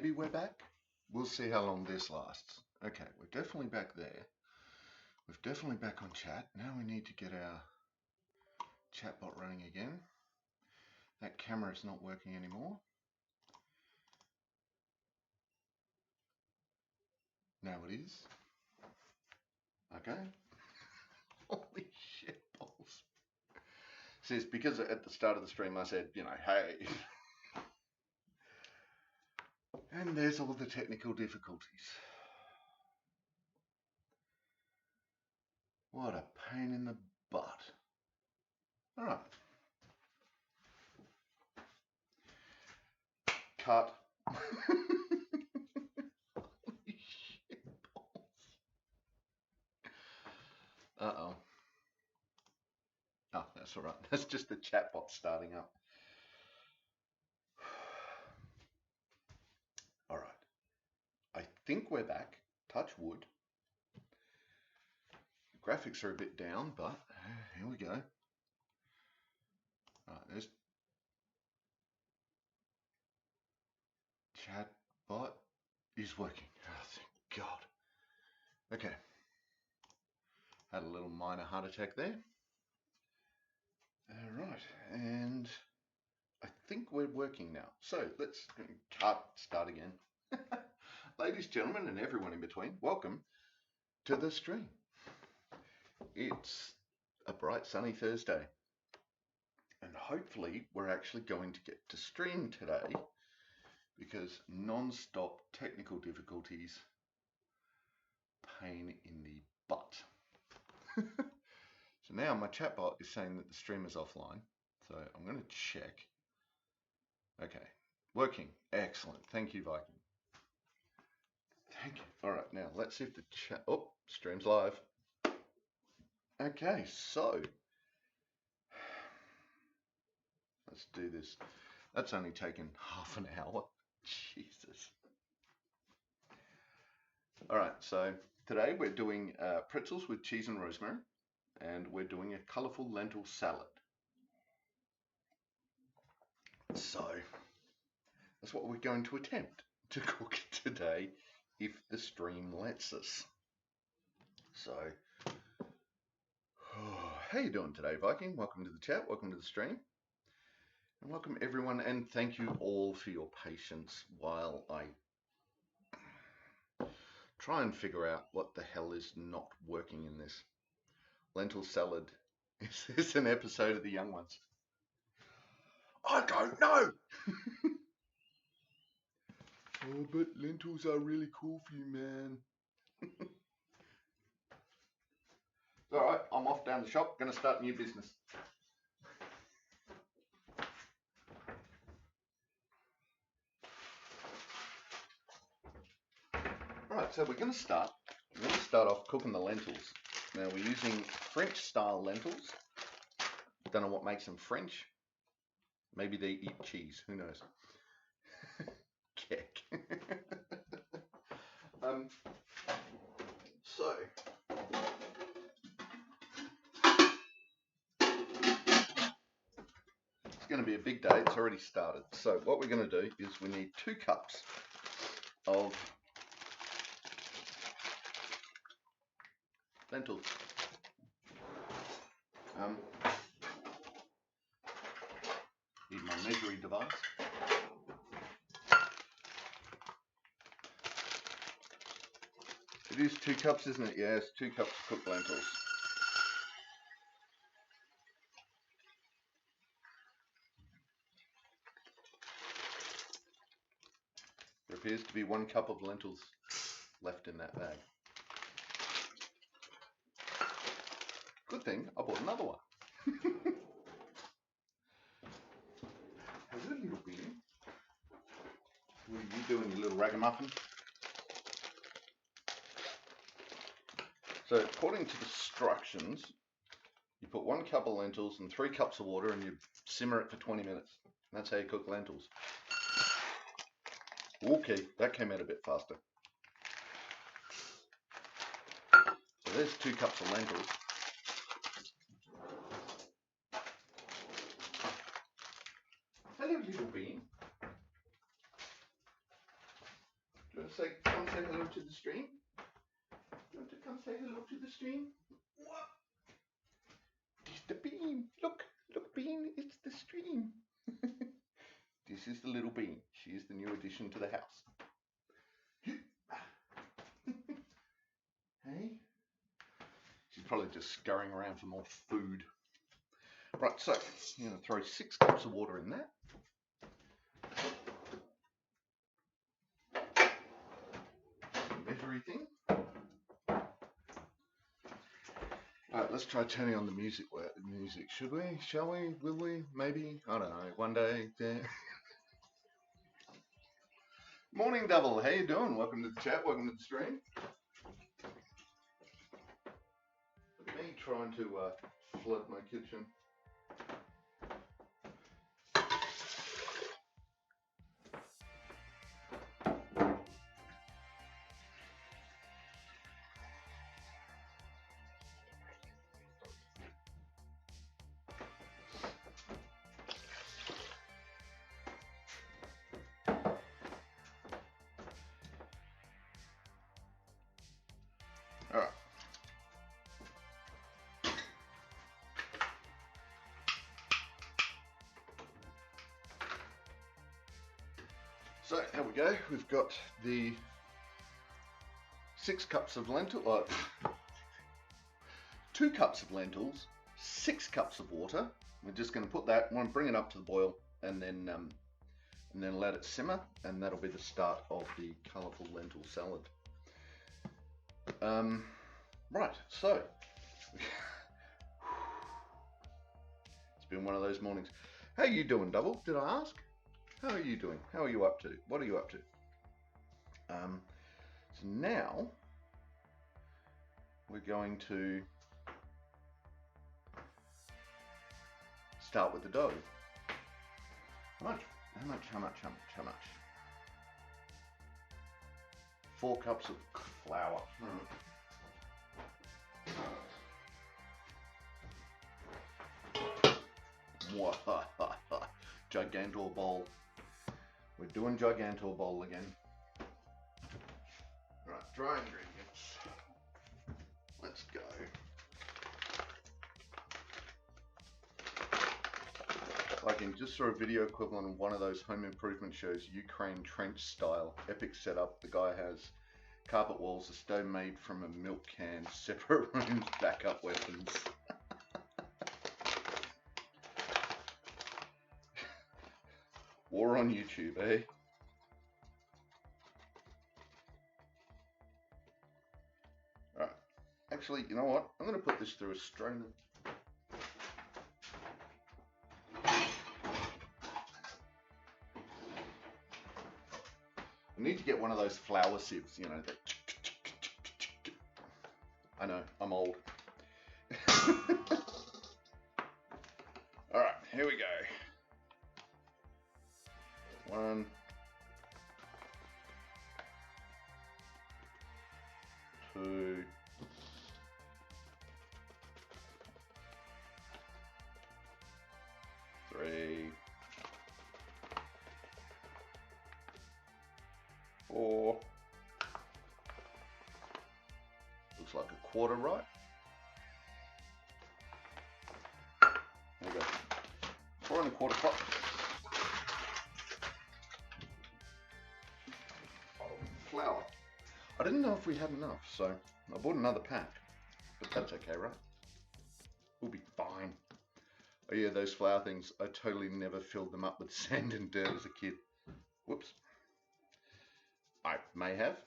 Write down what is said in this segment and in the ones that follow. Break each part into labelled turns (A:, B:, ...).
A: maybe we're back. We'll see how long this lasts. Okay, we're definitely back there. We're definitely back on chat. Now we need to get our chatbot running again. That camera is not working anymore. Now it is. Okay. Holy shit balls. See, it's because at the start of the stream I said, you know, hey. And there's all the technical difficulties. What a pain in the butt. All right. Cut. Holy shit balls. Uh-oh. Oh, that's all right. That's just the chatbot starting up. All right. I think we're back. Touch wood. The graphics are a bit down, but here we go. All right, there's chatbot is working. Oh, thank God. Okay. Had a little minor heart attack there. All right, and I think we're working now. So let's start again. Ladies, gentlemen, and everyone in between, welcome to the stream. It's a bright sunny Thursday, and hopefully we're actually going to get to stream today because non-stop technical difficulties, pain in the butt. So now my chatbot is saying that the stream is offline, so I'm going to check. Okay, working. Excellent. Thank you, Viking. Thank you. All right, now let's see if the chat. Oh, stream's live. Okay, so let's do this. That's only taken half an hour. Jesus. All right, so today we're doing pretzels with cheese and rosemary, and we're doing a colorful lentil salad. So that's what we're going to attempt to cook today if the stream lets us. So, how you doing today, Viking? Welcome to the chat, welcome to the stream, and welcome everyone, and thank you all for your patience while I try and figure out what the hell is not working in this. Lentil salad. Is this an episode of The Young Ones? I don't know! Oh, but lentils are really cool for you, man. All right, I'm off down the shop, going to start new business. All right, so we're going to start off cooking the lentils. Now we're using French style lentils. Don't know what makes them French. Maybe they eat cheese, who knows. Keck. So it's going to be a big day. It's already started. So what we're going to do is we need 2 cups of lentils. Need my measuring device. It is 2 cups, isn't it? Yeah, it's 2 cups of cooked lentils. There appears to be 1 cup of lentils left in that bag. Good thing I bought another one. Hello, little bean. What are you doing, you little ragamuffin? So according to the instructions, you put 1 cup of lentils and 3 cups of water and you simmer it for 20 minutes. That's how you cook lentils. Okay, that came out a bit faster. So there's 2 cups of lentils. Hello, little bean. to come say hello to the stream? You want to come say hello to the stream? What? It's the bean. Look, bean, it's the stream. This is the little bean. She is the new addition to the house. Hey? She's probably just scurrying around for more food. Right, so I'm going to throw 6 cups of water in that. Measury thing. Alright, let's try turning on the music. Should we? Shall we? Will we? Maybe? I don't know. One day. Morning, Double. How you doing? Welcome to the chat. Welcome to the stream. Look at me trying to flood my kitchen. Alright. So, here we go. We've got the 6 cups of lentil, 2 cups of lentils, 6 cups of water. We're just going to put that, we're going to bring it up to the boil, and then let it simmer, and that'll be the start of the colourful lentil salad. Right, so it's been one of those mornings. How are you doing, Double? Did I ask? How are you doing? How are you up to? What are you up to? So now we're going to start with the dough. How much? 4 cups of flour. Gigantor bowl. We're doing Gigantor bowl again. Right, dry ingredients. Let's go. Like in just saw a video equivalent of one of those home improvement shows, Ukraine trench style, epic setup. The guy has carpet walls, a stove made from a milk can, separate rooms, backup weapons. War on YouTube, eh? Alright. Actually, you know what? I'm going to put this through a strainer. I need to get one of those flour sieves, you know. I know, I'm old. Alright, here we go. 1, 2, 3, 4. Looks like a quarter, right? There we go. 4 1/4 cups. Flour. I didn't know if we had enough, so I bought another pack, but that's okay, right? We'll be fine. Oh yeah, those flour things, I totally never filled them up with sand and dirt as a kid. Whoops. I may have.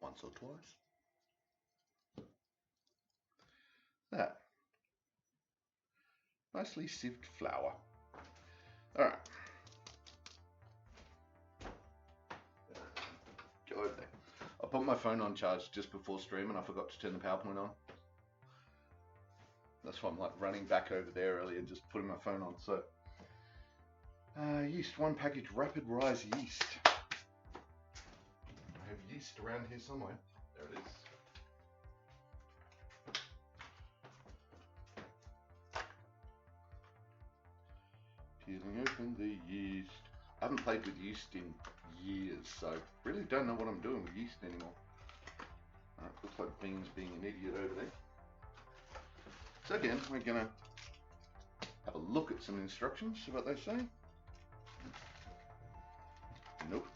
A: Once or twice. That. Nicely sieved flour. Alright. Go over there. I put my phone on charge just before stream and I forgot to turn the PowerPoint on. That's why I'm like running back over there earlier, just putting my phone on. So, yeast, 1 package rapid rise yeast. I have yeast around here somewhere. There it is. Peeling open the yeast. I haven't played with yeast in years, so really don't know what I'm doing with yeast anymore. Looks like Bean's being an idiot over there. So again, we're going to have a look at some instructions, see what they say. Nope.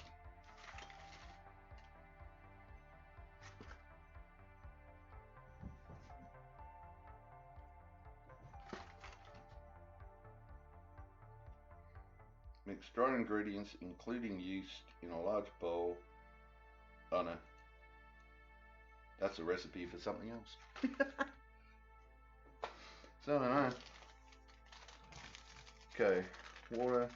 A: Mix dry ingredients, including yeast, in a large bowl. Oh no, that's a recipe for something else. So I don't know. Okay, water.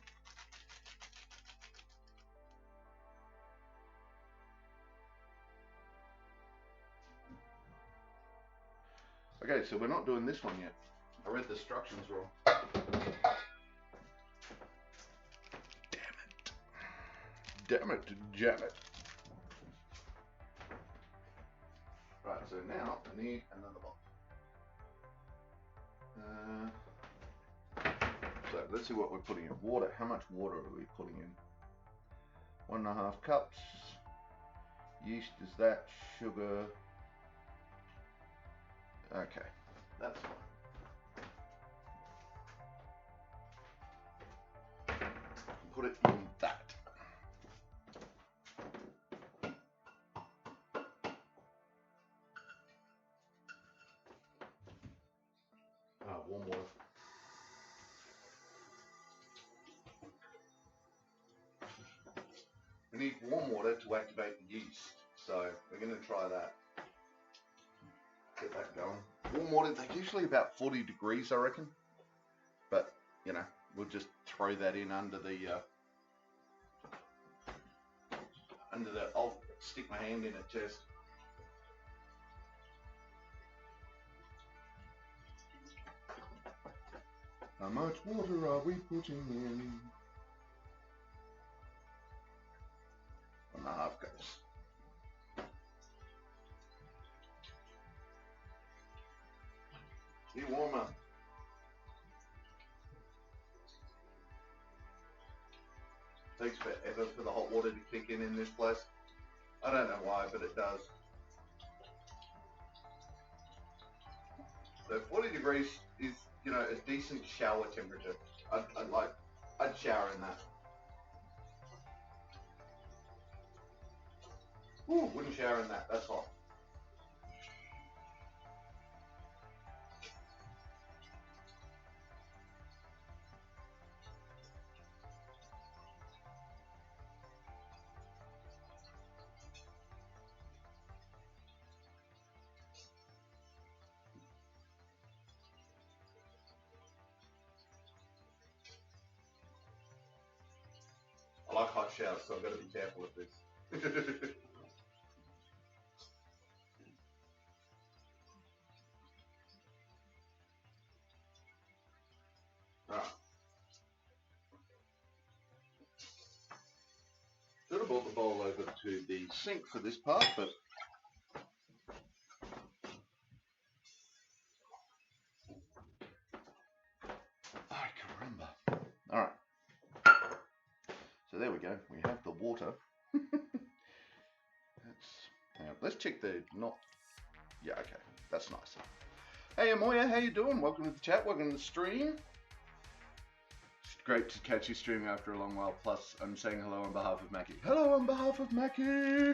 A: Okay, so we're not doing this one yet. I read the instructions wrong. Damn it, Janet. Right, so now I need another box. So let's see what we're putting in. Water. How much water are we putting in? 1.5 cups. Yeast is that. Sugar. Okay, that's fine. Put it in that. Warm water. We need warm water to activate the yeast, so we're going to try that. Get that going. Warm water, they're usually about 40 degrees, I reckon. But, you know, we'll just throw that in under the, I'll stick my hand in it, Jess. How much water are we putting in? 1.5 cups. Be warmer. Takes forever for the hot water to kick in this place. I don't know why, but it does. So 40 degrees is, you know, a decent shower temperature. I'd shower in that. Ooh, wouldn't shower in that. That's hot. I like hot showers, so I've got to be careful with this. Alright. Should have brought the bowl over to the sink for this part, but ay caramba. Alright. So there we go. We have the water. Now let's check the yeah, okay. That's nice. Hey Amoya, how you doing? Welcome to the chat, welcome to the stream. It's great to catch you streaming after a long while. Plus, I'm saying hello on behalf of Mackie. Hello on behalf of Mackie!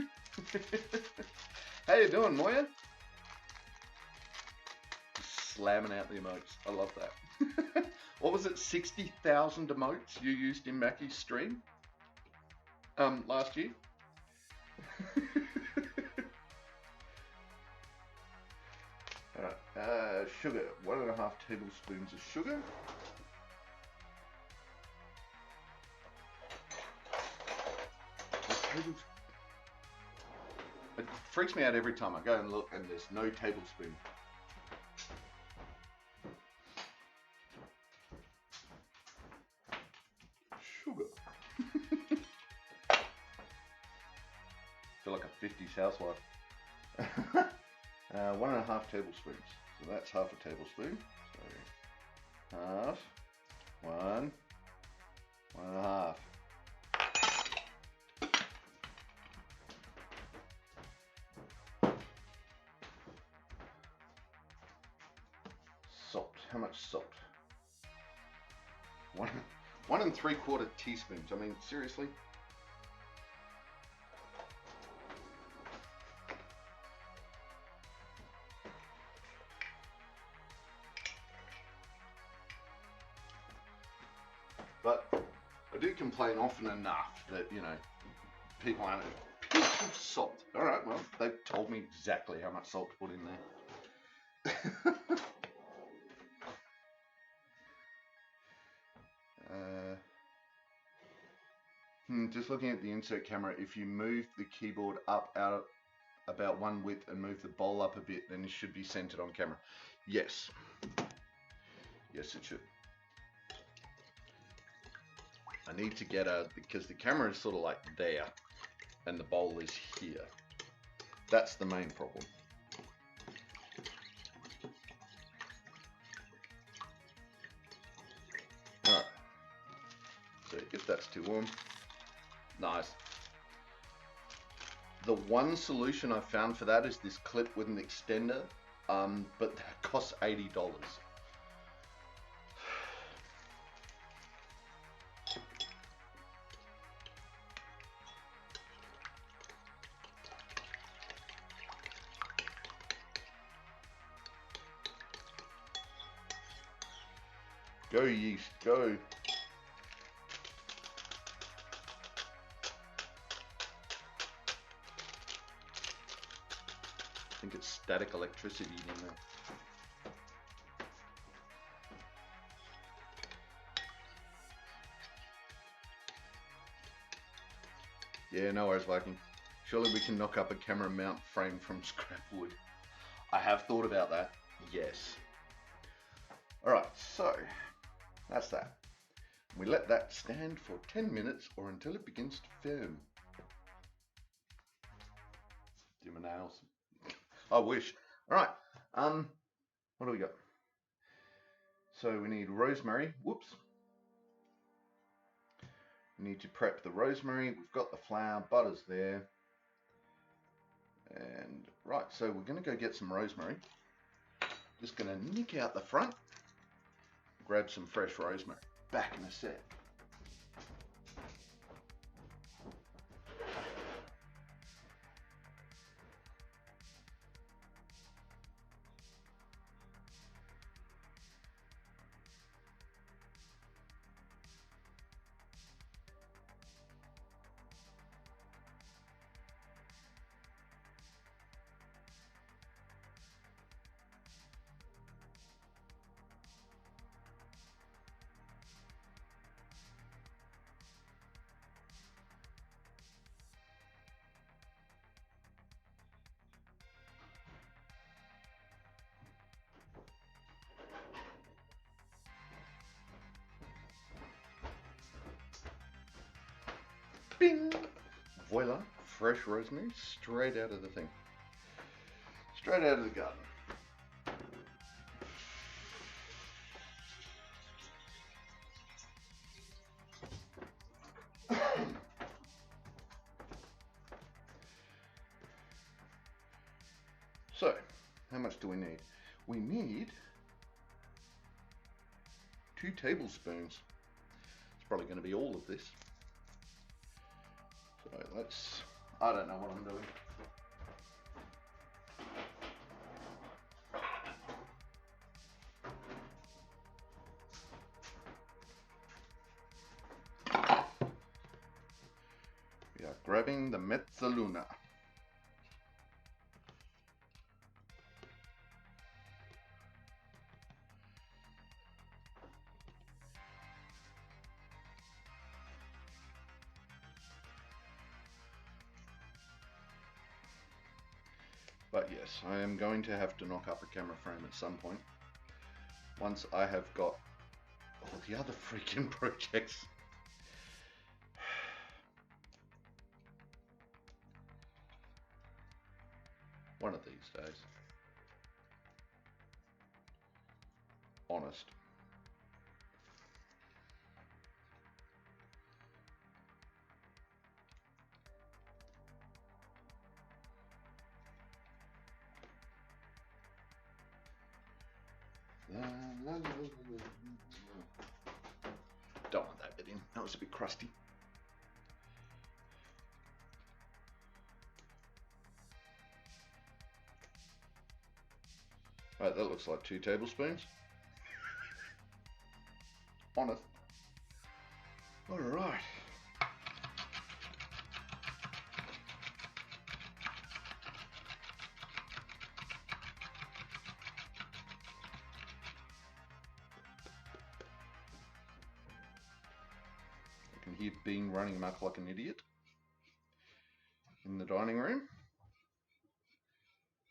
A: How you doing, Moya? Slamming out the emotes. I love that. What was it, 60,000 emotes you used in Mackie's stream? Last year? Alright, sugar. 1.5 tablespoons of sugar. It freaks me out every time I go and look and there's no tablespoon. Sugar. Feel like a 50s housewife. 1.5 tablespoons. So that's half a tablespoon. So half, 1.5. how much salt? 1 3/4 teaspoons. I mean, seriously? But I do complain often enough that, you know, people aren't a pinch of salt. All right, well, they've told me exactly how much salt to put in there. Just looking at the insert camera, if you move the keyboard up out about one width and move the bowl up a bit, then it should be centered on camera. Yes. Yes, it should. I need to get because the camera is sort of like there and the bowl is here. That's the main problem. Alright. So if that's too warm, nice. The one solution I found for that is this clip with an extender, but that costs $80. Go yeast, go. I think it's static electricity in there. Yeah, no worries, Viking. Surely we can knock up a camera mount frame from scrap wood. I have thought about that, yes. Alright, so that's that. We let that stand for 10 minutes or until it begins to foam. Do my nails. I wish. Alright, what do we got? So we need rosemary. Whoops. We need to prep the rosemary. We've got the flour, butter's there. And right, so we're going to go get some rosemary. Just going to nick out the front. Grab some fresh rosemary. Back in a sec. Bing! Voila, fresh rosemary straight out of the thing. Straight out of the garden. So, how much do we need? We need 2 tablespoons. It's probably going to be all of this. So let's, I don't know what I'm doing. We are grabbing the mezzaluna. But yes, I am going to have to knock up a camera frame at some point. Once I have got all the other freaking projects. One of these days. Honest. Don't want that bit in. That was a bit crusty. Right, that looks like 2 tablespoons. Honest. All right. I can hear Bean running amok like an idiot in the dining room.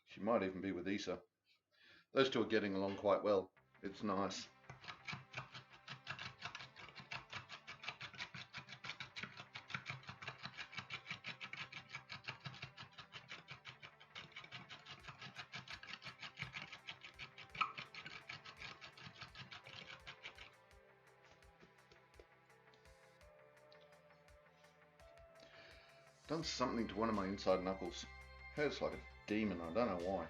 A: She might even be with Issa. Those two are getting along quite well. It's nice. Done something to one of my inside knuckles. Hurts like a demon, I don't know why.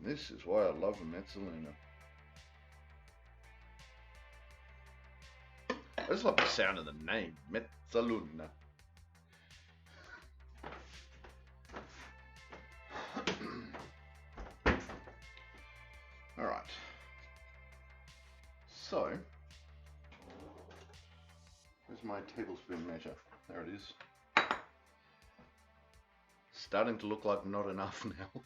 A: This is why I love a Mezzaluna. I just love the sound of the name, Mezzaluna. All right. So, where's my tablespoon measure? There it is. Starting to look like not enough now.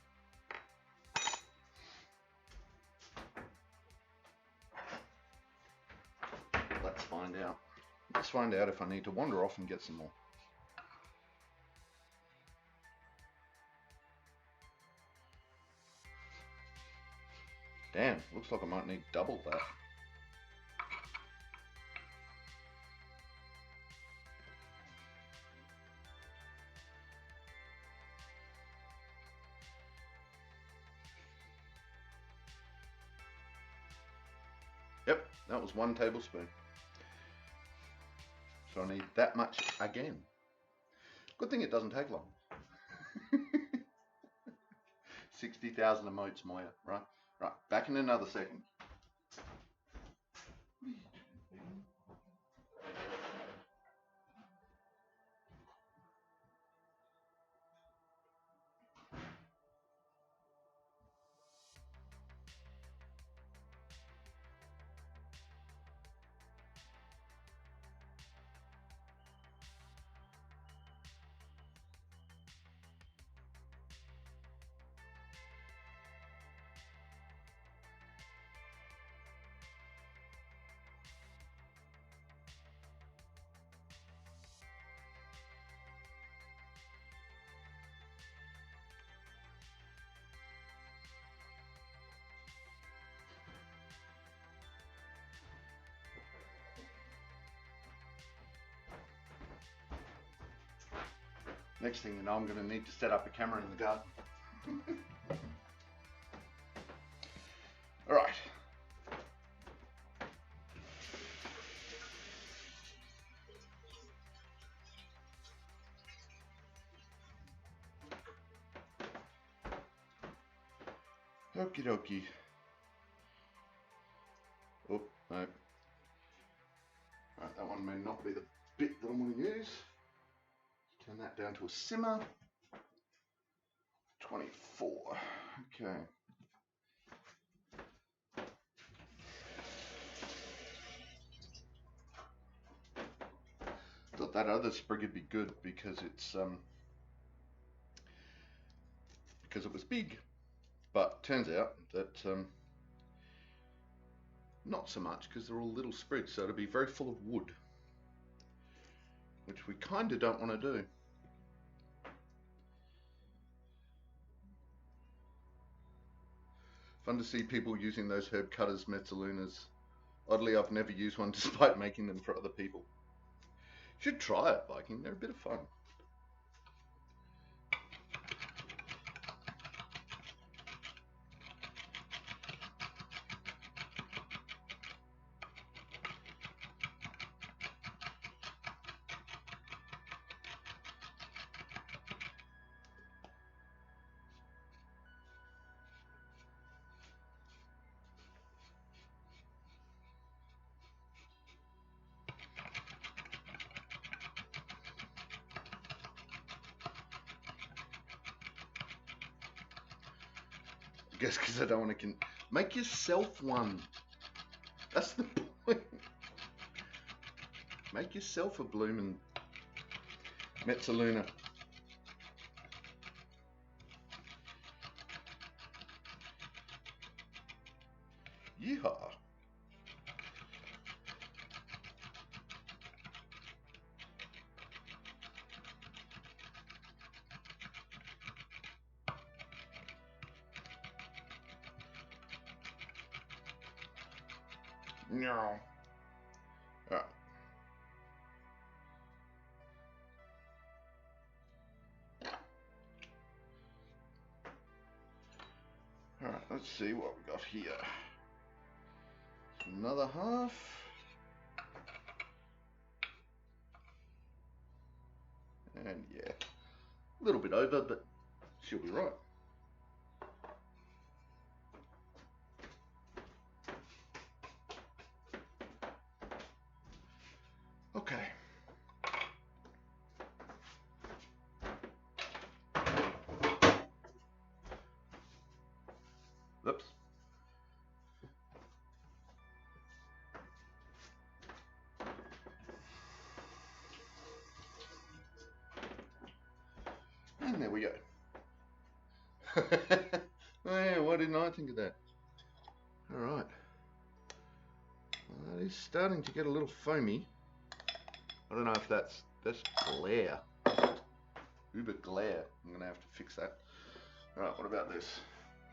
A: Let's find out. Let's find out if I need to wander off and get some more. Damn, looks like I might need double that. Yep, that was 1 tablespoon. So I need that much again. Good thing it doesn't take long. 60,000 emotes, Moya. Right, right. Back in another second. Next thing you know, I'm going to need to set up a camera in the garden. All right. Okie dokie. Oh, no. Right, that one may not be the bit that I'm going to use. Turn that down to a simmer. 24. Okay. Thought that other sprig would be good because it's because it was big, but turns out that not so much because they're all little sprigs, so it'll be very full of wood, which we kind of don't want to do. Fun to see people using those herb cutters, Mezzalunas. Oddly, I've never used one despite making them for other people. Should try it, Viking. They're a bit of fun. Just because I don't want to make yourself one. That's the point. Make yourself a bloomin' Mezzaluna. Yeehaw. No. Alright. Alright, let's see what we got here. Another half. And yeah, a little bit over, but she'll be right. Okay. Oops. And there we go. Oh yeah, why didn't I think of that? Alright. Well, that is starting to get a little foamy. I don't know if that's glare. Uber glare. I'm going to have to fix that. Alright, what about this?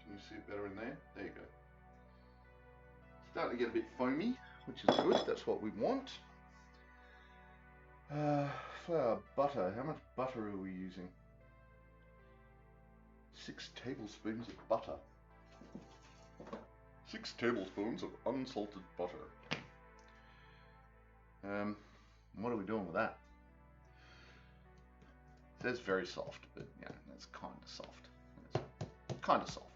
A: Can you see it better in there? There you go. Starting to get a bit foamy, which is good. That's what we want. Flour, butter. How much butter are we using? 6 tablespoons of butter. 6 tablespoons of unsalted butter. What are we doing with that? It says very soft, but yeah, that's kind of soft. It's kind of soft.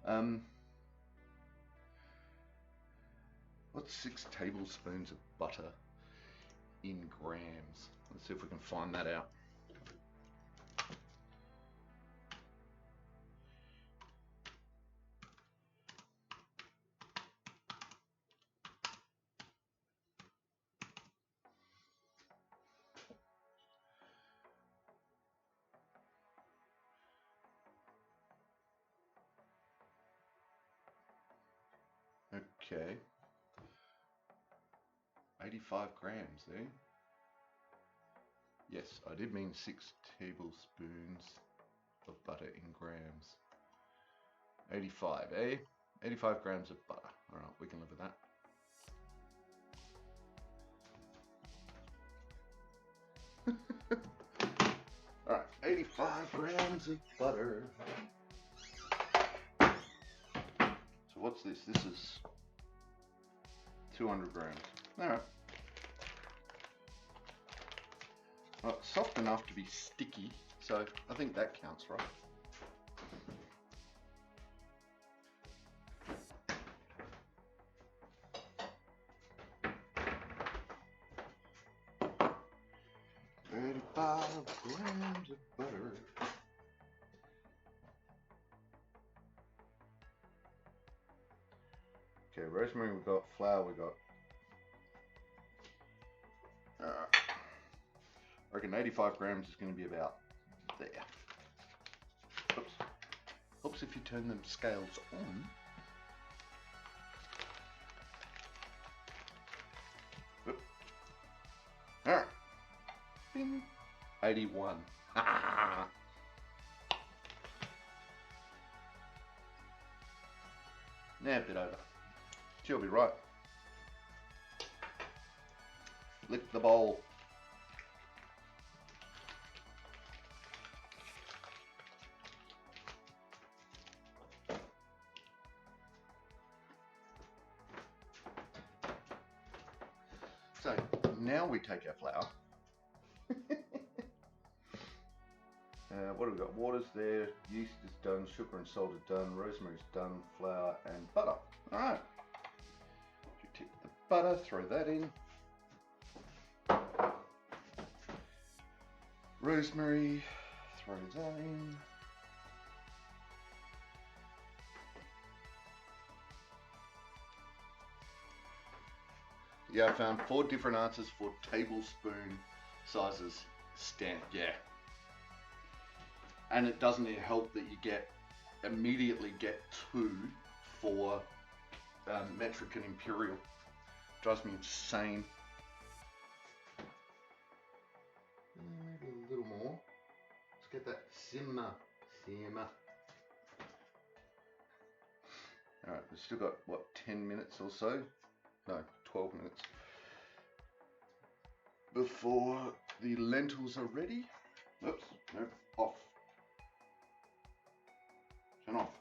A: Yeah. What's 6 tablespoons of butter in grams? Let's see if we can find that out. Okay. 85 grams, eh? Yes, I did mean 6 tablespoons of butter in grams. 85, eh? 85 grams of butter. Alright, we can live with that. Alright, 85 grams of butter. So what's this? This is 200 grams. Alright. Well, it's soft enough to be sticky, so I think that counts, right? Grams of butter. Okay, rosemary we got, flour we got. I reckon 85 grams is going to be about there. Oops. Oops, if you turn the scales on. Oop. Alright. Bing. 81. Now a bit over. She'll be right. Lick the bowl. So now we take our flour. What have we got? Water's there, yeast is done, sugar and salt are done, rosemary's done, flour and butter. Alright. You tip the butter, throw that in. Rosemary, throw that in. Yeah, I found 4 different answers for tablespoon sizes. Yeah. And it doesn't help that you immediately get 2 for metric and imperial. Drives me insane. Maybe a little more. Let's get that simmer. Alright, we've still got, what, 10 minutes or so? No, 12 minutes. Before the lentils are ready. Oops, no, off. Turn off.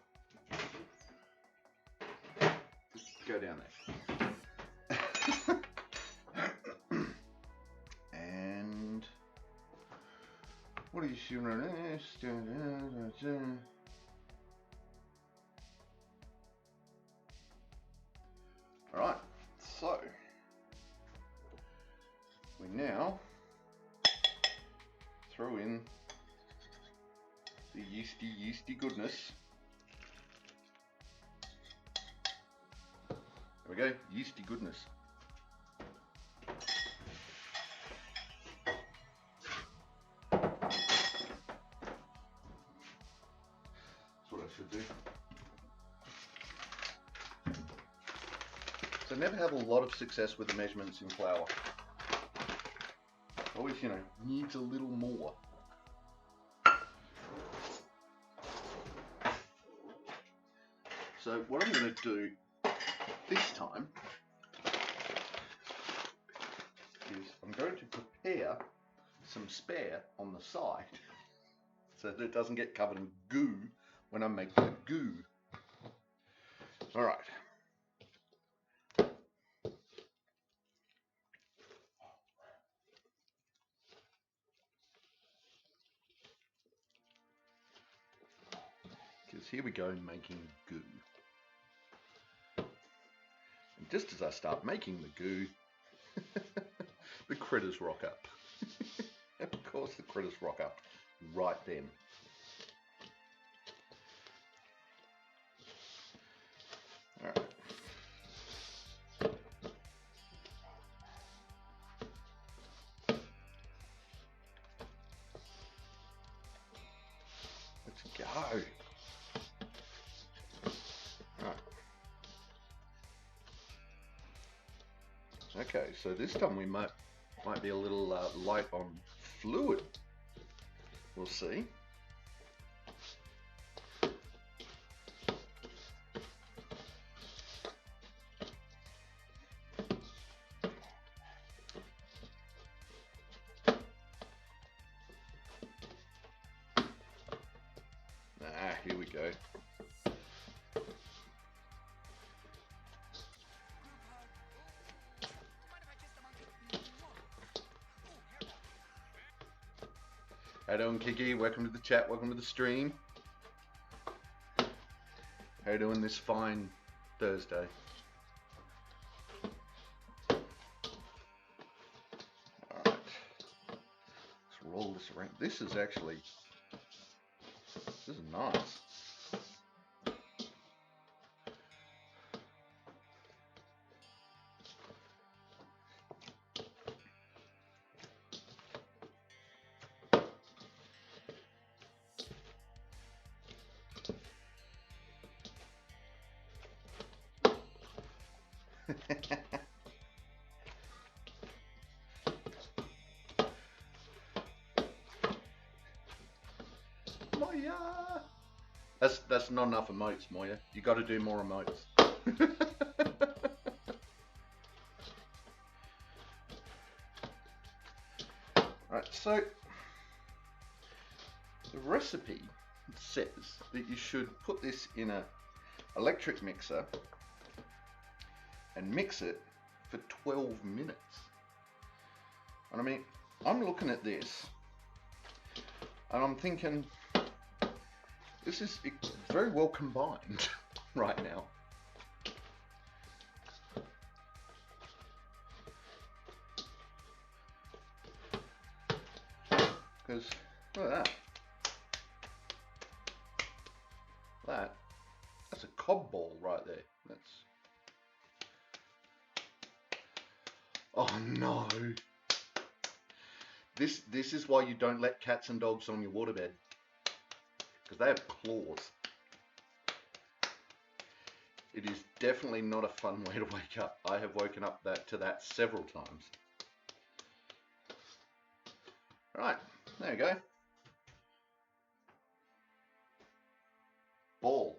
A: Just go down there. And what are you shooting at? Alright, so we now throw in the yeasty goodness. There we go, yeasty goodness. That's what I should do. So never have a lot of success with the measurements in flour. Always, you know, needs a little more. So what I'm going to do this time is I'm going to prepare some spare on the side so that it doesn't get covered in goo when I make the goo. All right. Because here we go making goo. And just as I start making the goo, the critters rock up. Of course the critters rock up right then. All right. Let's go. Okay, so this time we might be a little light on fluid. We'll see. Here we go. How you doing, Kiki? Welcome to the chat. Welcome to the stream. How you doing this fine Thursday? All right. Let's roll this around. This is nice. Moya! That's not enough emotes, Moya. You got to do more emotes. Alright, so the recipe says that you should put this in an electric mixer and mix it for 12 minutes. And I mean, I'm looking at this and I'm thinking, this is very well combined right now. Because look at that. That's a cob ball right there. Let's Oh no. This is why you don't let cats and dogs on your waterbed, because they have claws. It is definitely not a fun way to wake up. I have woken up to that several times. Right, there you go. Ball.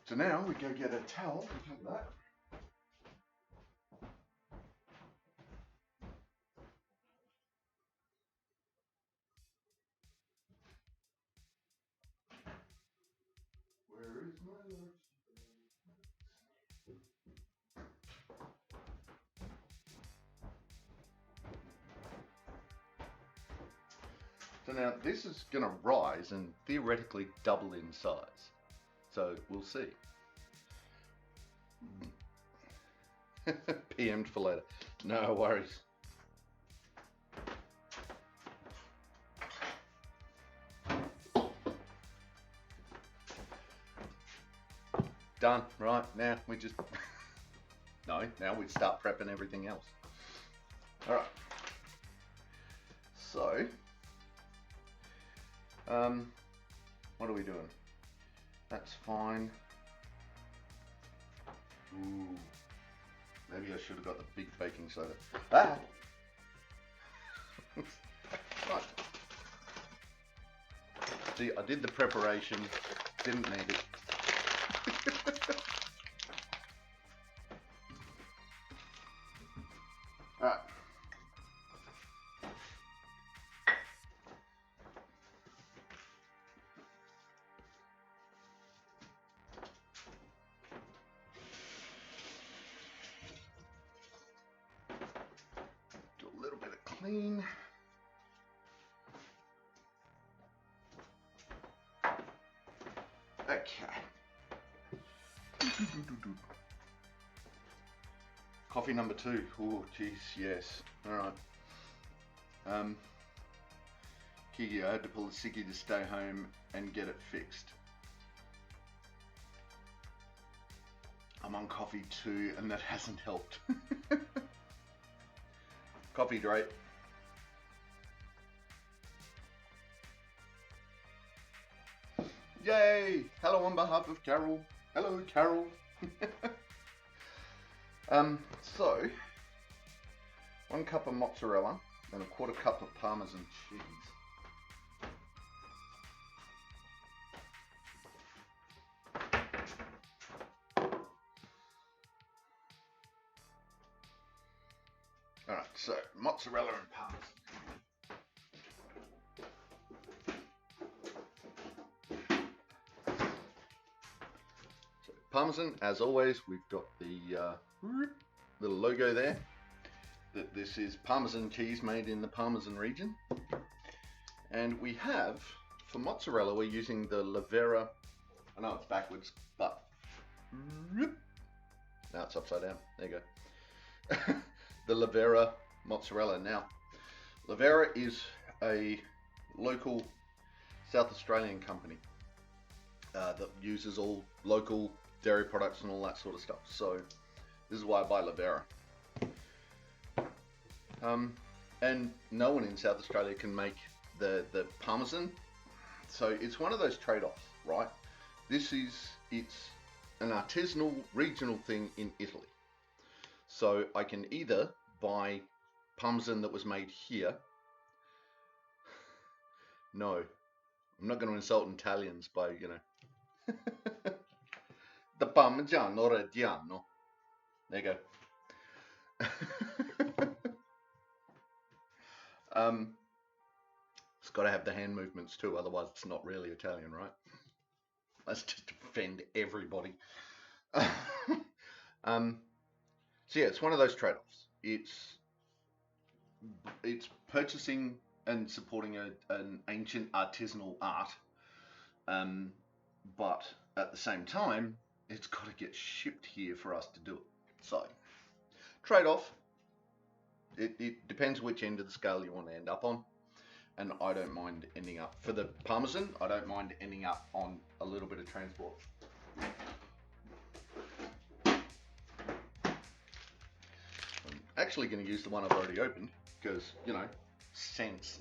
A: So now we go get a towel and cover that. Where is my lunch? So now this is going to rise and theoretically double in size. So we'll see. PM'd for later. No worries. Done. Right, now we just... No, now we start prepping everything else. Alright. So... what are we doing? That's fine. Ooh. Maybe I should have got the big baking soda. Ah! Right. See, I did the preparation, didn't need it. Alright. Do a little bit of clean. Okay. Coffee number 2. Oh, geez, yes. Alright. Kiki, I had to pull a sickie to stay home and get it fixed. I'm on coffee too, and that hasn't helped. Coffee, Drake. Yay! Hello on behalf of Carol. Hello, Carol. So 1 cup of mozzarella and a 1/4 cup of Parmesan cheese. Alright, so mozzarella and Parmesan. So Parmesan, as always, we've got the little logo there. That this is Parmesan cheese made in the Parmesan region. And we have, for mozzarella, we're using the Lavera. I know it's backwards, but now it's upside down. There you go. The Lavera mozzarella. Now, Lavera is a local South Australian company that uses all local dairy products and all that sort of stuff. So this is why I buy Lavera. And no one in South Australia can make the Parmesan. So it's one of those trade-offs, right? It's an artisanal regional thing in Italy. So I can either buy Parmesan that was made here. No, I'm not going to insult Italians by, you know, the Parmigiano Reggiano. There you go. It's got to have the hand movements too, otherwise it's not really Italian, right? Let's just offend everybody. So yeah, it's one of those trade-offs. It's purchasing and supporting an ancient artisanal art, but at the same time, it's got to get shipped here for us to do it. So, trade-off. It depends which end of the scale you want to end up on. And I don't mind ending up, for the Parmesan, I don't mind ending up on a little bit of transport. actually going to use the one I've already opened because, you know, sense.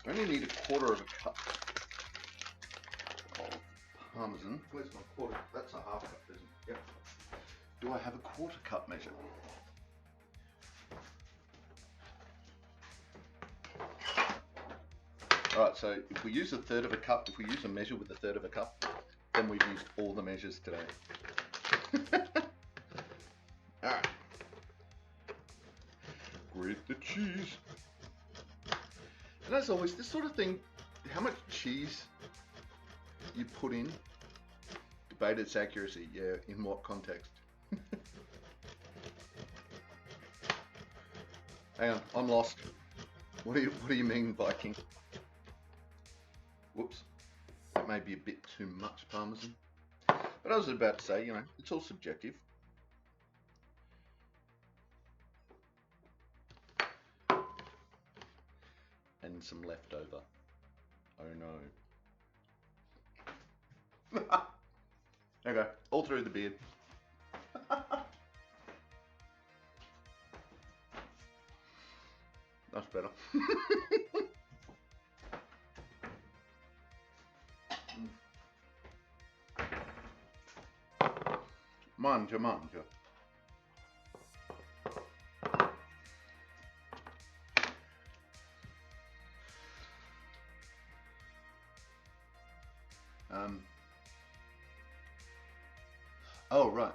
A: I only need a quarter of a cup of Parmesan. Where's my quarter? That's a half cup, isn't it? Yep. Do I have a quarter cup measure? Alright, so if we use a third of a cup, if we use a measure with a third of a cup, then we've used all the measures today. Alright. Grate the cheese. And as always, this sort of thing, how much cheese you put in, debate its accuracy. Yeah, in what context? Hang on, I'm lost. What do you mean, Viking? Whoops, that may be a bit too much Parmesan. But I was about to say, you know, it's all subjective. And some leftover. Oh no. Okay, all through the beard. That's better. Mangia, mangia. Oh, right.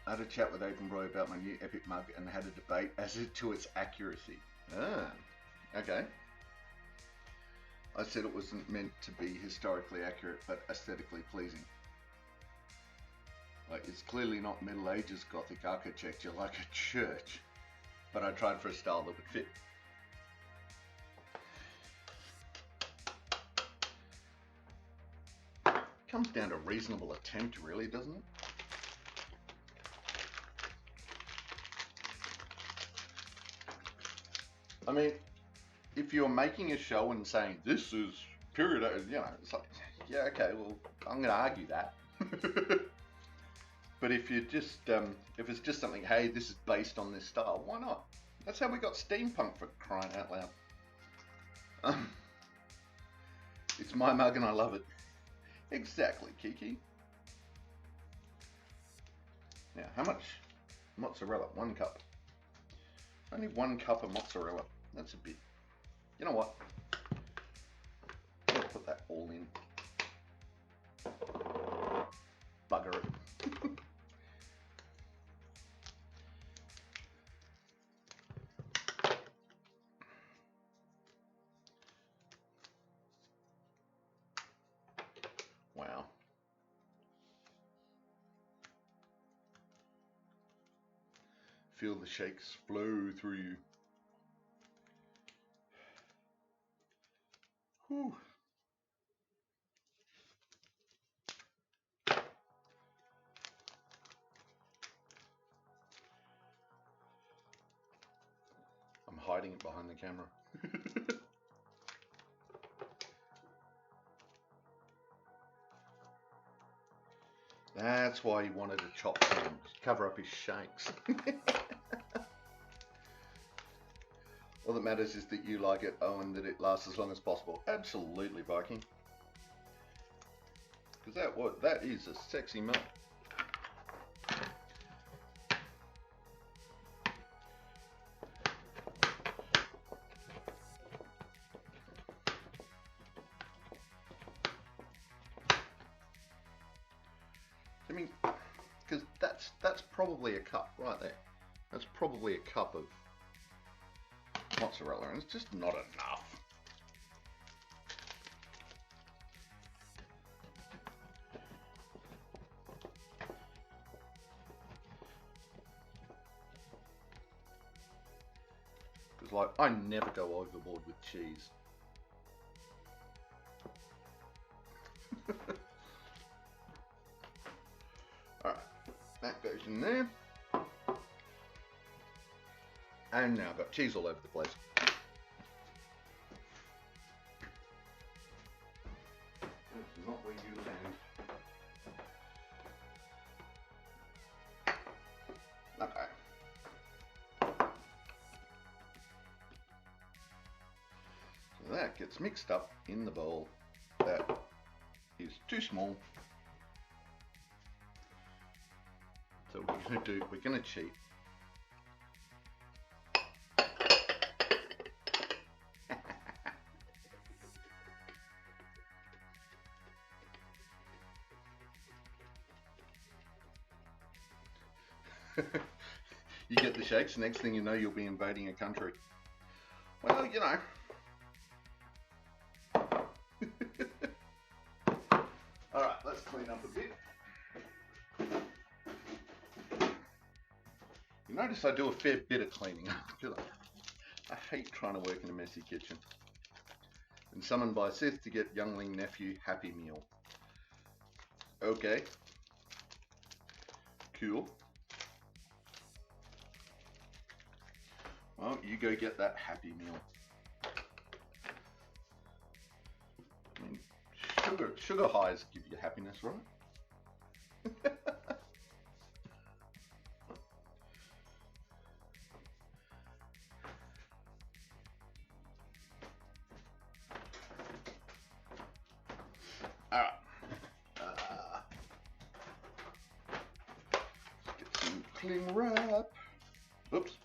A: I had a chat with Openbroy about my new Epic mug and had a debate as to its accuracy. Ah, okay. I said it wasn't meant to be historically accurate, but aesthetically pleasing. Like, it's clearly not Middle Ages Gothic architecture like a church, but I tried for a style that would fit. Comes down to reasonable attempt, really, doesn't it? I mean, if you're making a show and saying this is period, you know, it's like, yeah, okay, well, I'm going to argue that. But if you just, if it's just something, hey, this is based on this style, why not? That's how we got steampunk, for crying out loud. It's my mug and I love it. Exactly, Kiki. Now, how much mozzarella? 1 cup. Only 1 cup of mozzarella. That's a bit. You know what? I'll put that all in. Bugger it. Wow. Feel the shakes flow through you. Whew. I'm hiding it behind the camera. That's why he wanted to chop down, cover up his shakes. All that matters is that you like it, oh, and that it lasts as long as possible. Absolutely, Viking. Because that is a sexy mug. I mean, because that's probably a cup right there. That's probably a cup of mozzarella, and it's just not enough. Because, like, I never go overboard with cheese. Alright, that goes in there. And now I've got cheese all over the place. not where you land. Okay. So that gets mixed up in the bowl. That is too small. So what we're going to do, we're going to cheat. You get the shakes, next thing you know, you'll be invading a country. Well, you know. Alright, let's clean up a bit. You notice I do a fair bit of cleaning up. I hate trying to work in a messy kitchen. And summoned by Sith to get youngling nephew Happy Meal. Okay. Cool. Well, you go get that Happy Meal. I mean, sugar highs give you happiness, right? Alright. Get some cling wrap. Oops.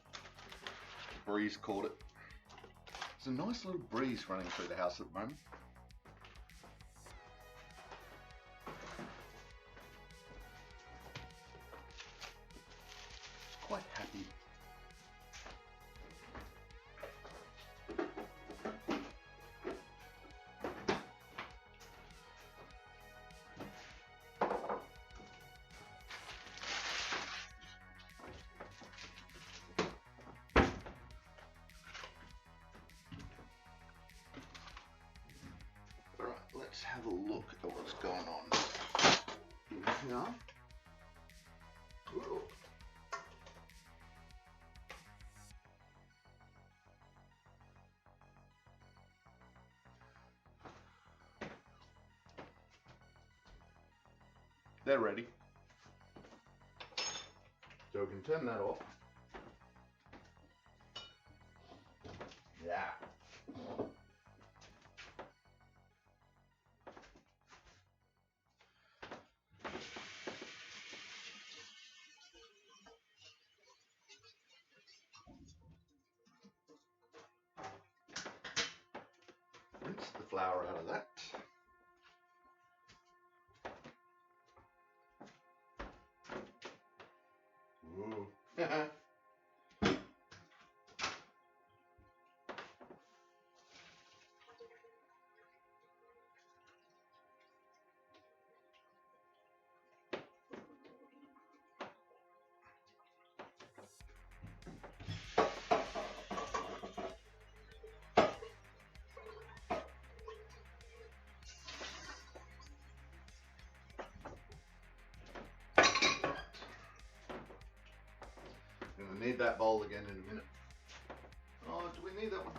A: Breeze caught it. There's a nice little breeze running through the house at the moment. It's quite happy. Let's have a look at what's going on in here. Ooh. They're ready. So we can turn that off. Yeah. Rinse the flour out of that. Ooh. Gonna need that bowl again in a minute. Oh, do we need that one?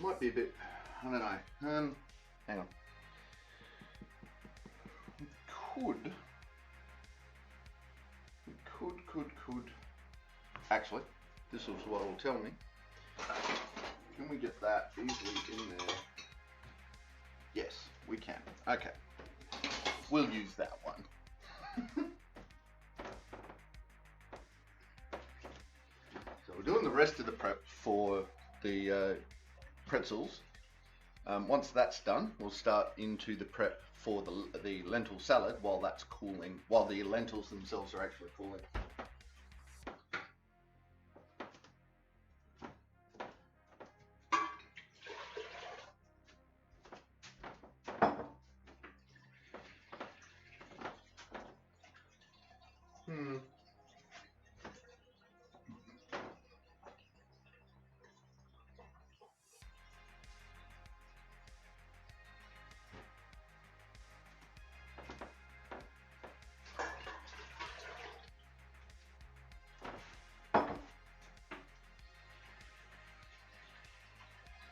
A: Might be a bit, I don't know. Hang on. We could. Actually, this is what will tell me. Can we get that easily in there? Yes, we can. Okay. We'll use that one. So we're doing the rest of the prep for the pretzels. Once that's done, we'll start into the prep for the lentil salad while that's cooling, while the lentils themselves are actually cooling.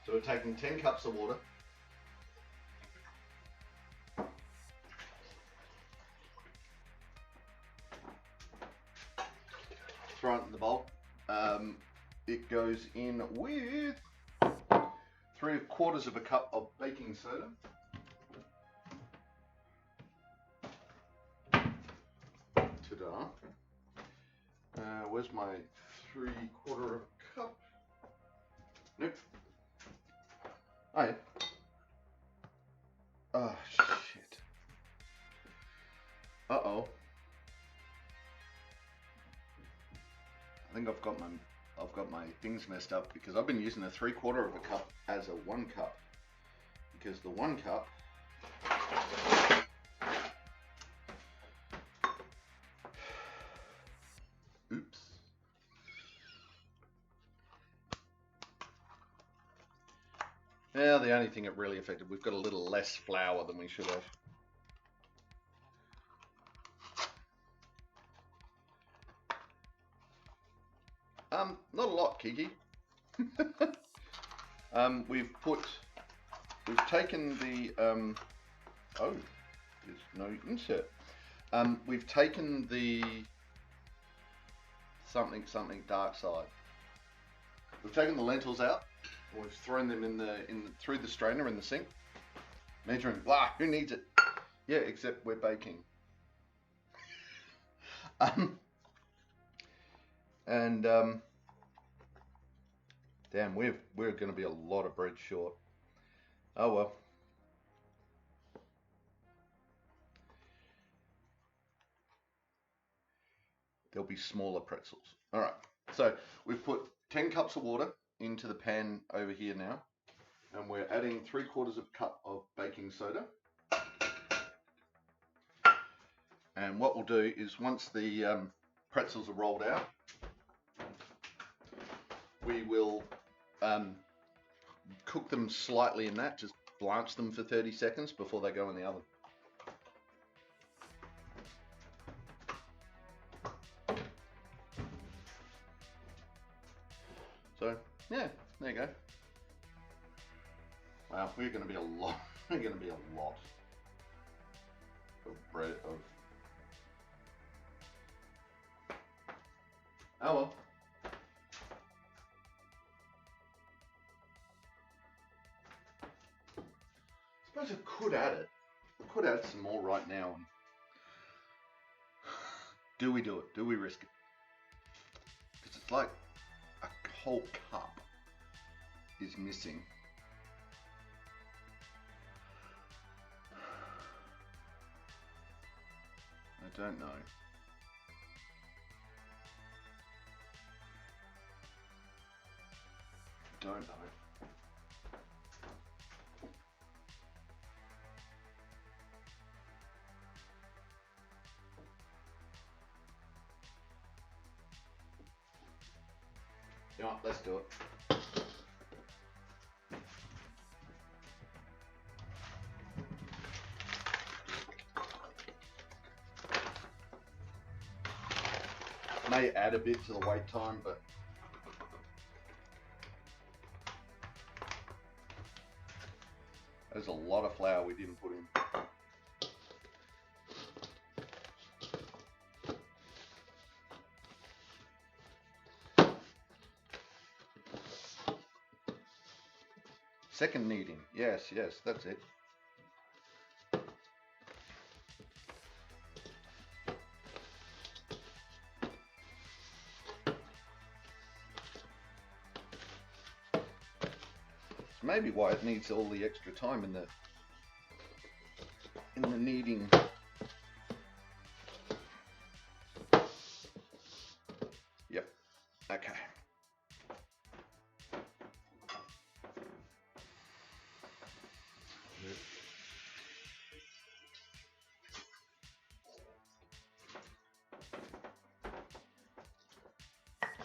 A: So we're taking 10 cups of water. those in with 3/4 of a cup of baking soda. Ta-da. Where's my 3/4 cup? Nope. Oh, yeah. Oh, shit. Uh-oh. I think I've got my things messed up because I've been using a 3/4 of a cup as a 1 cup. Because the 1 cup oops. Now the only thing it really affected, we've got a little less flour than we should have. Not a lot, Kiki. We've taken the oh, there's no insert. We've taken the something dark side. We've taken the lentils out. We've thrown them through the strainer in the sink. Measuring. Blah. Who needs it? Yeah, except we're baking. Damn, we're going to be a lot of bread short. Oh well. There'll be smaller pretzels. All right. So we've put 10 cups of water into the pan over here now, and we're adding 3/4 of a cup of baking soda. And what we'll do is once the pretzels are rolled out, we will cook them slightly in that, just blanch them for 30 seconds before they go in the oven. So yeah, there you go. Wow, we're going to be a lot. We're going to be a lot of bread of. Oh well. I suppose I could add it. I could add some more right now. Do we do it? Do we risk it? Because it's like a whole cup is missing. I don't know. Don't know. You know what, let's do it. May add a bit to the wait time, but there's a lot of flour we didn't put in. Second kneading. Yes, that's it. Maybe why it needs all the extra time in the kneading. Yep. Okay.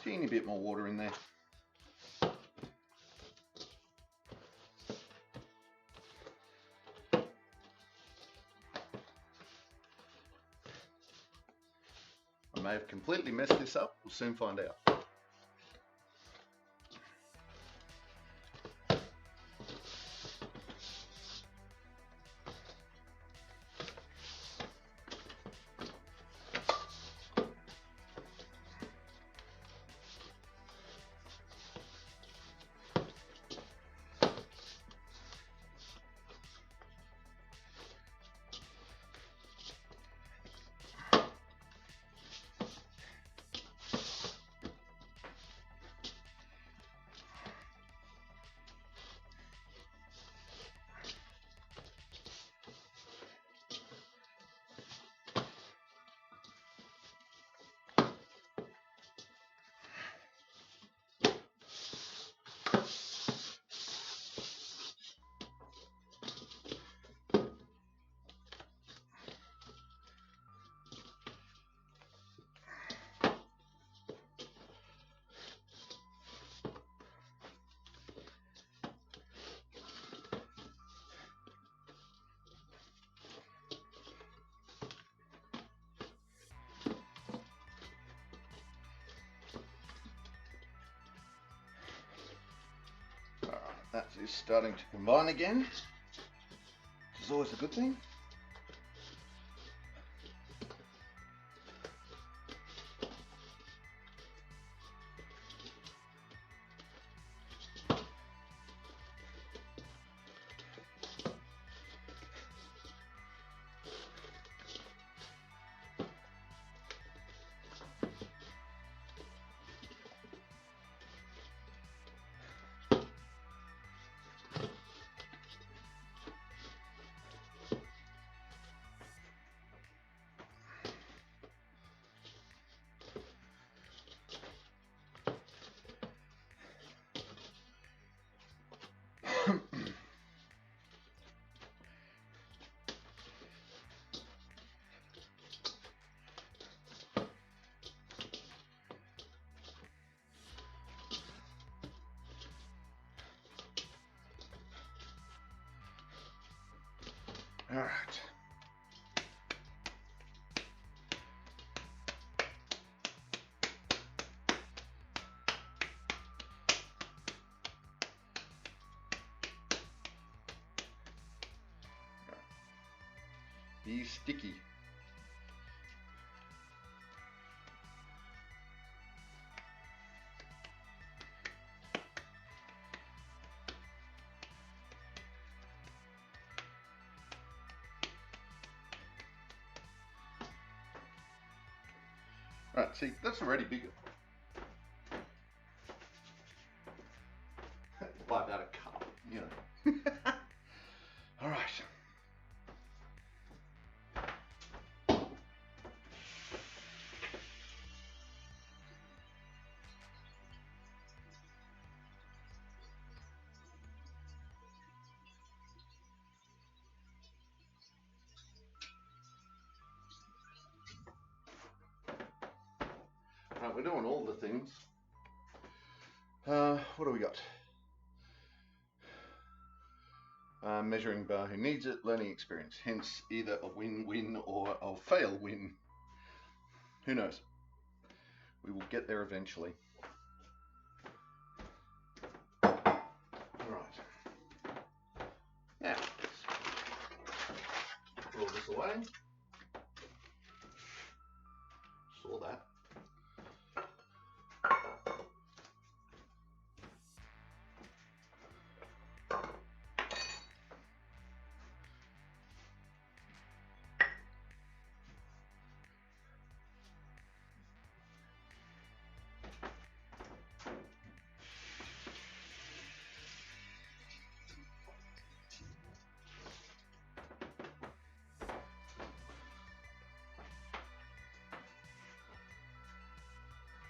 A: Teeny bit more water in there. I may have completely messed this up. We'll soon find out. is starting to combine again, which is always a good thing. All right. He's sticky. Right, see, that's already bigger. By about a cup, you know. All right. Right, we're doing all the things. What do we got? Measuring bar, who needs it, learning experience, hence either a win-win or a fail-win. Who knows? We will get there eventually. Alright. Now, roll this away. Saw that.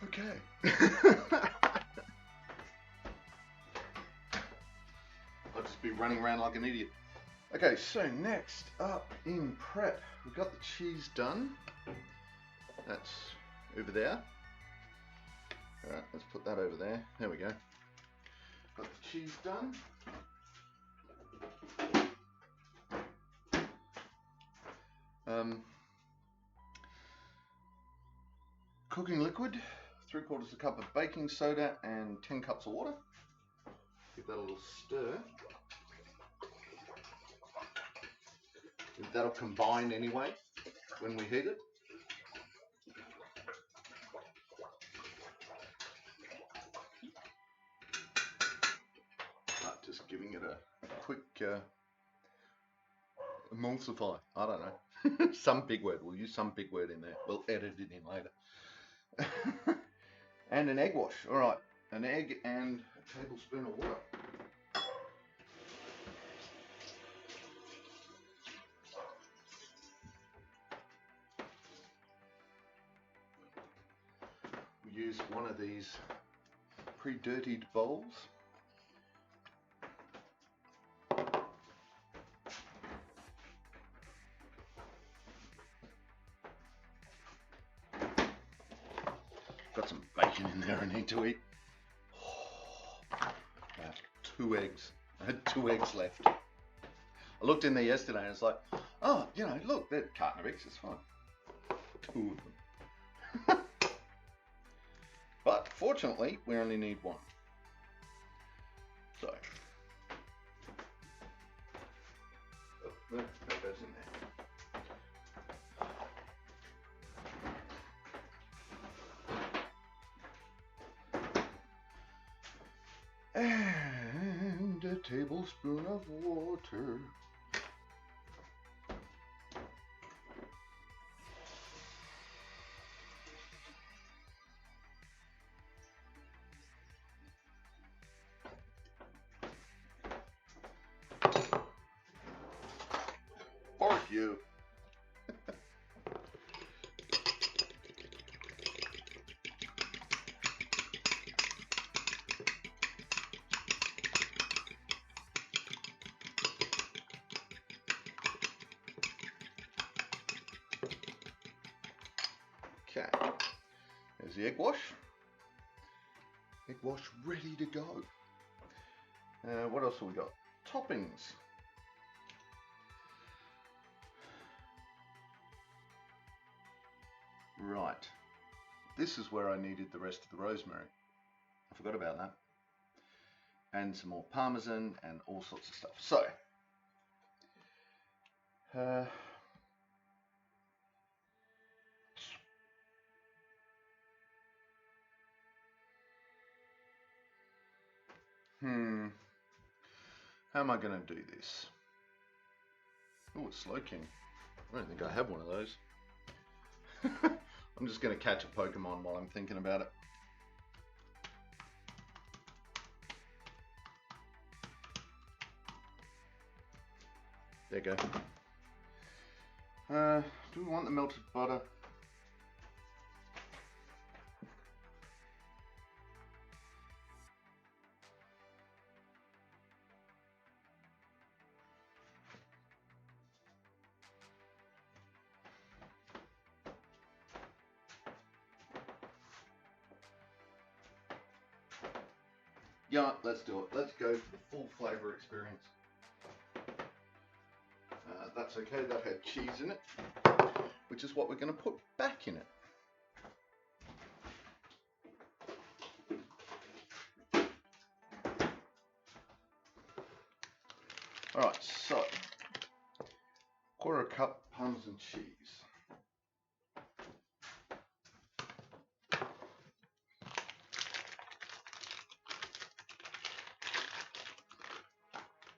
A: Okay. I'll just be running around like an idiot. Okay, so next up in prep, we've got the cheese done. That's over there. Alright, let's put that over there. There we go. Got the cheese done. Cooking liquid, 3/4 cup of baking soda and 10 cups of water. Give that a little stir. That'll combine anyway when we heat it. Just giving it a quick emulsify. I don't know. Some big word. We'll use some big word in there. We'll edit it in later. And an egg wash. All right, an egg and a tablespoon of water. We use one of these pre-dirtied bowls. Got some bacon in there I need to eat. About 2 eggs. I had 2 eggs left. I looked in there yesterday and it's like, oh, you know, look, that carton of eggs is fine. 2 of them. But fortunately, we only need 1. So, That goes in there. And a tablespoon of water. For you. Okay, there's the egg wash. Egg wash ready to go. What else have we got? Toppings. Right, this is where I needed the rest of the rosemary. I forgot about that. And some more parmesan and all sorts of stuff. So, how am I going to do this? Oh, it's Slow King. I don't think I have one of those. I'm just going to catch a Pokemon while I'm thinking about it. There you go. Do we want the melted butter? Yeah, let's do it. Let's go for the full flavor experience. That's okay, that had cheese in it, which is what we're going to put back in it. Alright, so, 1/4 cup Parmesan cheese.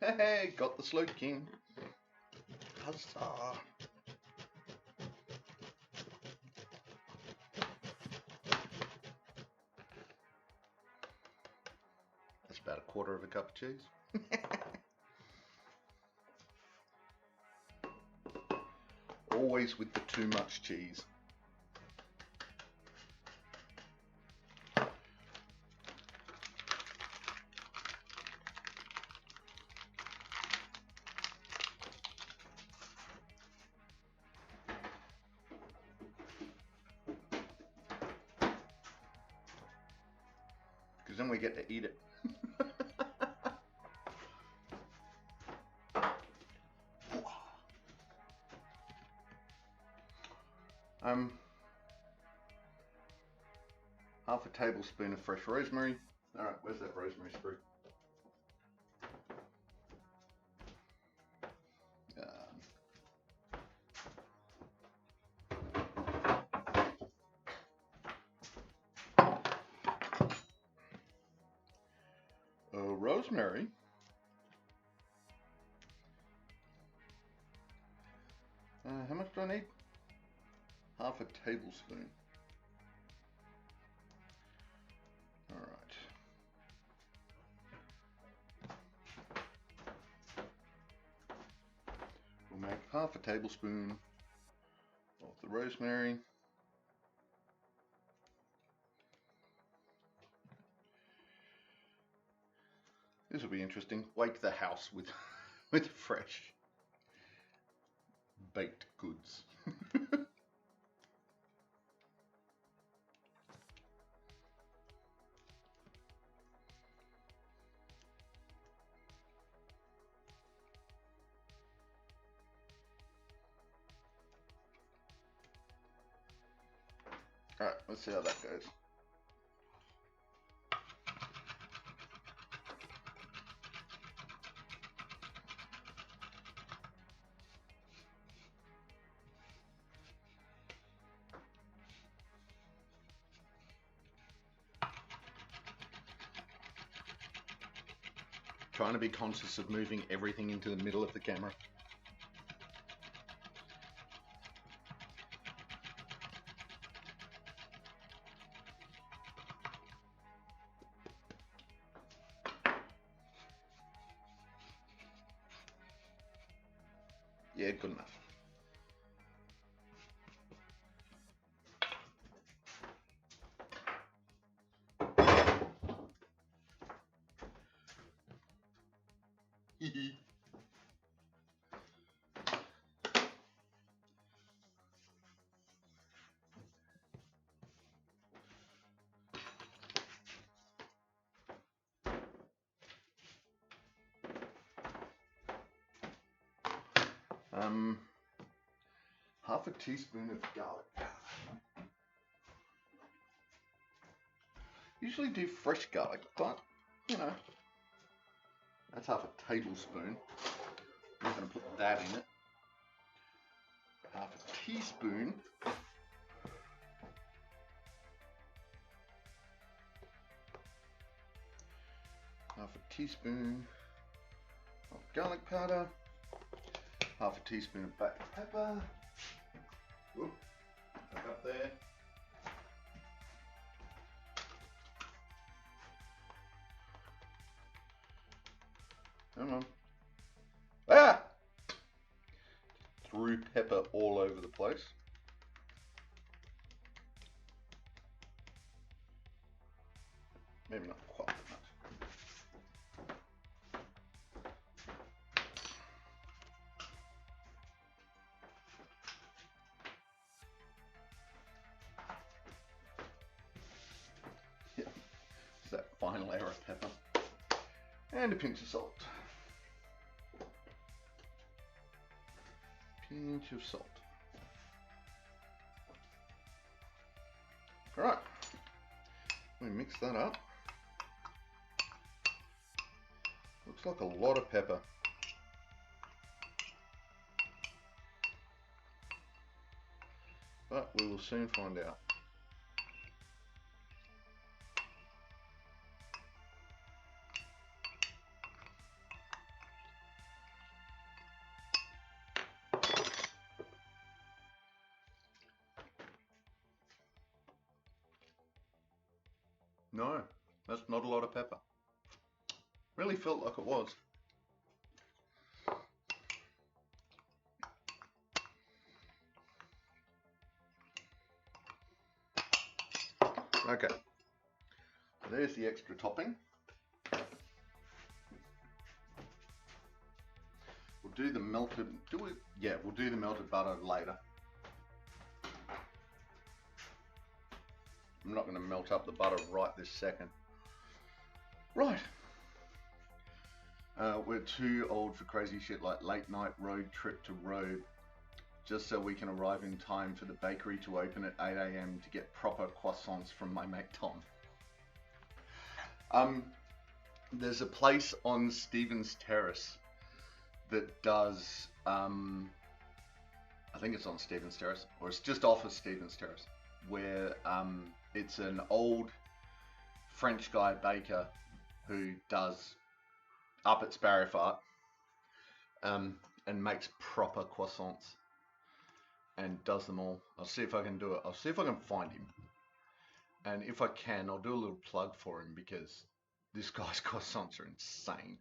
A: Hey, got the Slow King. Huzzah. That's about 1/4 cup of cheese. Always with the too much cheese. Because then we get to eat it. Half a tablespoon of fresh rosemary. Alright, where's that rosemary sprig? Rosemary. How much do I need? Half a tablespoon. Alright. We'll make half a tablespoon of the rosemary. This will be interesting. Wake the house with with fresh baked goods. Alright, let's see how that goes. trying to be conscious of moving everything into the middle of the camera. Yeah, good enough. Half a teaspoon of garlic powder. Usually do fresh garlic, but you know, that's half a tablespoon. I'm not going to put that in it. Half a teaspoon. Half a teaspoon of garlic powder. Half a teaspoon of black pepper. Whoop, back up there. Come on. Ah! Threw pepper all over the place. Maybe not quite that much. Yeah, it's that final layer of pepper. And a pinch of salt. Pinch of salt. All right, we mix that up. Looks like a lot of pepper. But we will soon find out. No, that's not a lot of pepper. Really felt like it was. Okay, there's the extra topping. We'll do the melted, we'll do the melted butter later. I'm not going to melt up the butter right this second. Right. We're too old for crazy shit like late night road trip to Rhodes, just so we can arrive in time for the bakery to open at 8 AM to get proper croissants from my mate Tom. There's a place on Stephen's Terrace that does, I think it's on Stephen's Terrace, or it's just off of Stephen's Terrace, where it's an old French guy baker who does up at Sparrowfart and makes proper croissants and does them all. I'll see if I can do it. I'll see if I can find him. And if I can, I'll do a little plug for him because this guy's croissants are insane.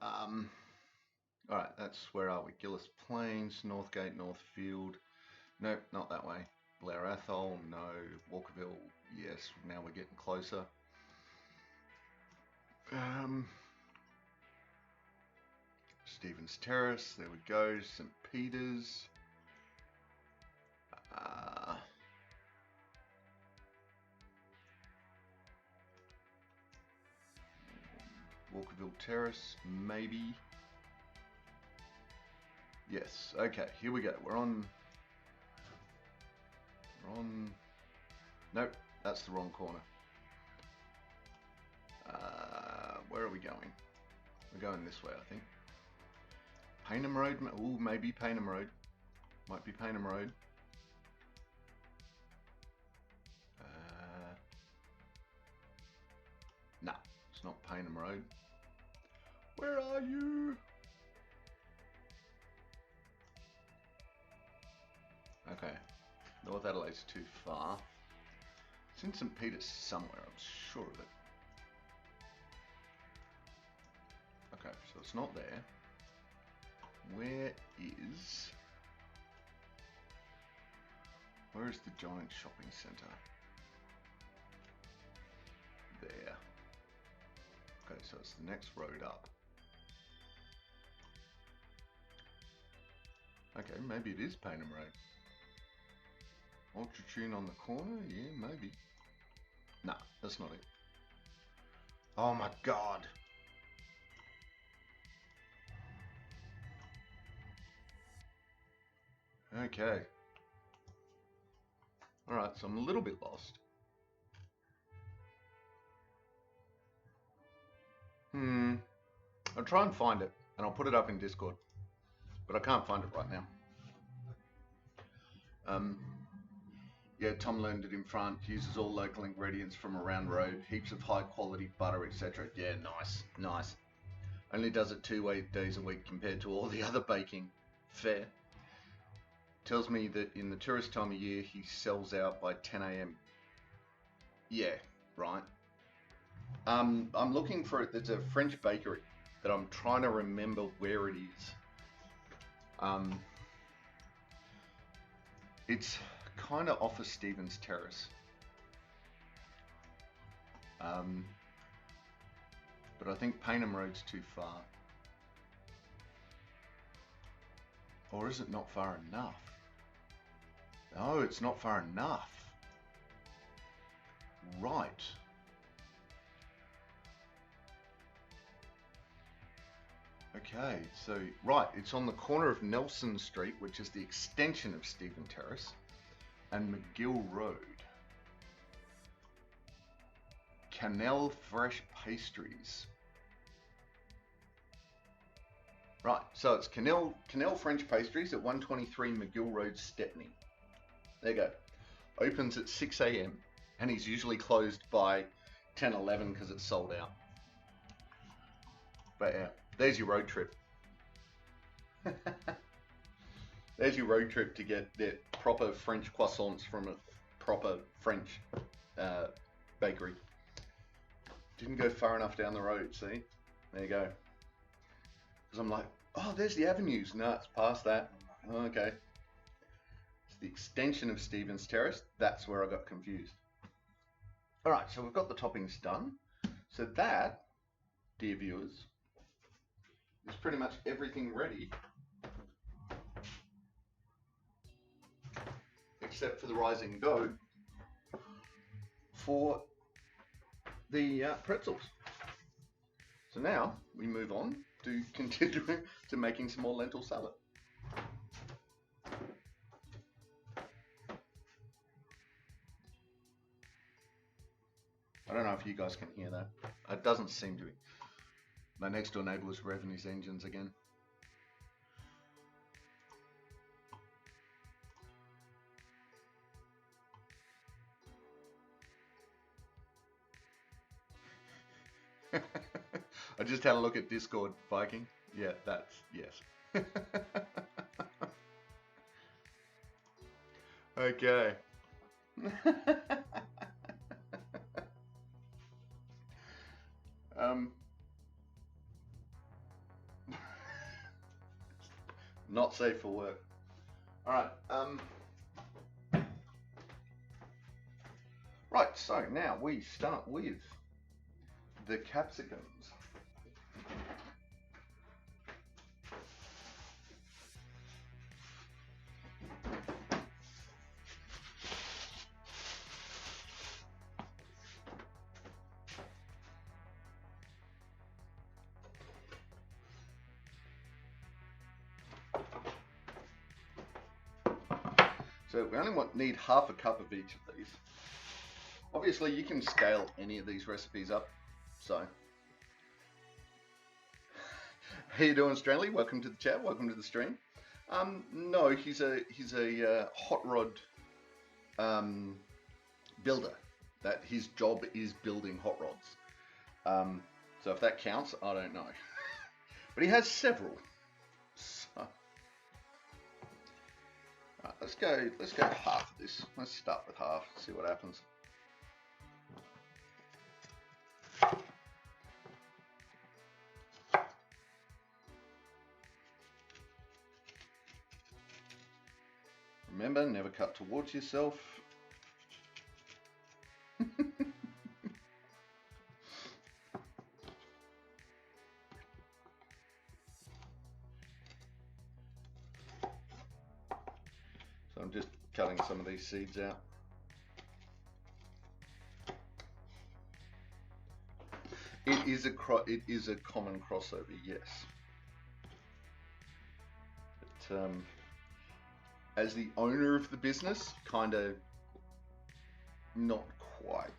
A: Alright, that's, where are we? Gillis Plains, Northgate, Northfield. Nope, not that way. Blair Athol, no. Walkerville, yes, now we're getting closer. Stephen's Terrace, there we go. St. Peter's. Walkerville Terrace, maybe. Yes, okay, here we go. We're on. Nope, that's the wrong corner. Where are we going? We're going this way, I think. Paynham Road? Ooh, maybe Paynham Road. Might be Paynham Road. No, it's not Paynham Road. Where are you? Okay, North Adelaide's too far. It's in St. Peter's somewhere, I'm sure of it. Okay, so it's not there. Where is the giant shopping centre? There. Okay, so it's the next road up. Okay, maybe it is Paynham Road. Ultra Tune on the corner? Yeah, maybe. Nah, that's not it. Oh my god. Okay. Alright, so I'm a little bit lost. I'll try and find it, and I'll put it up in Discord. But I can't find it right now. Yeah, Tom learned it in France. Uses all local ingredients from around the road. Heaps of high quality butter, etc. Yeah, nice, nice. Only does it 2 days a week compared to all the other baking. Fair. Tells me that in the tourist time of year, he sells out by 10 AM. Yeah, right. I'm looking for it. There's a French bakery that I'm trying to remember where it is. It's kind of off of Stevens Terrace. But I think Paynham Road's too far. Or is it not far enough? No, it's not far enough. Right. Okay, so, right, it's on the corner of Nelson Street, which is the extension of Stephen Terrace, and McGill Road. Canal Fresh Pastries. Right, so it's Canal French Pastries at 123 McGill Road, Stepney. There you go. Opens at 6 AM, and he's usually closed by 10, 11 because it's sold out. But yeah, there's your road trip. There's your road trip to get the proper French croissants from a proper French bakery. Didn't go far enough down the road, see? There you go. Because I'm like, oh, there's the avenues. No, it's past that. Oh, okay. It's the extension of Stevens Terrace. That's where I got confused. All right, so we've got the toppings done. So that, dear viewers, is pretty much everything ready. Except for the rising dough for the pretzels. So now we move on to continuing to making some more lentil salad. I don't know if you guys can hear that. It doesn't seem to be. My next door neighbour was revving his engines again. I just had a look at Discord, Viking. Yeah, that's, yes. Okay. Not safe for work. All right. Right, so now we start with the capsicums. So we only need half a cup of each of these. Obviously you can scale any of these recipes up. So, how you doing, Stanley? Welcome to the chat. Welcome to the stream. No, he's a hot rod builder. That his job is building hot rods. So if that counts, I don't know. but he has several. So, right, let's go half of this. Let's start with half, see what happens. Remember, never cut towards yourself. So I'm just cutting some of these seeds out. It is a common crossover, yes. But as the owner of the business, kind of not quite.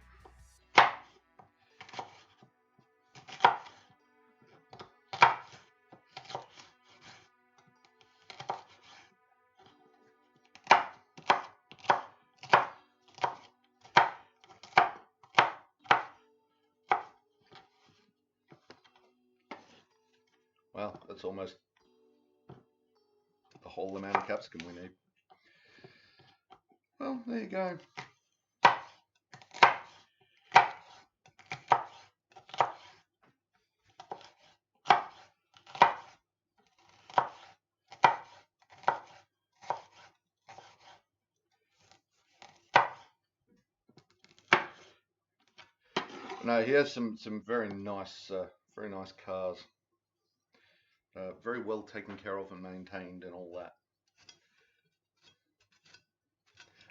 A: Well, that's almost the whole amount of capsicum we need. Well, there you go. No, he has some very nice cars. Very well taken care of and maintained and all that.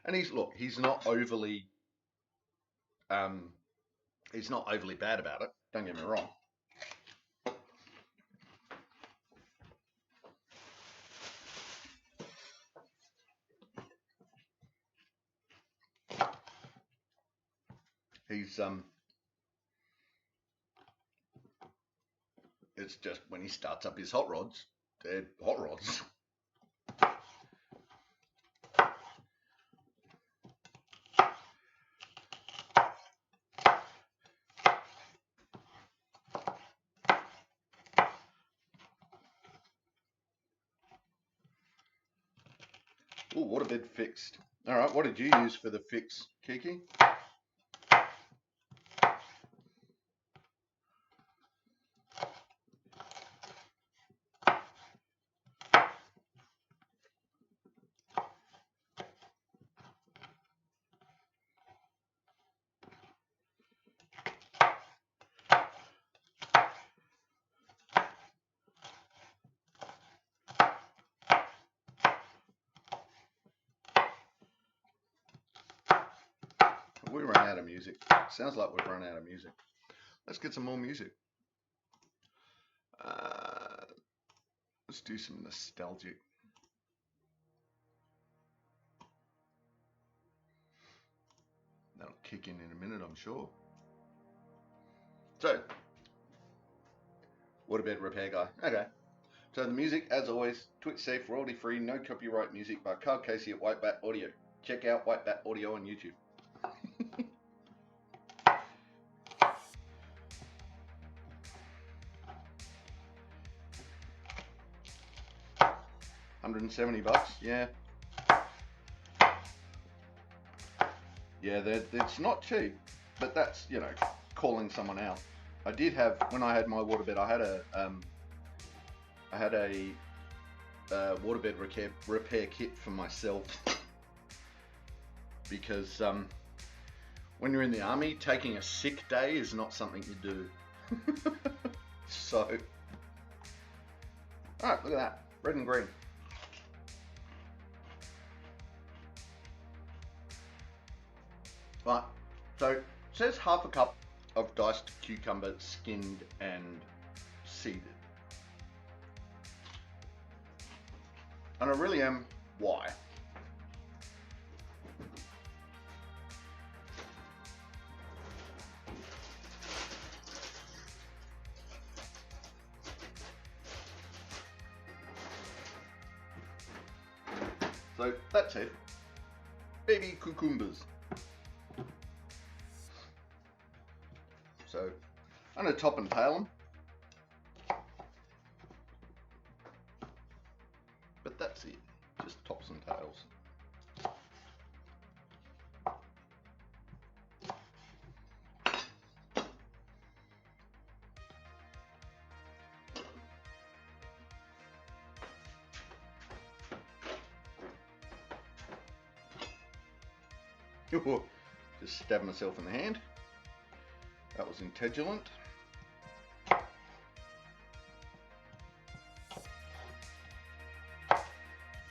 A: And he's not overly bad about it. Don't get me wrong. He's it's just when he starts up his hot rods, they're hot rods. Oh, waterbed fixed. All right, what did you use for the fix, Kiki? We ran out of music. Sounds like we've run out of music. Let's get some more music. Let's do some nostalgic. That'll kick in a minute, I'm sure. So, waterbed repair guy. Okay. So the music, as always, Twitch safe, royalty free, no copyright music by Carl Casey at White Bat Audio. Check out White Bat Audio on YouTube. $170, yeah. Yeah, it's not cheap, but that's, you know, calling someone out. I did have, when I had my waterbed, I had a waterbed repair kit for myself because when you're in the army, taking a sick day is not something you do. So, alright, look at that, red and green. Right, so it says half a cup of diced cucumber, skinned and seeded. And I really am, why? So that's it. Baby cucumbers. So I'm going to top and tail them. That's it. Just tops and tails. Just stabbed myself in the hand. That was intelligent.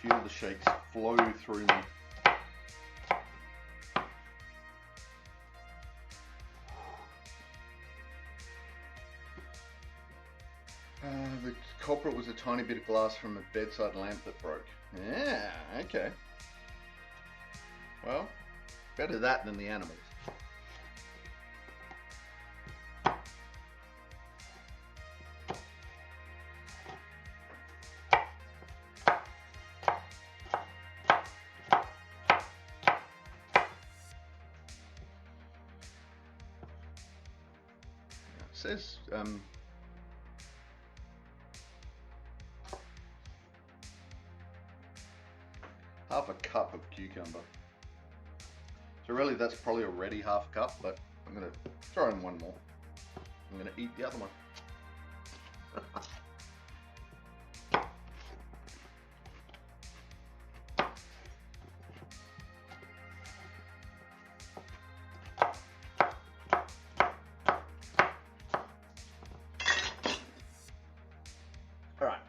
A: Feel the shakes flow through me. The culprit was a tiny bit of glass from a bedside lamp that broke. Yeah, okay. Well, better that than the animals. It says half a cup of cucumber. So really that's probably already half a cup, but I'm going to throw in one more. I'm going to eat the other one. Alright,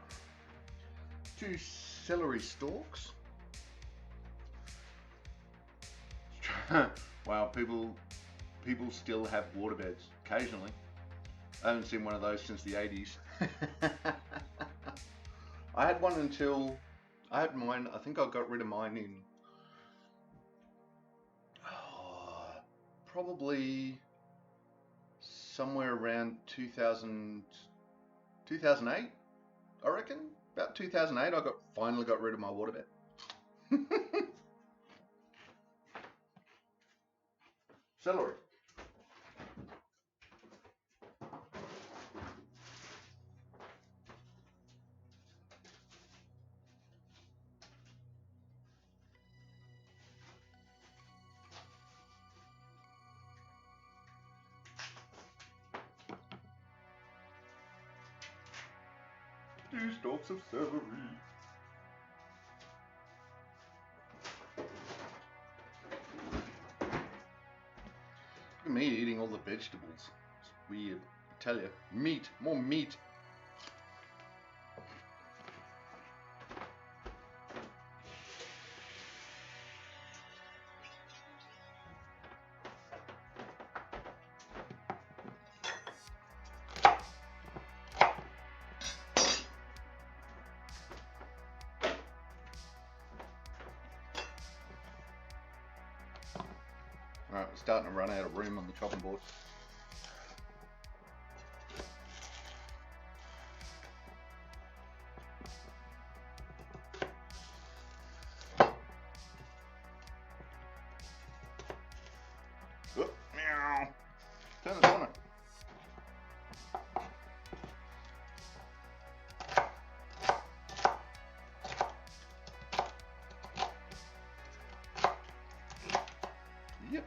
A: 2 celery stalks. Wow, people still have waterbeds occasionally. I haven't seen one of those since the 80s. I had one until I had mine. I think I got rid of mine in probably somewhere around 2008, I reckon. About 2008, I finally got rid of my waterbed. Celery. Two stalks of celery. Look at me eating all the vegetables. It's weird. I tell you, meat, more meat. Alright, we're starting to run out of room on the chopping board. Oh, meow. Turn the corner. Yep.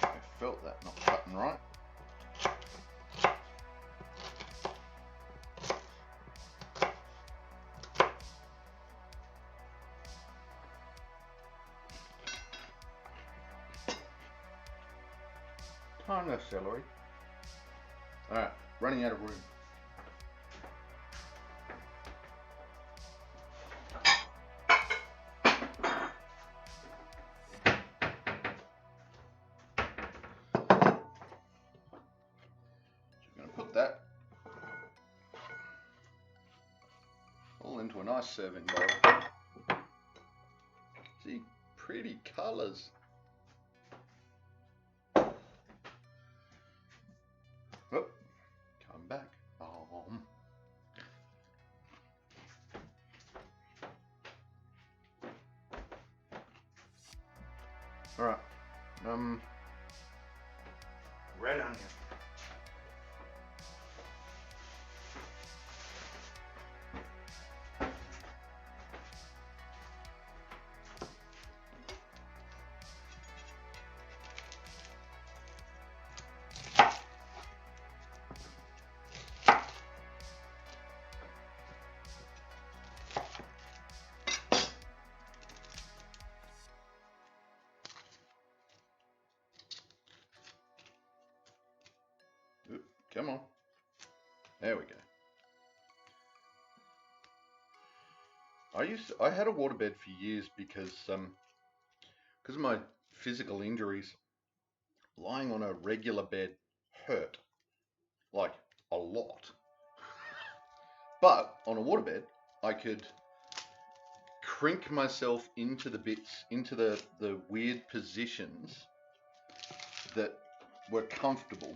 A: I felt that not cutting right. Ton of celery. Alright, running out of room. That all into a nice serving bowl. See, pretty colours. Oh, come back. All right. Red onion. Oop, come on. There we go. I had a waterbed for years because of my physical injuries. Lying on a regular bed hurt, like a lot. But on a waterbed, I could crink myself into the bits, into the weird positions that were comfortable.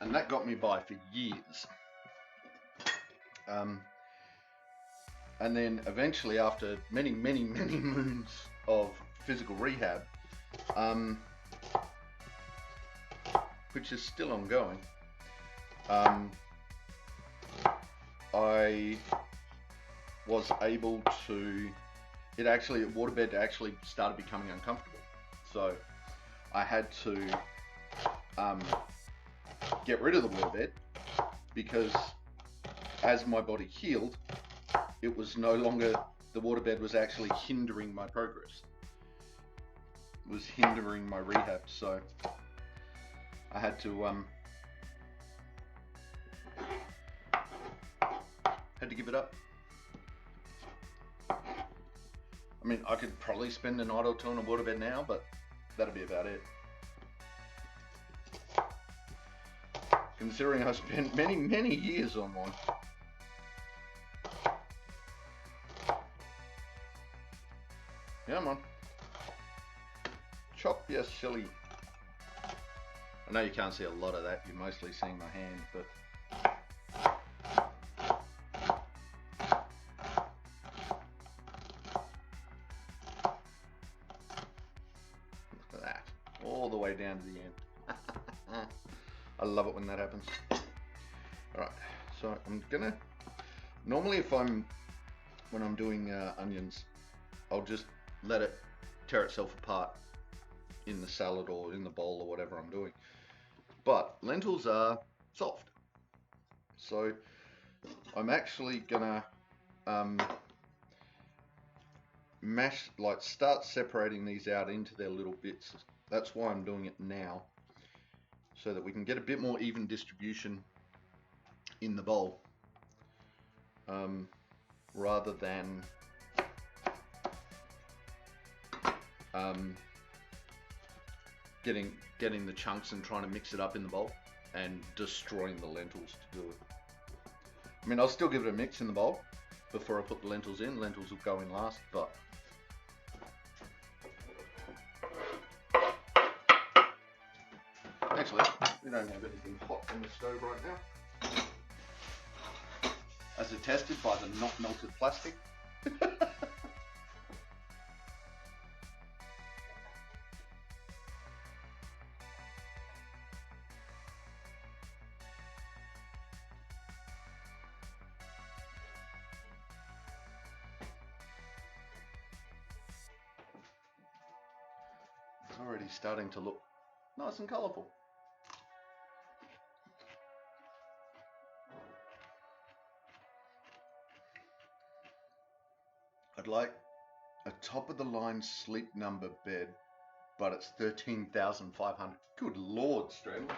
A: And that got me by for years. And then eventually, after many moons of physical rehab, which is still ongoing, I was able to, waterbed actually started becoming uncomfortable. So I had to get rid of the waterbed because as my body healed, it was no longer, the waterbed was actually hindering my progress. It was hindering my rehab, so I had to give it up. I mean, I could probably spend a night or two on a waterbed now, but that'll be about it. Considering I spent many years on one. Come on. Chop your silly. I know you can't see a lot of that, you're mostly seeing my hand, but look at that. All the way down to the end. I love it when that happens. Alright, so I'm gonna, normally when I'm doing onions, I'll just let it tear itself apart in the salad or in the bowl or whatever I'm doing. But lentils are soft, so I'm actually gonna start separating these out into their little bits. That's why I'm doing it now, so that we can get a bit more even distribution in the bowl, rather than getting the chunks and trying to mix it up in the bowl and destroying the lentils to do it. I mean, I'll still give it a mix in the bowl before I put the lentils in. Lentils will go in last, but actually, we don't have anything hot on the stove right now, as attested by the not melted plastic. It's already starting to look nice and colourful. I'd like a top of the line sleep number bed, but it's 13,500. Good Lord, Stradley.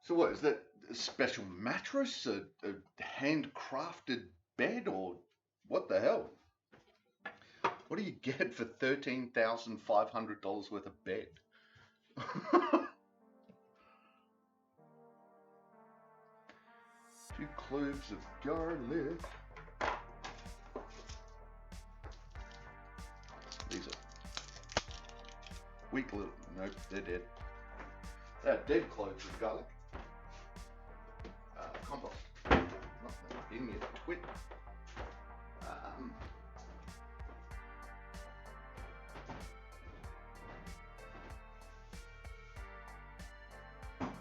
A: So what, is that a special mattress, a handcrafted bed, or what the hell? What do you get for $13,500 worth of bed? 2 cloves of garlic. These are weak little, nope, they're dead. They're dead cloves of garlic. in your twit.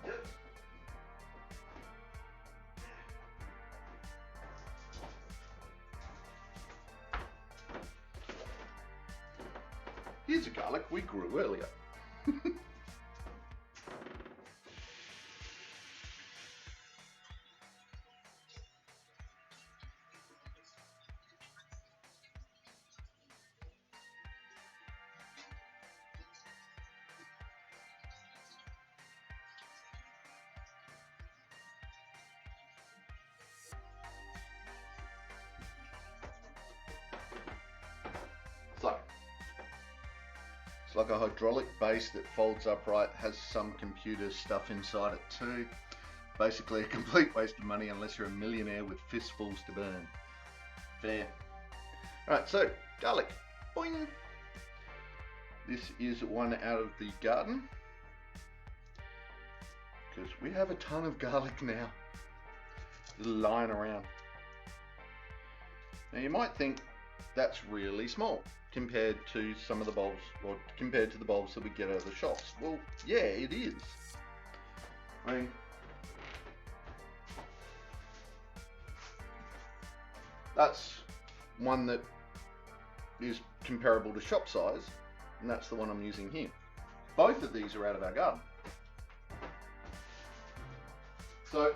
A: Yep. Here's a garlic we grew earlier. So, it's like a hydraulic base that folds upright, has some computer stuff inside it too. Basically a complete waste of money unless you're a millionaire with fistfuls to burn. Fair. Alright, so garlic. Boing. This is one out of the garden, because we have a ton of garlic now lying around. Now you might think that's really small compared to some of the bulbs, or compared to the bulbs that we get out of the shops. Well, yeah, it is. I mean, that's one that is comparable to shop size, and that's the one I'm using here. Both of these are out of our garden. So,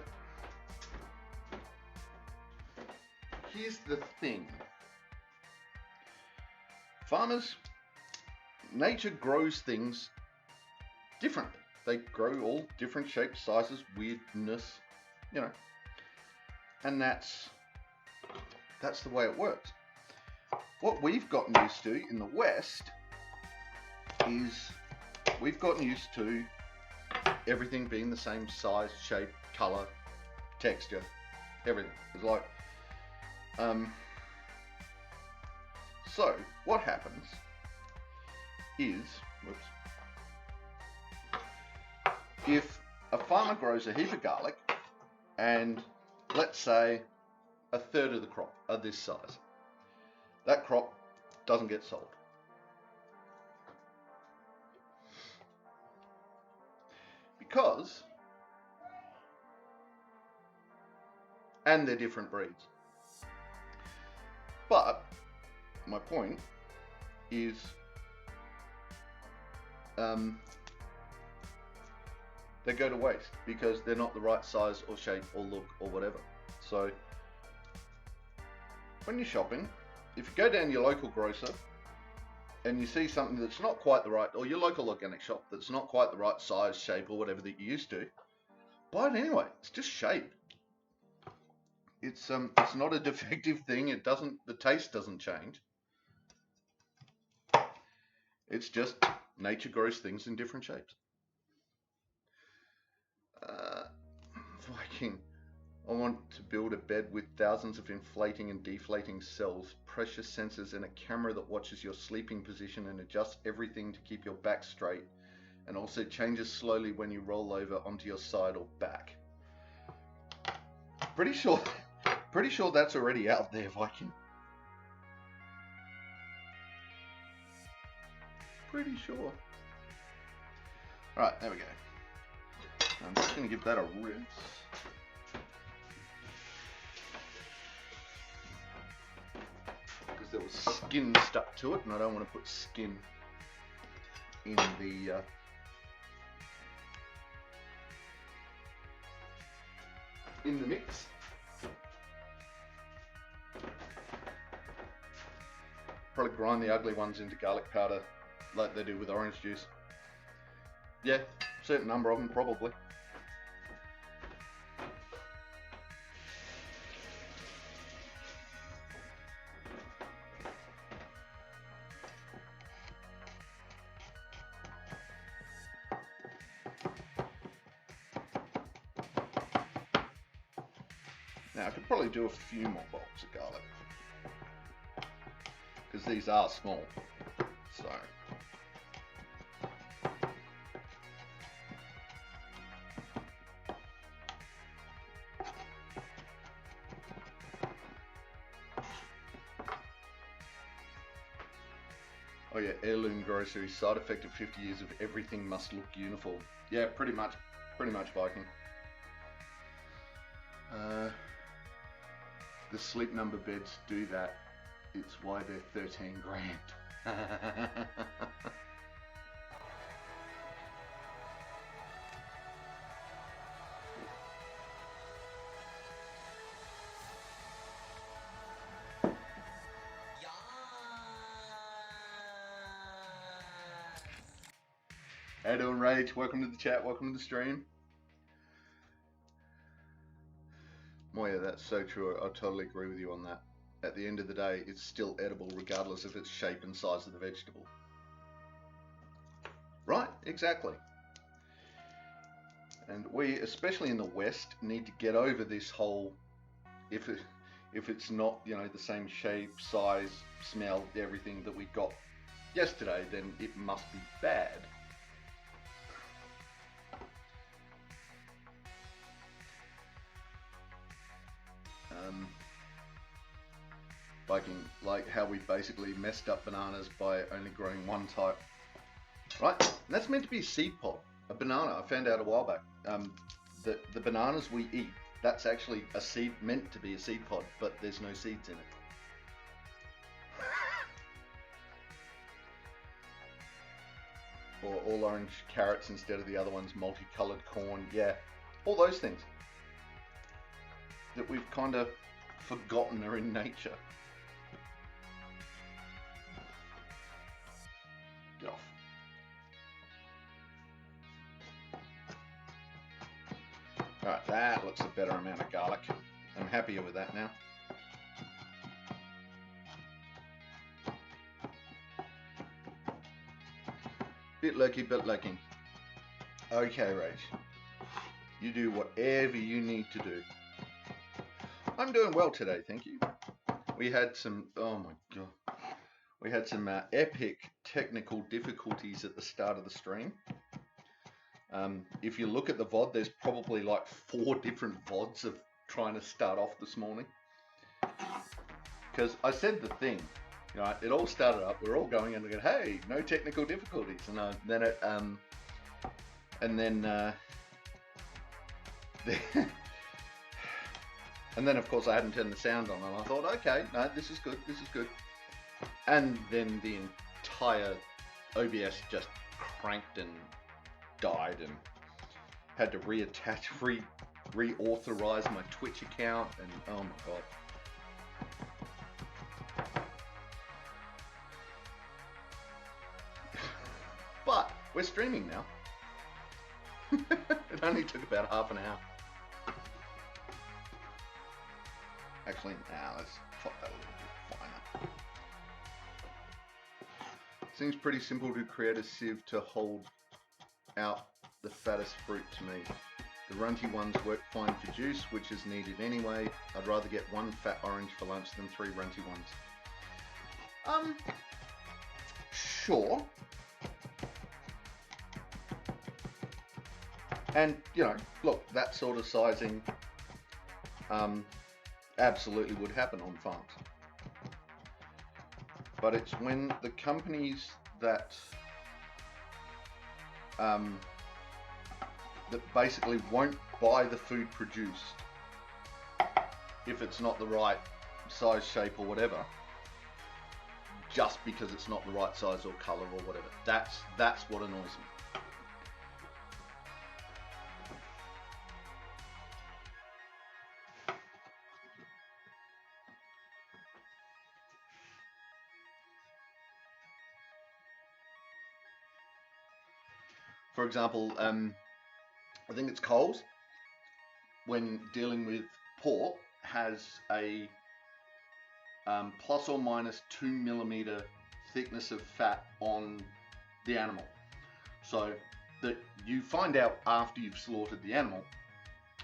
A: here's the thing. Farmers, nature grows things differently. They grow all different shapes, sizes, weirdness, you know, and that's the way it works. What we've gotten used to in the West is we've gotten used to everything being the same size, shape, color, texture, everything. It's like, so what happens is, whoops, if a farmer grows a heap of garlic and let's say a third of the crop are this size, that crop doesn't get sold. Because, and they're different breeds. But my point is, they go to waste because they're not the right size or shape or look or whatever. So when you're shopping, if you go down your local grocer and you see something that's not quite the right, or your local organic shop that's not quite the right size, shape or whatever that you used to, buy it anyway. It's just shape. It's not a defective thing. It doesn't, the taste doesn't change. It's just nature grows things in different shapes. Viking. I want to build a bed with thousands of inflating and deflating cells, pressure sensors, and a camera that watches your sleeping position and adjusts everything to keep your back straight, and also changes slowly when you roll over onto your side or back. Pretty sure that's already out there, Viking. Pretty sure. Alright, there we go. I'm just going to give that a rinse. Because there was skin stuck to it, and I don't want to put skin in the mix. Probably grind the ugly ones into garlic powder like they do with orange juice. Yeah, certain number of them probably. Now I could probably do a few more bulbs of garlic, because these are small, so. yeah, heirloom grocery, side effect of 50 years of everything must look uniform. Yeah, pretty much Viking. The Sleep Number beds do that. It's why they're 13 grand. How you doing, Rage? Welcome to the chat, welcome to the stream. Moya, that's so true. I totally agree with you on that. At the end of the day, it's still edible regardless of its shape and size of the vegetable. Right, exactly. And we, especially in the West, need to get over this whole, if it's not, you know, the same shape, size, smell, everything that we got yesterday, then it must be bad. Viking, like how we basically messed up bananas by only growing one type. Right, and that's meant to be a seed pod. A banana, I found out a while back. The bananas we eat, that's actually a seed, meant to be a seed pod, but there's no seeds in it. Or all orange carrots instead of the other ones, multicolored corn, yeah. All those things that we've kind of forgotten are in nature. Get off. Alright, that looks a better amount of garlic. I'm happier with that now. Bit lurky. Okay, Rach. You do whatever you need to do. I'm doing well today, thank you. We had some, oh my god. We had some epic technical difficulties at the start of the stream. If you look at the VOD, there's probably like 4 different VODs of trying to start off this morning. Because I said the thing, right? It all started up. We're all going and we go, hey, no technical difficulties, and then it, and then of course I hadn't turned the sound on, and I thought, okay, no, this is good, and then the entire OBS just cranked and died, and had to reattach, reauthorize my Twitch account, and oh my god. But we're streaming now. It only took about half an hour. Actually, now let's chop that a little bit finer. Seems pretty simple to create a sieve to hold out the fattest fruit to me. The runty ones work fine for juice, which is needed anyway. I'd rather get 1 fat orange for lunch than 3 runty ones. Sure. And, you know, look, that sort of sizing absolutely would happen on farms. But it's when the companies that that basically won't buy the food produced if it's not the right size, shape, or whatever, just because it's not the right size or color or whatever. That's what annoys me. For example, I think it's Coles, when dealing with pork, has a plus or minus 2 millimeter thickness of fat on the animal. So that you find out after you've slaughtered the animal,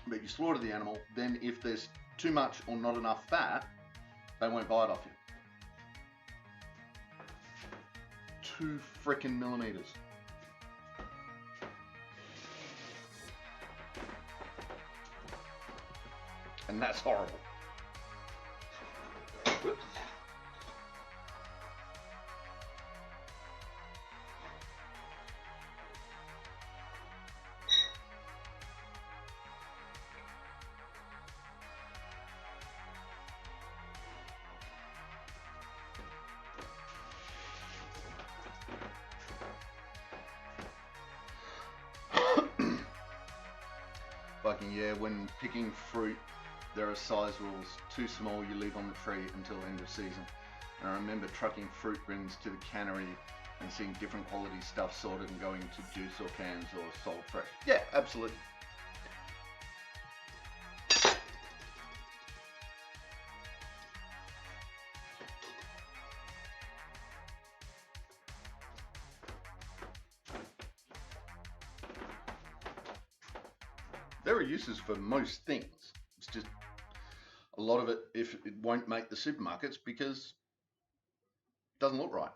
A: but you slaughter the animal, then if there's too much or not enough fat, they won't buy it off you. 2 frickin' millimeters. And that's horrible. Whoops. saying, yeah, when picking fruit, there are size rules. Too small, you leave on the tree until end of season. And I remember trucking fruit rings to the cannery and seeing different quality stuff sorted and going to juice or cans or sold fresh. Yeah, absolutely. There are uses for most things. It's just a lot of it, if it won't make the supermarkets because it doesn't look right.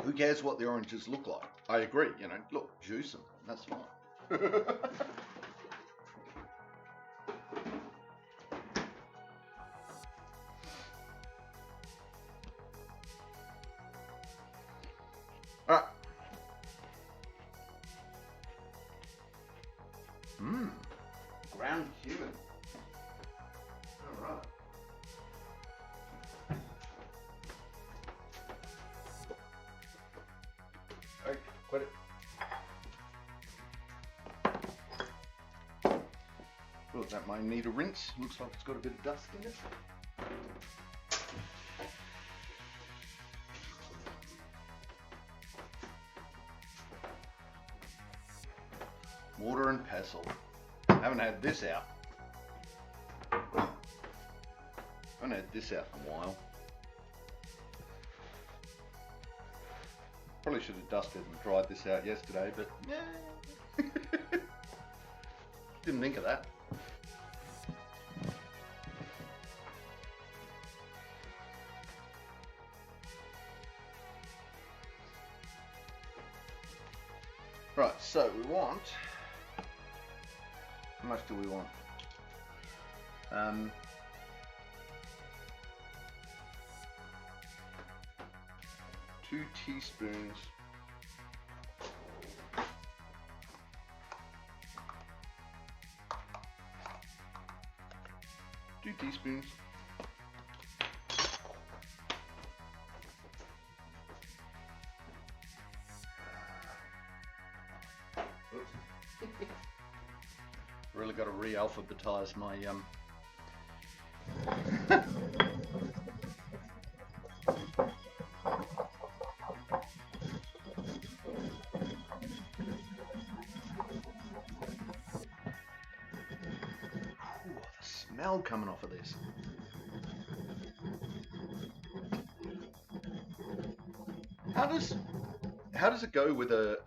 A: Who cares what the oranges look like? I agree, you know, look, juice them, that's fine. All right. Ground cumin. All right. Okay, quit it. Oh, that might need a rinse. Looks like it's got a bit of dust in it. Mortar and pestle. Haven't had this out. Haven't had this out in a while. Probably should have dusted and dried this out yesterday, but yeah. Didn't think of that. Right, so we want, how much do we want? 2 teaspoons. Two teaspoons. Really got to re-alphabetize my the smell coming off of this. How does it go with a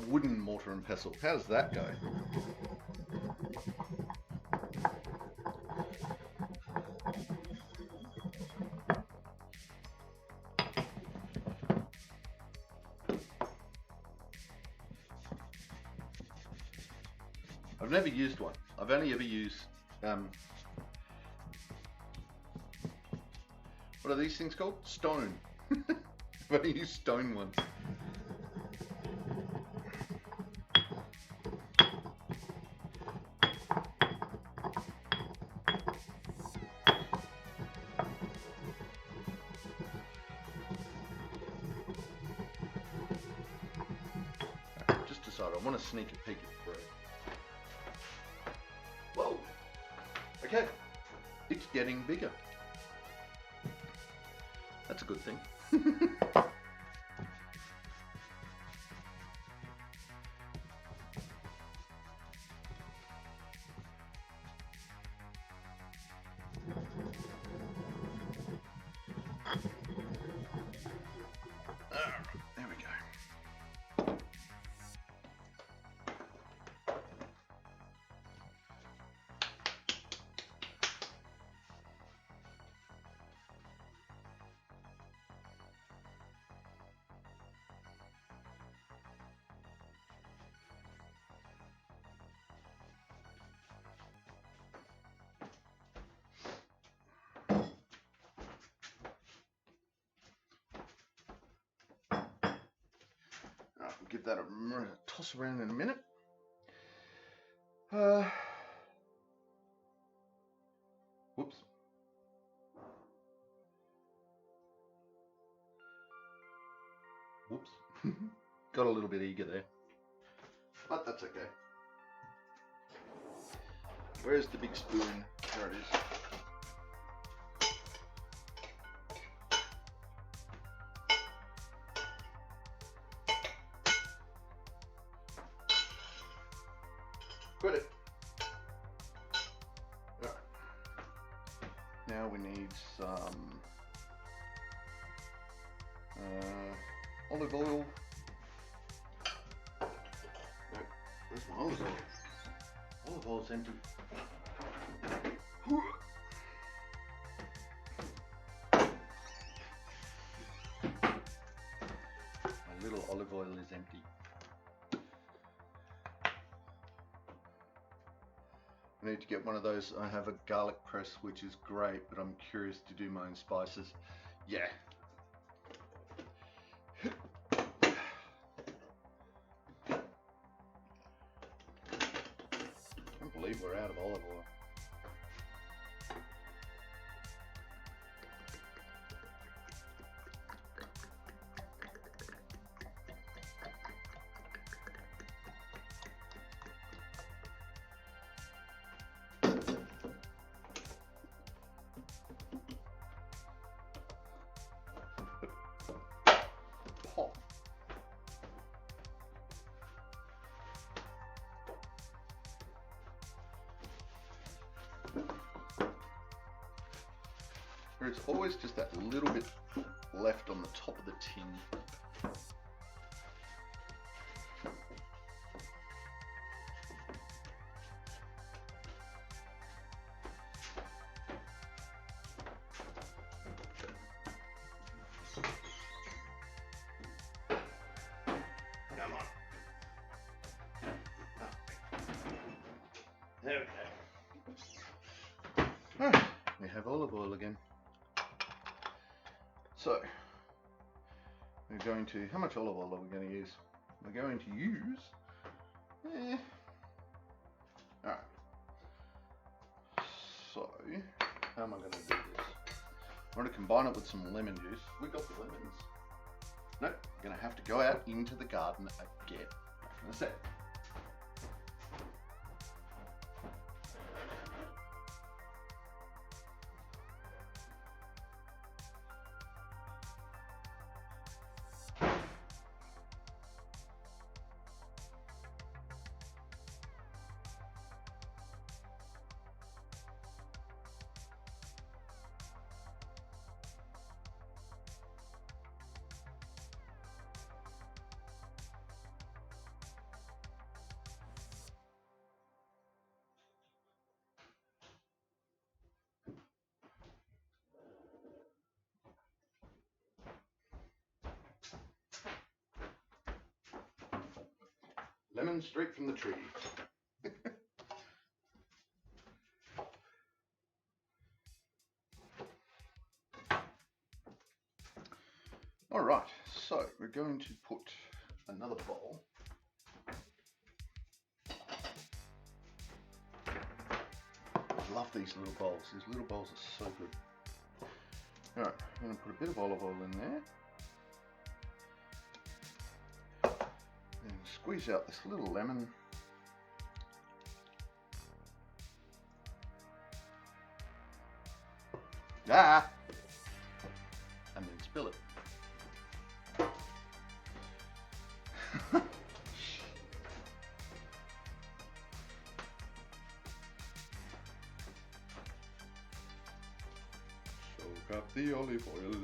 A: wooden mortar and pestle? How does that go? I've never used one. I've only ever used what are these things called? Stone. I've only used stone ones. Just decided I want to sneak a peek at the bread. Whoa! Okay, it's getting bigger. That's a good thing. There we go. We'll give that a toss around in a minute. Whoops. Whoops. Got a little bit eager there. But that's okay. Where's the big spoon? There it is. Got it. Right. Now we need some olive oil. No, where's my olive oil? Olive oil's empty. My little olive oil is empty. I need to get one of those. I have a garlic press, which is great, but I'm curious to do my own spices. Yeah. I can't believe we're out of olive oil. There's always just that little bit left on the top of the tin. Come on. There we go. We have olive oil again. So, we're going to, how much olive oil are we going to use? We're going to use, alright. So, how am I going to do this? I'm going to combine it with some lemon juice. We got the lemons. Nope, I'm going to have to go out into the garden again. Back in a sec. Lemon straight from the tree. All right, so we're going to put another bowl. I love these little bowls. These little bowls are so good. All right, I'm going to put a bit of olive oil in there. And squeeze out this little lemon. Ah! And then spill it. Soak up the olive oil.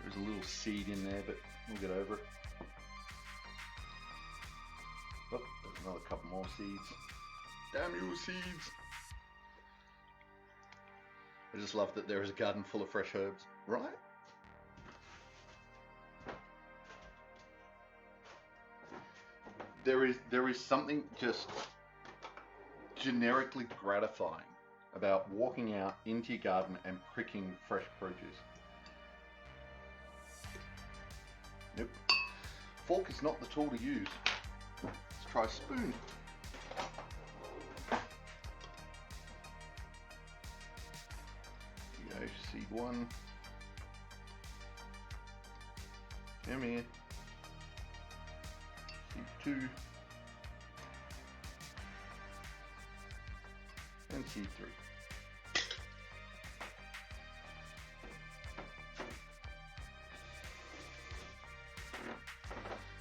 A: There's a little seed in there, but we'll get over it. Oh, there's another couple more seeds. Damn you, seeds! I just love that there is a garden full of fresh herbs, right? there is something just generically gratifying about walking out into your garden and pricking fresh produce. Nope. Fork is not the tool to use. Let's try a spoon. Here you go, seed one. Come here. Seed two. And seed three.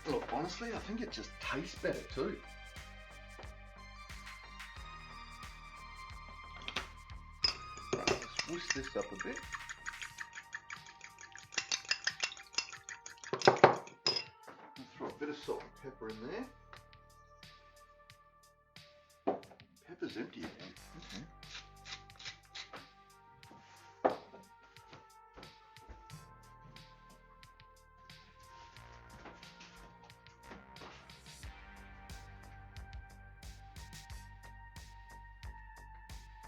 A: Look, honestly, I think it just tastes better too. Right, let's whisk this up a bit. Let's throw a bit of salt and pepper in there. Pepper's empty again. Okay.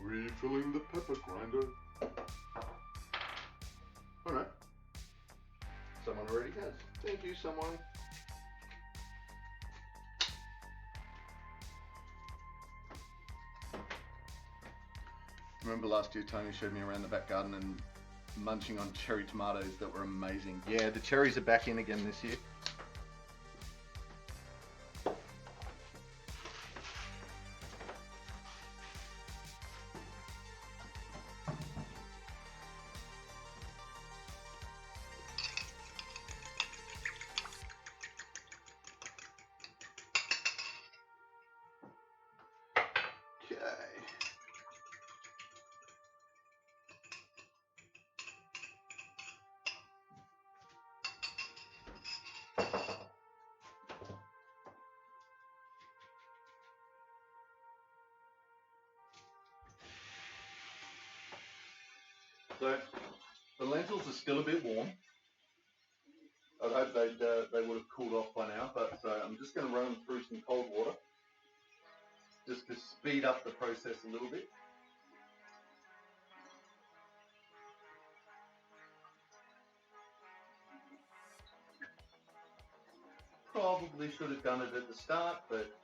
A: Refilling the pepper grinder. Alright. Someone already has. Thank you, someone. Remember last year Tony showed me around the back garden and munching on cherry tomatoes that were amazing. Yeah, the cherries are back in again this year. So the lentils are still a bit warm. I'd hope they would have cooled off by now, but I'm just going to run them through some cold water just to speed up the process a little bit. Probably should have done it at the start, but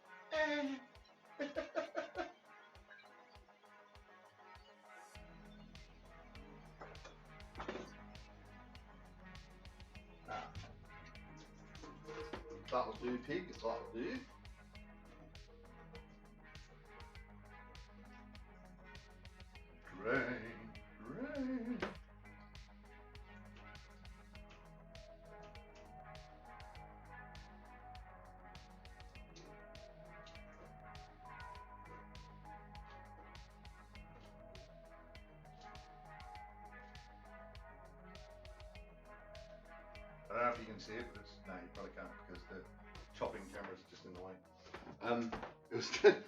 A: that'll do, pig, that'll do. Drain. I don't know if you can see it, but no, you probably can't because the chopping camera is just in the way. It was just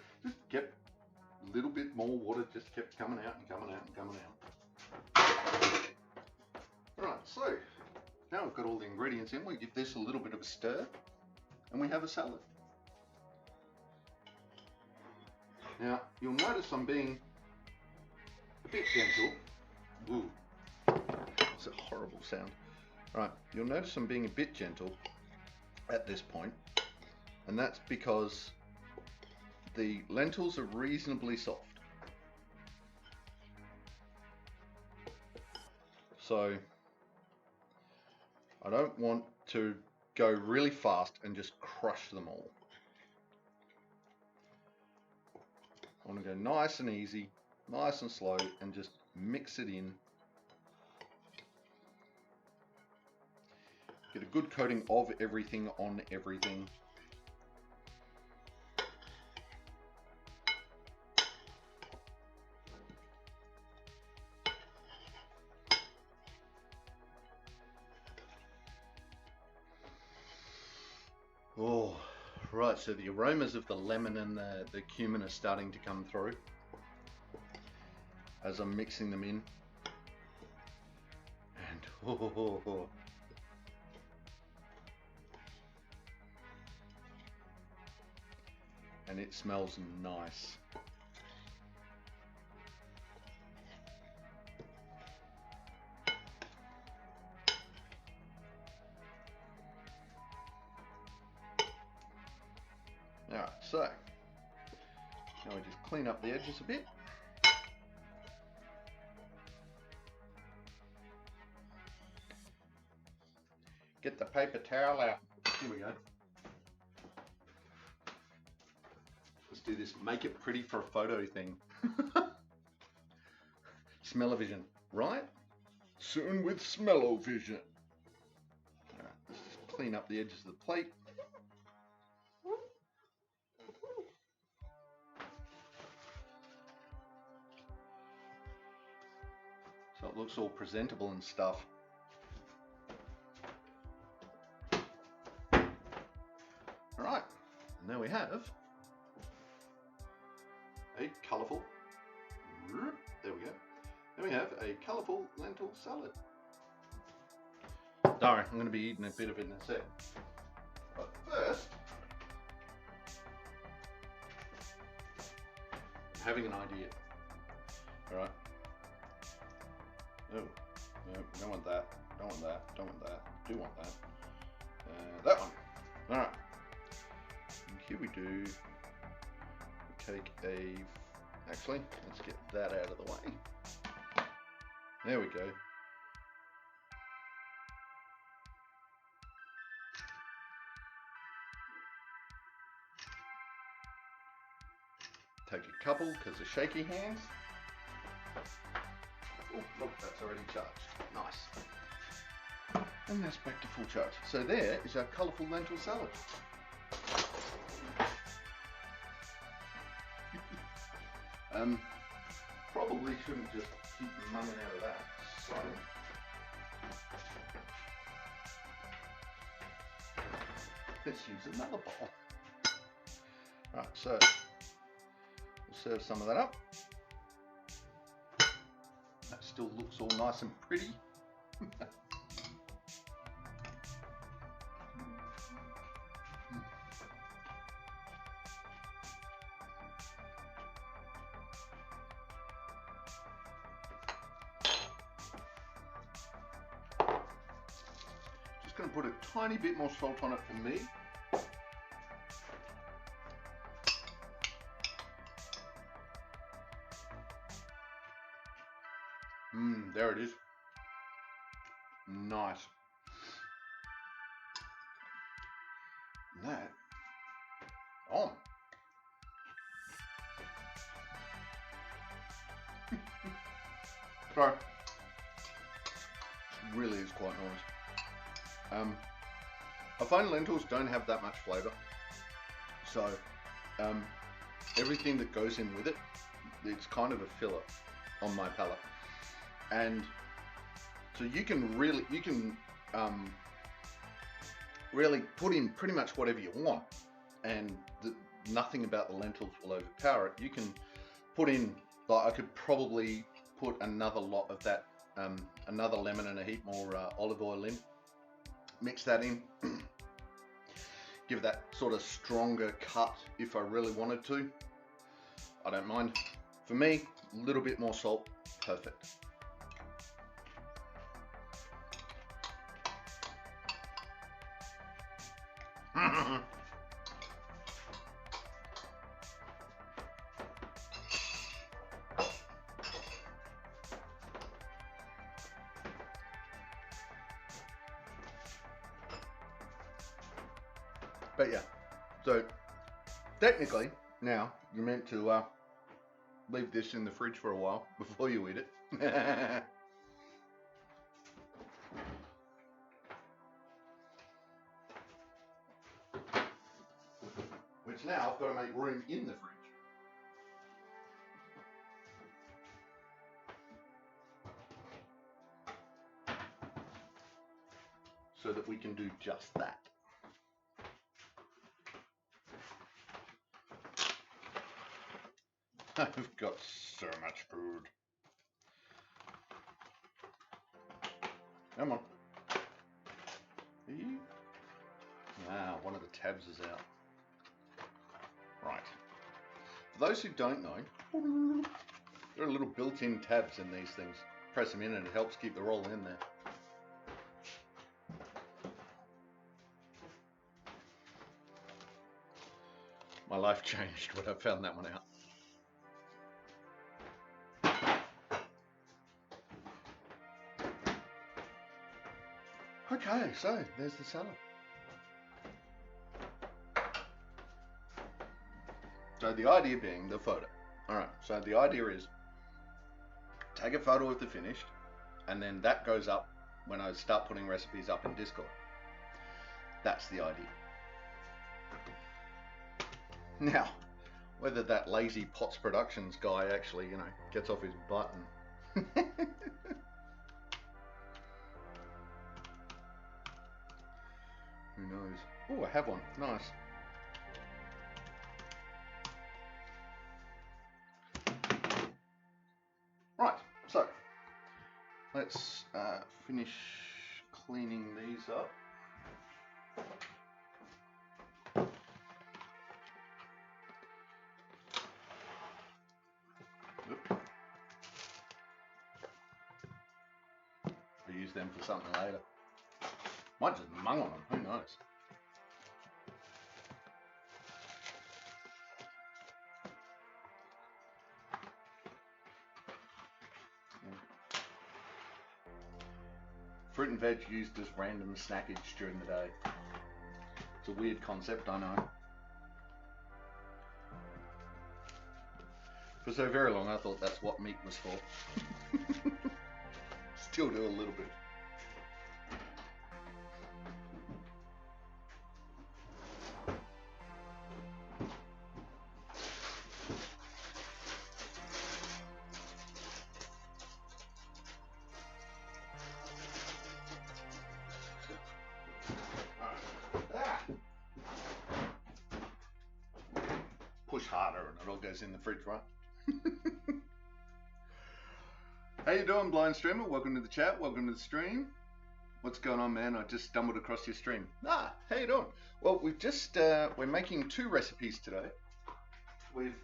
A: kept a little bit more water, just kept coming out and coming out and coming out. Right, so now we've got all the ingredients in. We give this a little bit of a stir, and we have a salad. Now you'll notice I'm being a bit gentle. Ooh, it's a horrible sound. Right, you'll notice I'm being a bit gentle at this point, and that's because the lentils are reasonably soft. So I don't want to go really fast and just crush them all. I want to go nice and easy, nice and slow, and just mix it in. Get a good coating of everything on everything. Oh, right, so the aromas of the lemon and the cumin are starting to come through as I'm mixing them in. And oh. and it smells nice. Alright, so now we just clean up the edges a bit. Get the paper towel out. Here we go. Let's do this. Make it pretty for a photo thing. Smell-o-vision, right? Soon with smell-o-vision. Alright, let's just clean up the edges of the plate. So it looks all presentable and stuff. Alright, and there we have a colourful, there we go. Then we have a colourful lentil salad. Sorry, I'm going to be eating a bit of it in a sec. But first, I'm having an idea. Alright. No, no, don't want that, don't want that, don't want that, do want that. That one. Alright. And here we do, we take actually, let's get that out of the way. There we go. Take a couple because of shaky hands. Oh, look, that's already charged. Nice. And that's back to full charge. So there is our colourful lentil salad. Probably shouldn't just keep mumming out of that. So let's use another bowl. Right, so we'll serve some of that up. That still looks all nice and pretty. Just going to put a tiny bit more salt on it for me. There it is. Nice. And that on. So, really is quite nice. I find lentils don't have that much flavour, so everything that goes in with it, it's kind of a filler on my palate. And so you can really put in pretty much whatever you want, and nothing about the lentils will overpower it. You can put in, like, I could probably put another lot of that, another lemon and a heap more olive oil in, mix that in, give that sort of stronger cut if I really wanted to. I don't mind. For me, a little bit more salt, perfect. But yeah, so technically now you're meant to leave this in the fridge for a while before you eat it. Which now I've got to make room in the fridge. So that we can do just that. I've got so much food. Come on. Wow, one of the tabs is out. Right. For those who don't know, there are little built-in tabs in these things. Press them in and it helps keep the roll in there. My life changed when I found that one out. Okay, so there's the salad. So the idea being the photo. Alright, so the idea is take a photo of the finished, and then that goes up when I start putting recipes up in Discord. That's the idea. Now, whether that lazy Potts Productions guy actually, gets off his butt and who knows? Oh, I have one. Nice. Right, so let's finish cleaning these up. I'll use them for something later. Might just mung on them, who knows? Fruit and veg used as random snackage during the day. It's a weird concept, I know. For so very long I thought that's what meat was for. Still do a little bit. Push harder and it all goes in the fridge, right? How you doing, blind streamer? Welcome to the chat. Welcome to the stream. What's going on, man? I just stumbled across your stream. How you doing? Well, we've just we're making 2 recipes today. I'm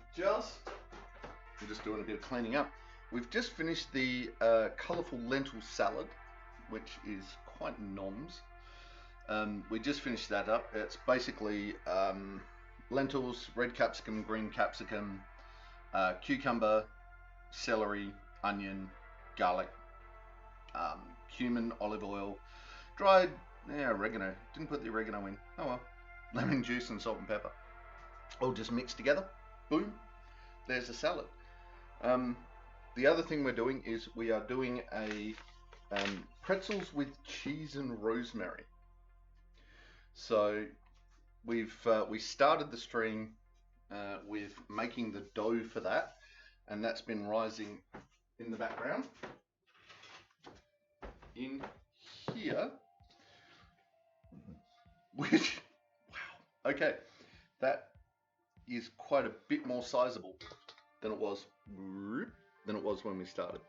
A: just doing a bit of cleaning up. We've just finished the colourful lentil salad, which is quite noms. We just finished that up. It's basically lentils, red capsicum, green capsicum, cucumber, celery, onion, garlic, cumin, olive oil, dried oregano. Didn't put the oregano in. Oh well. Lemon juice and salt and pepper. All just mixed together. Boom. There's a salad. The other thing we're doing is we are doing a pretzels with cheese and rosemary. So we started the stream with making the dough for that, and that's been rising in the background. In here, which, wow, okay, that is quite a bit more sizable than it was when we started.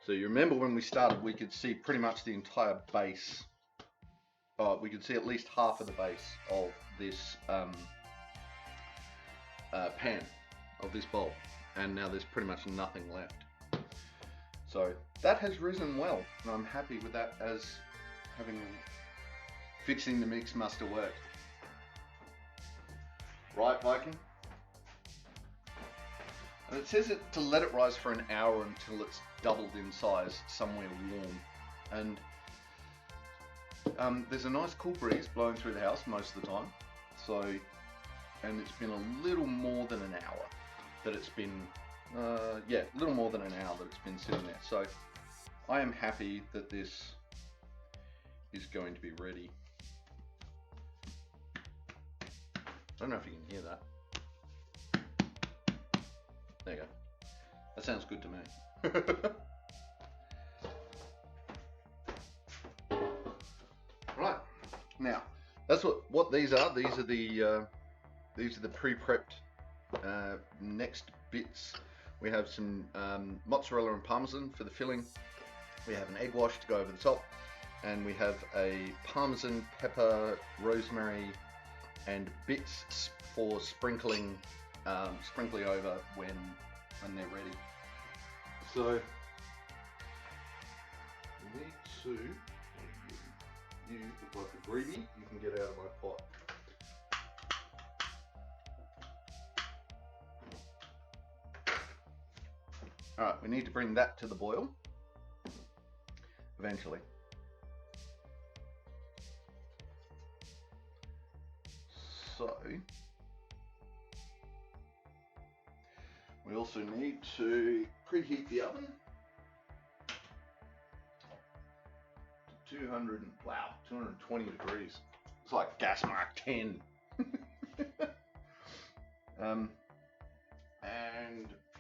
A: So you remember when we started, we could see pretty much the entire base. We could see at least half of the base of this pan, of this bowl, and now there's pretty much nothing left. So that has risen well, and I'm happy with that, as fixing the mix must have worked. Right, Viking? And it says to let it rise for an hour until it's doubled in size somewhere warm. And there's a nice cool breeze blowing through the house most of the time. So, and it's been a little more than an hour that it's been, a little more than an hour that it's been sitting there. So I am happy that this is going to be ready. I don't know if you can hear that. There you go. That sounds good to me. Right, now that's what these are. These are the pre-prepped next bits. We have some mozzarella and parmesan for the filling. We have an egg wash to go over the top, and we have a parmesan, pepper, rosemary, and bits for sprinkling over when they're ready. So you need to, you look like a greedy, you can get out of my pot. Alright, we need to bring that to the boil eventually. So we also need to preheat the oven to 220 degrees. It's like gas mark 10. And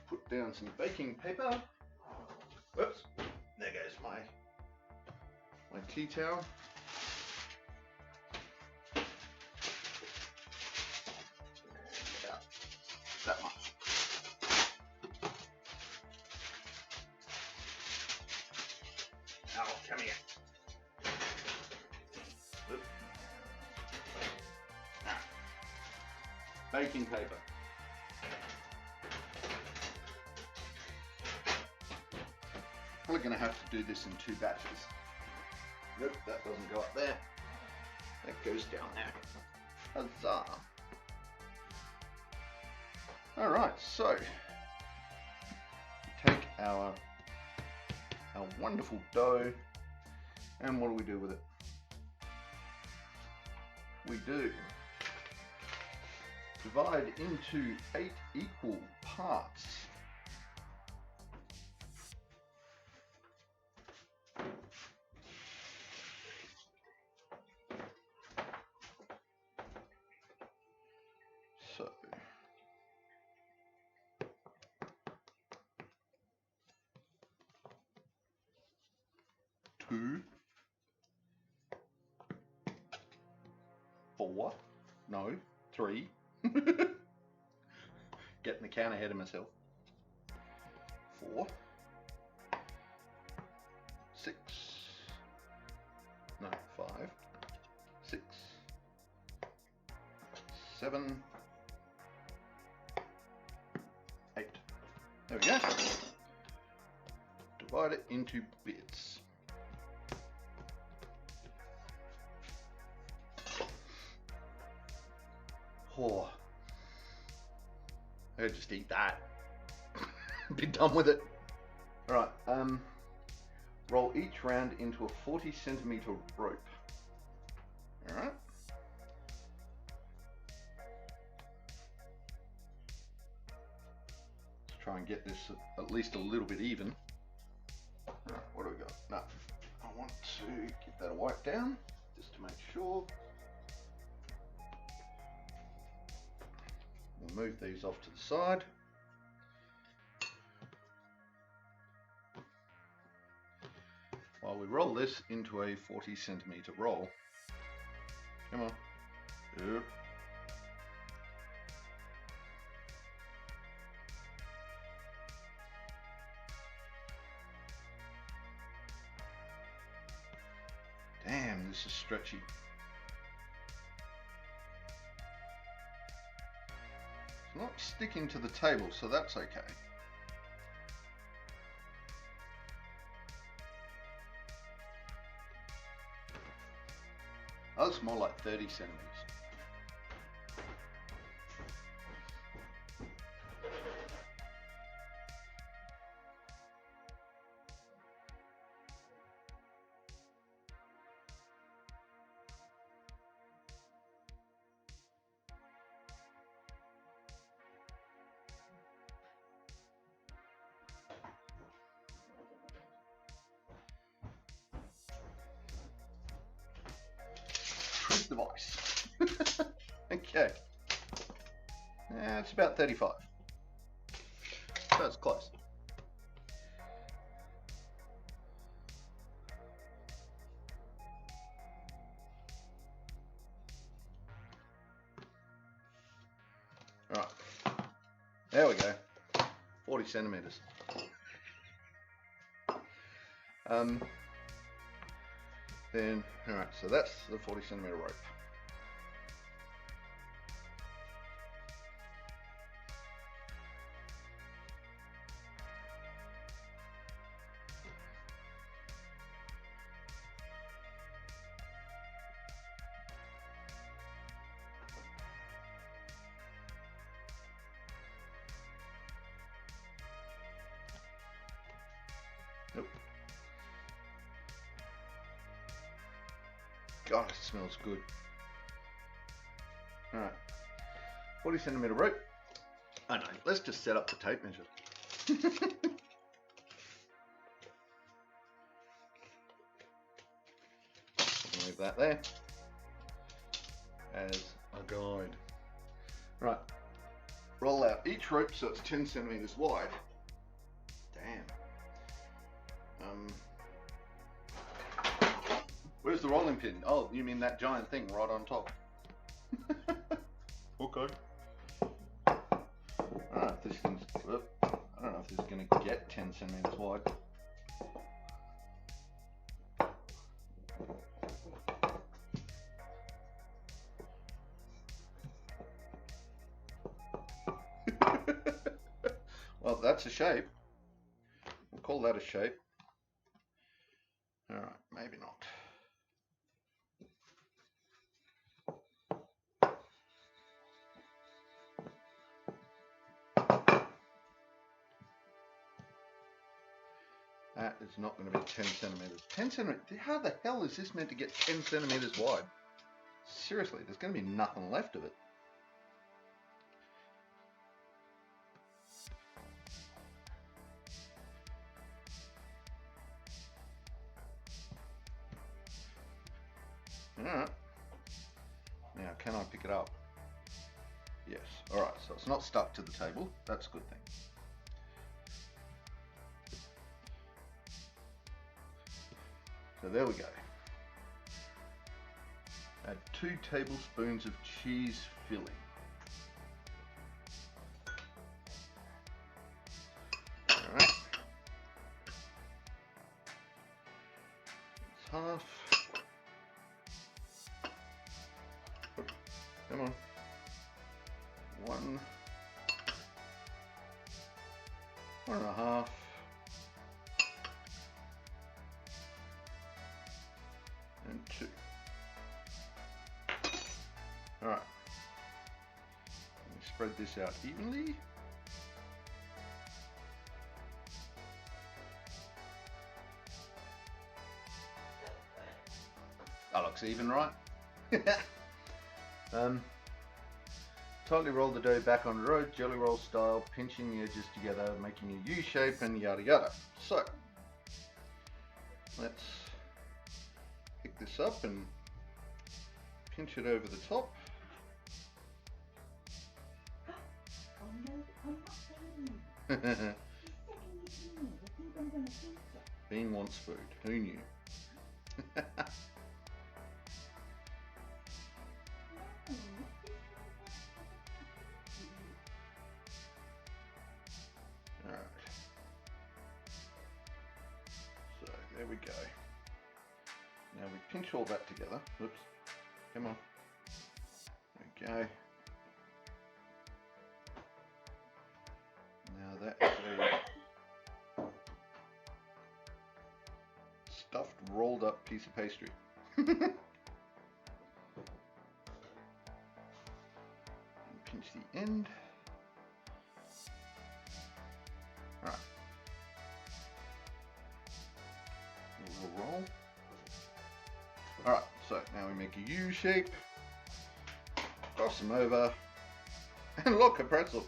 A: put down some baking paper. Whoops, there goes my tea towel. About that much. Al, come here. Whoops. Baking paper. Probably going to have to do this in 2 batches. Nope, that doesn't go up there. That goes down there. Huzzah! Alright, so take our wonderful dough, and what do we do with it? We do divide into 8 equal parts. So 2, 4, no, 3. Getting the count ahead of myself. 4, 6, no, 5, 6, 7, 8. There we go. Divide it into bits. Oh, I'll just eat that. Be done with it. Alright, roll each round into a 40 centimeter rope. Alright. Let's try and get this at least a little bit even. Alright, what do we got? No, I want to get that wiped down just to make sure. We'll move these off to the side. While we roll this into a 40 centimeter roll. Come on. Yep. Damn, this is stretchy. It's not sticking to the table, so that's okay. Oh, it's more like 30 centimeters. Device. Okay. It's about 35. So it's close. All right. There we go. 40 centimeters. Then, all right, so that's the 40 centimeter rope. God, it smells good. All right, 40 centimeter rope. I know, let's just set up the tape measure. Leave that there as a guide. Right, roll out each rope so it's 10 centimeters wide. Damn. Where's the rolling pin? Oh, you mean that giant thing right on top? Okay. Alright, this thing's, I don't know if this is going to get 10 centimeters wide. Well, that's a shape. We'll call that a shape. Alright, maybe not. That is not going to be 10 centimeters. 10 centimeters? How the hell is this meant to get 10 centimeters wide? Seriously, there's going to be nothing left of it. Alright. Now, can I pick it up? Yes. Alright, so it's not stuck to the table. That's a good thing. So there we go. Add 2 tablespoons of cheese filling. Alright. It's half. Come on. 1. 1.5. And 2. Alright. Spread this out evenly. That looks even, right? Tightly roll the dough back on the road, jelly roll style, pinching the edges together, making a U shape, and yada yada. So, let's pick this up and pinch it over the top. Bean wants food. Who knew? Alright. So there we go. Now we pinch all that together. Oops. Come on. There we go. Now that is a stuffed, rolled up piece of pastry. And pinch the end. Alright. A little roll. Alright, so now we make a U shape. Cross them over. And look, a pretzel.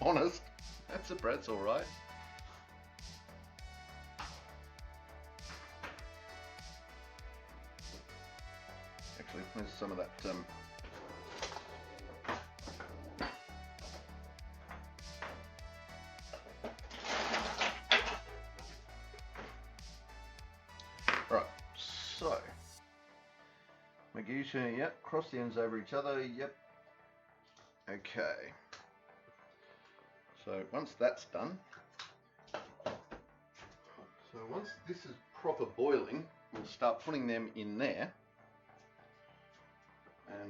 A: Honest, that's a pretzel, right? Actually, there's some of that right, so make a U-turn, yep, cross the ends over each other, yep. Okay. So once that's done, once this is proper boiling, we'll start putting them in there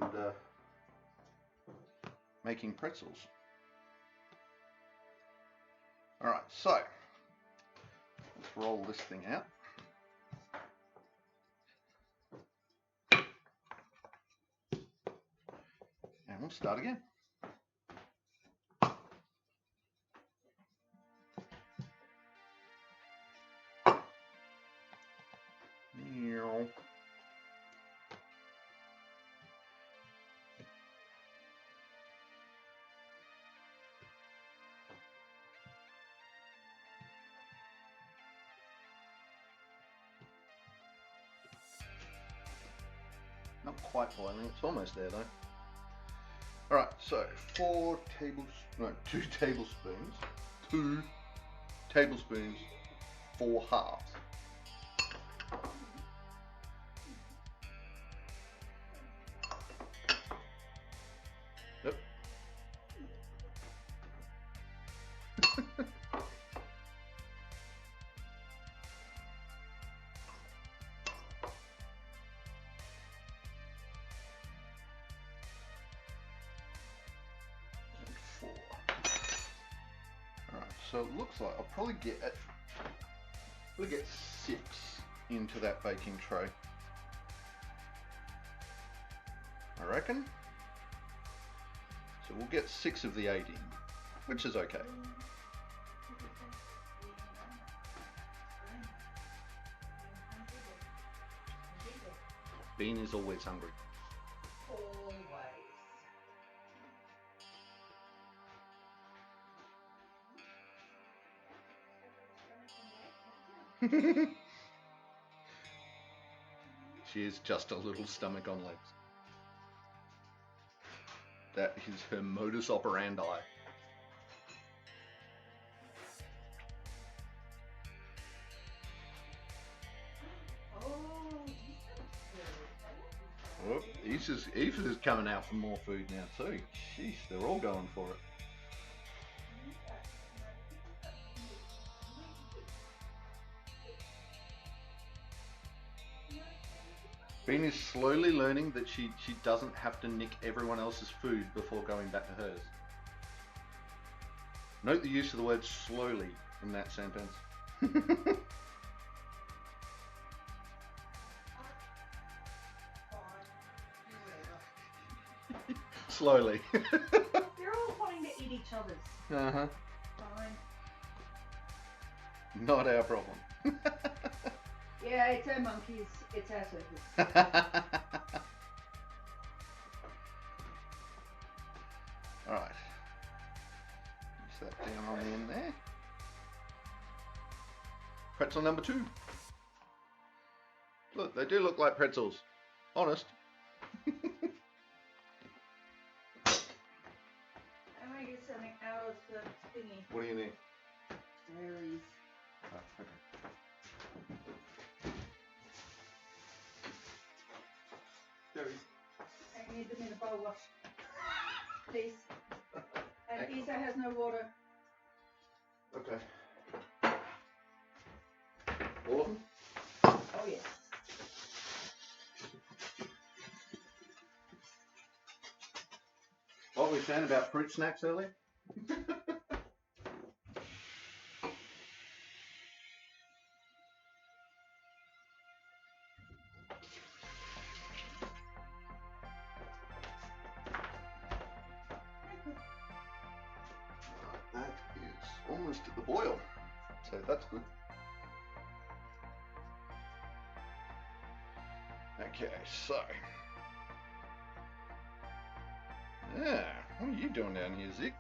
A: and making pretzels. Alright, so let's roll this thing out. And we'll start again. Not quite boiling, it's almost there though. Alright, so 2 tablespoons, 2 tablespoons, 4 halves. Yep. So it looks like I'll probably get 6 into that baking tray. I reckon. So we'll get 6 of the 8 in, which is okay. Bean is always hungry. She is just a little stomach on legs. That is her modus operandi. Oh, Issa's coming out for more food now too. Sheesh, they're all going for it. Bean is slowly learning that she doesn't have to nick everyone else's food before going back to hers. Note the use of the word slowly in that sentence. Slowly.
B: They're all wanting to eat each other's.
A: Uh-huh.
B: Fine.
A: Not our problem.
B: Yeah, it's our monkeys, it's our circus.
A: Alright. Use that down on the end there. Pretzel number 2. Look, they do look like pretzels. Honest.
B: I'm gonna get something out of the thingy.
A: What do you need?
B: Berries.
A: Oh, okay.
B: I need them in a bowl, please. And Isa has no water.
A: Okay. All of them?
B: Oh yes.
A: What were we saying about fruit snacks earlier? That is almost at the boil, so that's good. Okay, so yeah, what are you doing down here, Zig?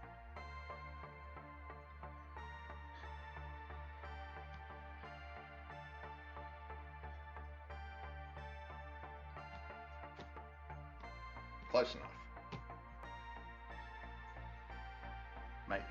A: Close enough. Maybe.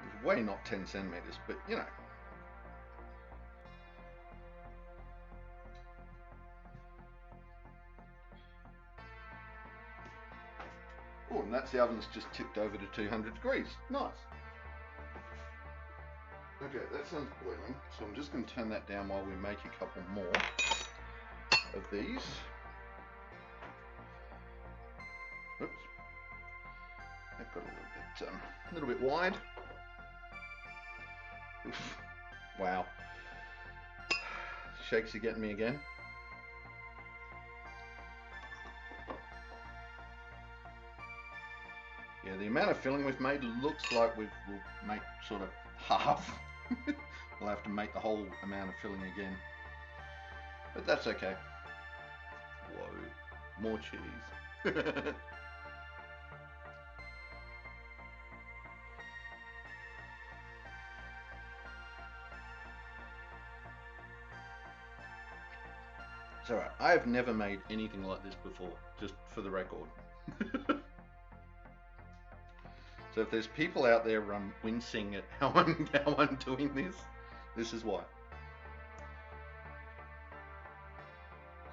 A: It's way not 10 centimeters, but you know. Oh, and that's the oven's just tipped over to 200 degrees. Nice. Okay, that sounds boiling, so I'm just going to turn that down while we make a couple more of these. Oops. That got a little bit wide. Oof. Wow. Shakes are getting me again. Yeah, Yeah, the amount of filling we've made looks like we'll make sort of half. We'll have to make the whole amount of filling again. But that's okay. Whoa, more cheese. It's alright, I have never made anything like this before, just for the record. So if there's people out there wincing at how I'm doing this, this is why.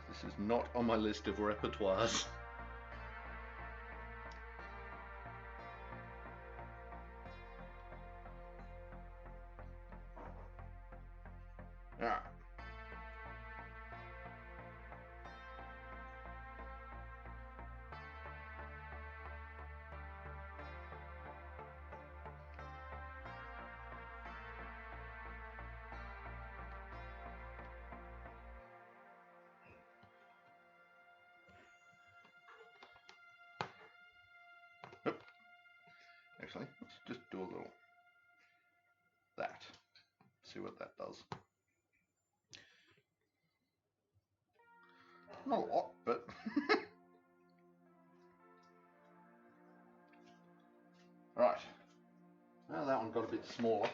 A: This is not on my list of repertoires. Alright. Actually, let's just do a little that. See what that does. Not a lot, but right. Now that one got a bit smaller,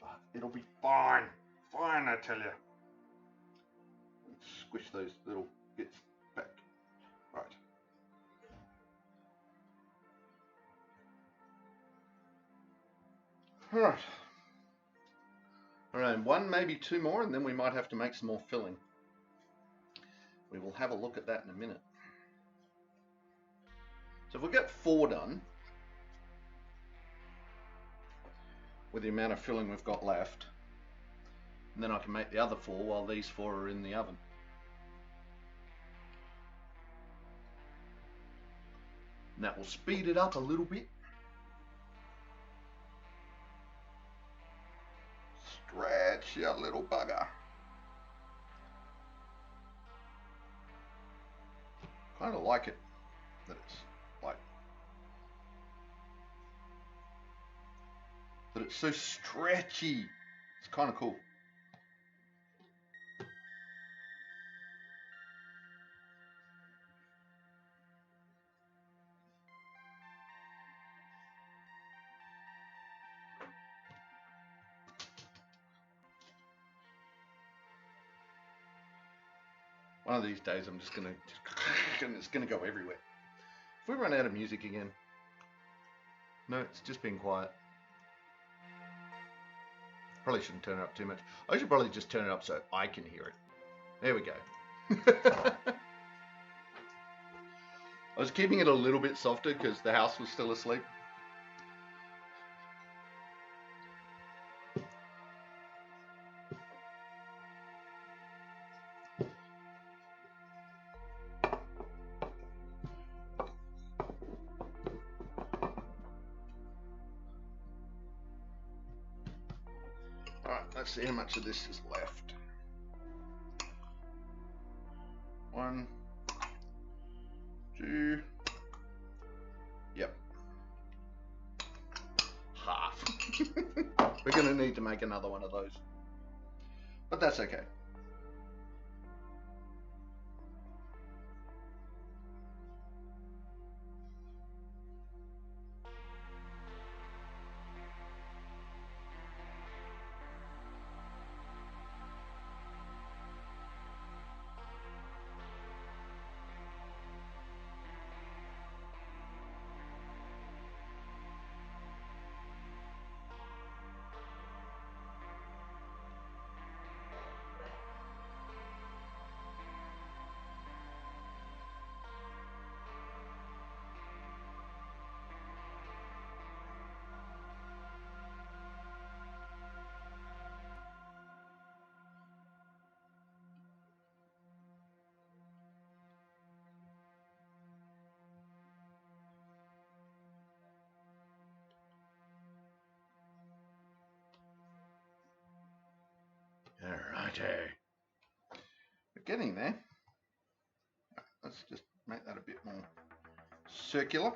A: but it'll be fine. Fine, I tell you. Let's squish those little bits back. Right. Alright. Alright, one, maybe two more, and then we might have to make some more filling. We will have a look at that in a minute. So if we get 4 done, with the amount of filling we've got left, and then I can make the other 4 while these 4 are in the oven. And that will speed it up a little bit. Stretch, you little bugger. Kind of like it that it's like that it's so stretchy. It's kind of cool. One of these days I'm just gonna it's gonna go everywhere. If we run out of music again. No, it's just been quiet. Probably shouldn't turn it up too much. I should probably just turn it up so I can hear it. There we go. I was keeping it a little bit softer because the house was still asleep. Alright, let's see how much of this is left. 1, 2, yep. Half. We're going to need to make another one of those. But that's okay. Alrighty. We're getting there. Let's just make that a bit more circular.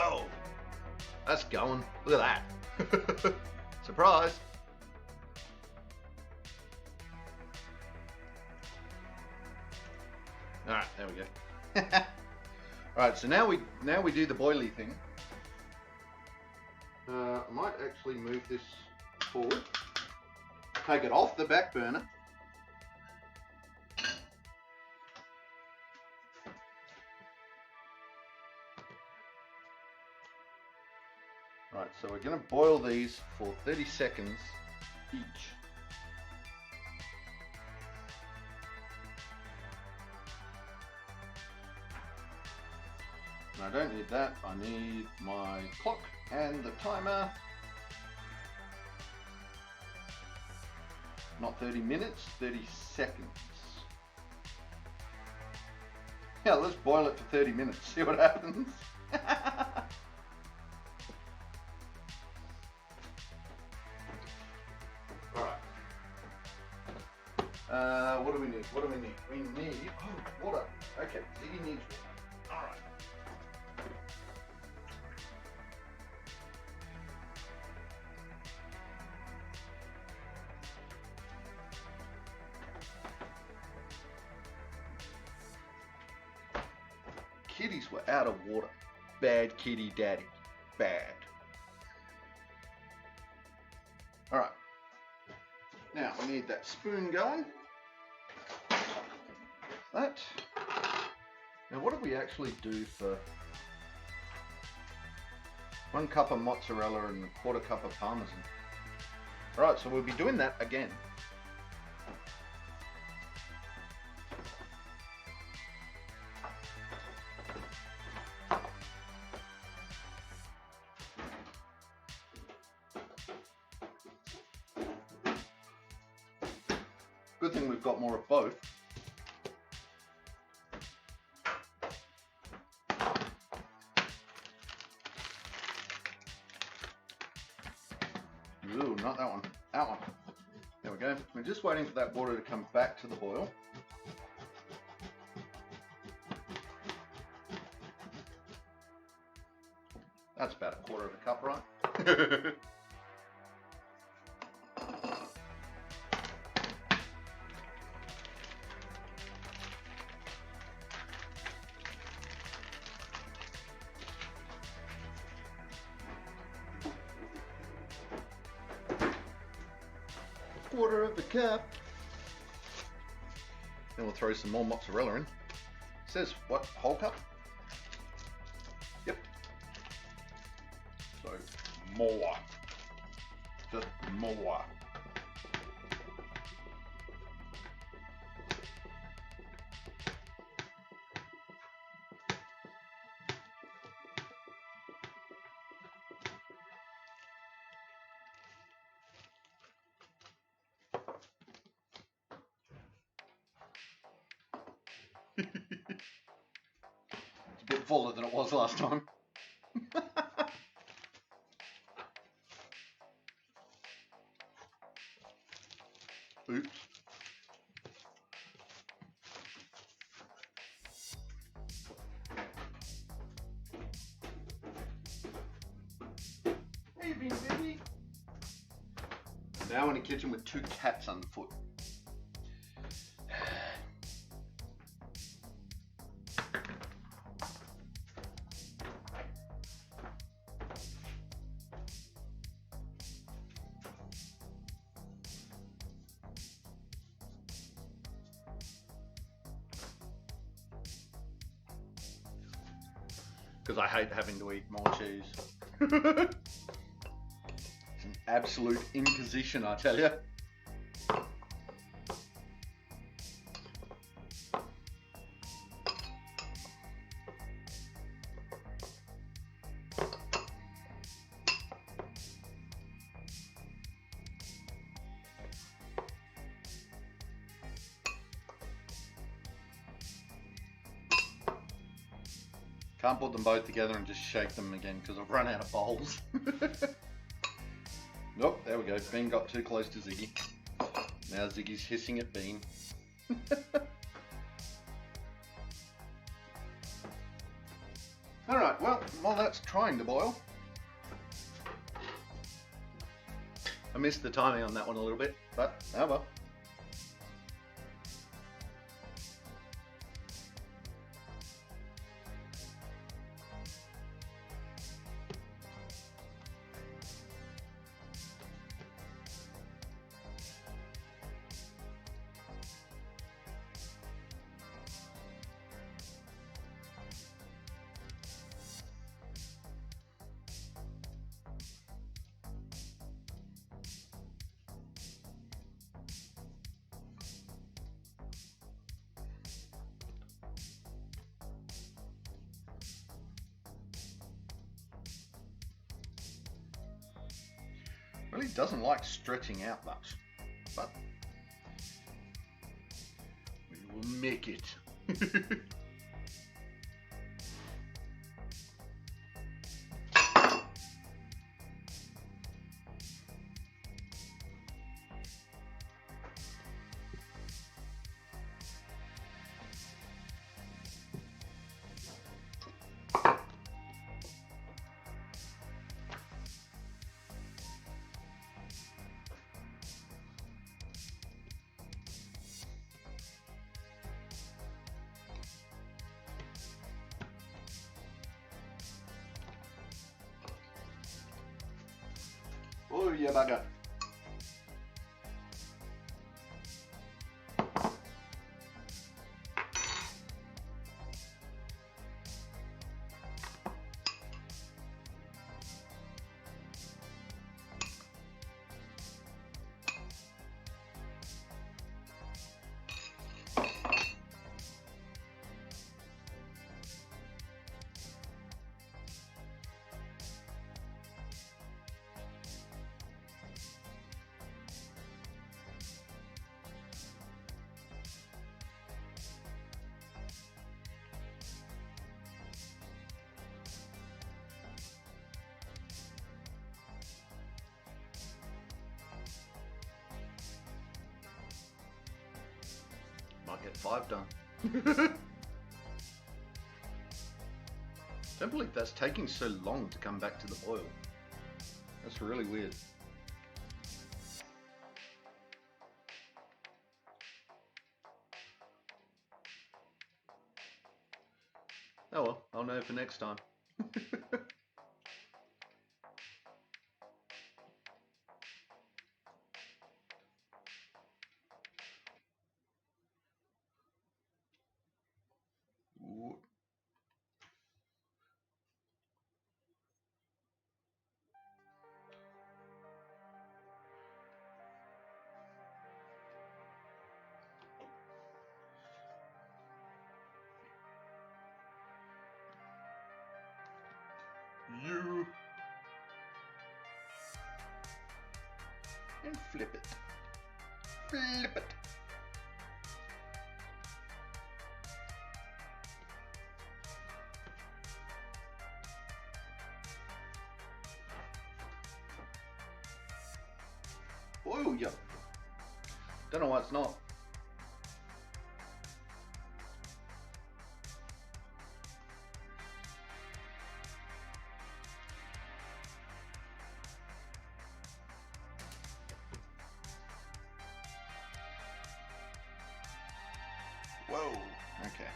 A: Whoa, that's going. Look at that. Surprise. All right, there we go. All right, so now we do the boilie thing. I might actually move this forward. Take it off the back burner. Right, so we're going to boil these for 30 seconds each. And I don't need that, I need my clock and the timer. Not 30 minutes, 30 seconds. Yeah, let's boil it for 30 minutes, see what happens. Alright. What do we need? What do we need? We need, oh, water. Okay, Ziggy needs water. Alright. Kitties were out of water. Bad kitty daddy. Bad. Alright. Now we need that spoon going. That. Now what do we actually do for 1 cup of mozzarella and 1/4 cup of parmesan? Alright, so we'll be doing that again. Good thing we've got more of both. Ooh, not that one. That one. There we go. We're just waiting for that water to come back to the boil. That's about 1/4 of a cup, right? Quarter of a cup. Then we'll throw some more mozzarella in. It says what? Whole cup? Yep. So more. Just more. It's a bit fuller than it was last time. Oops. How you been, baby? Now in the kitchen with 2 cats underfoot. Because I hate having to eat more cheese. It's an absolute imposition, I tell you. Can't put them both together and just shake them again because I've run out of bowls. Nope, there we go. Bean got too close to Ziggy. Now Ziggy's hissing at Bean. All right, well, while that's trying to boil, I missed the timing on that one a little bit, but oh well. Really doesn't like stretching out much, but we will make it. Oh yeah, bugger. Might get 5 done. Don't believe that's taking so long to come back to the boil. That's really weird. Oh well, I'll know for next time. Ooh. You and flip it. Flip it. Oh yeah. Don't know why it's not. Whoa, okay.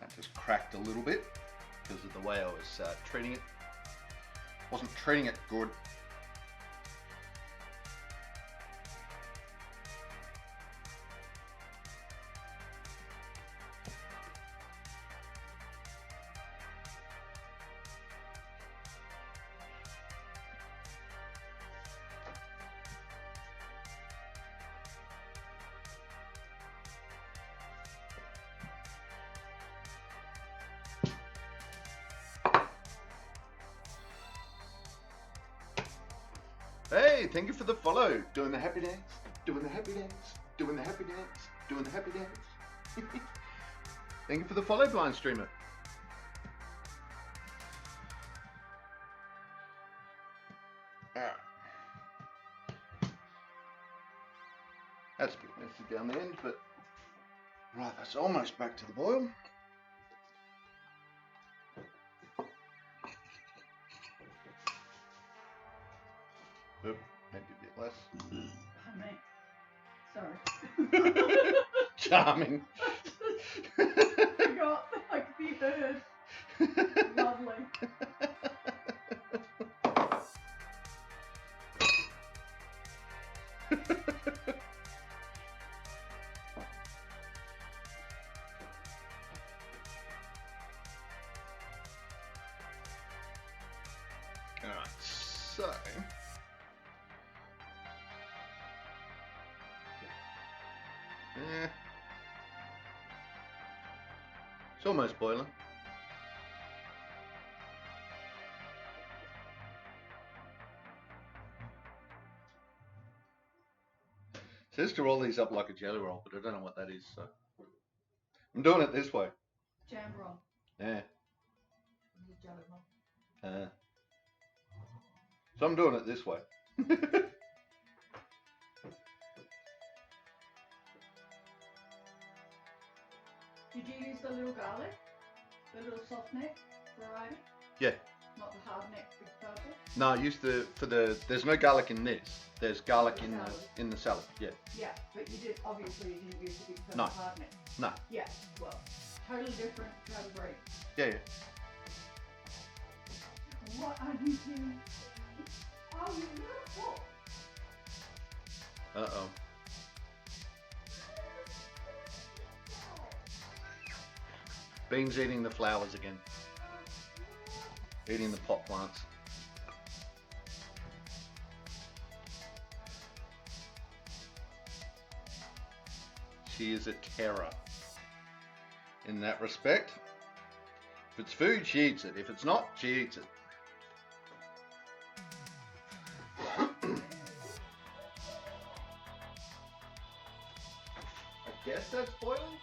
A: That just cracked a little bit because of the way I was treating it. Wasn't treating it good. Hey, thank you for the follow. Doing the happy dance, doing the happy dance, doing the happy dance, doing the happy dance. Thank you for the follow, blind streamer. That's a bit messy down the end, but right, that's almost back to the boil. Oop, maybe a bit less.
B: Sorry.
A: Charming.
B: I forgot I could be heard. Lovely.
A: Alright, so it's almost boiling. It says to roll these up like a jelly roll, but I don't know what that is, so I'm doing it this way.
B: Jam roll.
A: Yeah.
B: It's a jelly roll.
A: So I'm doing it this way.
B: Did you use the little garlic? The little soft neck variety?
A: Yeah.
B: Not the hard neck big purple?
A: No, I used there's no garlic in this. There's garlic in the salad. Yeah.
B: Yeah, but you did, obviously you didn't use the big purple
A: No.
B: hard neck.
A: No.
B: Yeah, well, totally different category.
A: Yeah, yeah.
B: What are you doing? Oh, you little.
A: Uh-oh. Bean's eating the flowers again. Eating the pot plants. She is a terror in that respect. If it's food, she eats it. If it's not, she eats it. I guess that's boiling.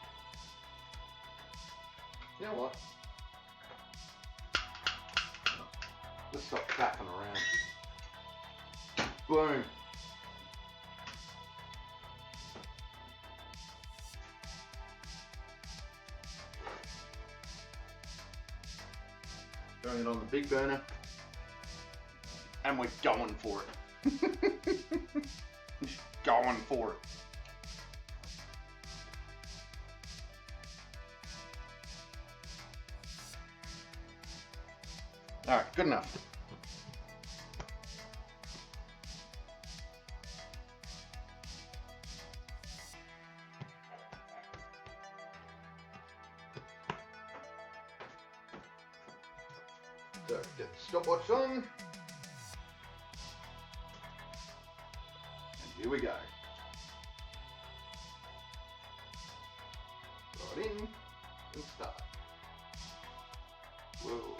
A: You know what? Let's stop faffing around. Boom. Throwing it on the big burner. And we're going for it. Just going for it. Alright, good enough. So, get the stopwatch on. And here we go. Right in and start. Whoa.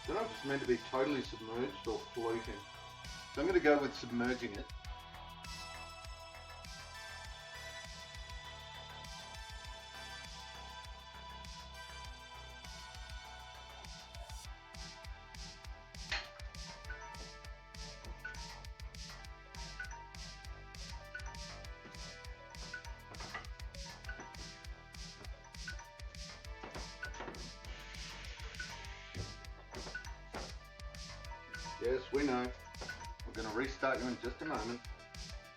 A: I don't know if it's meant to be totally submerged or floating. So I'm going to go with submerging it. Yes, we know. We're going to restart you in just a moment.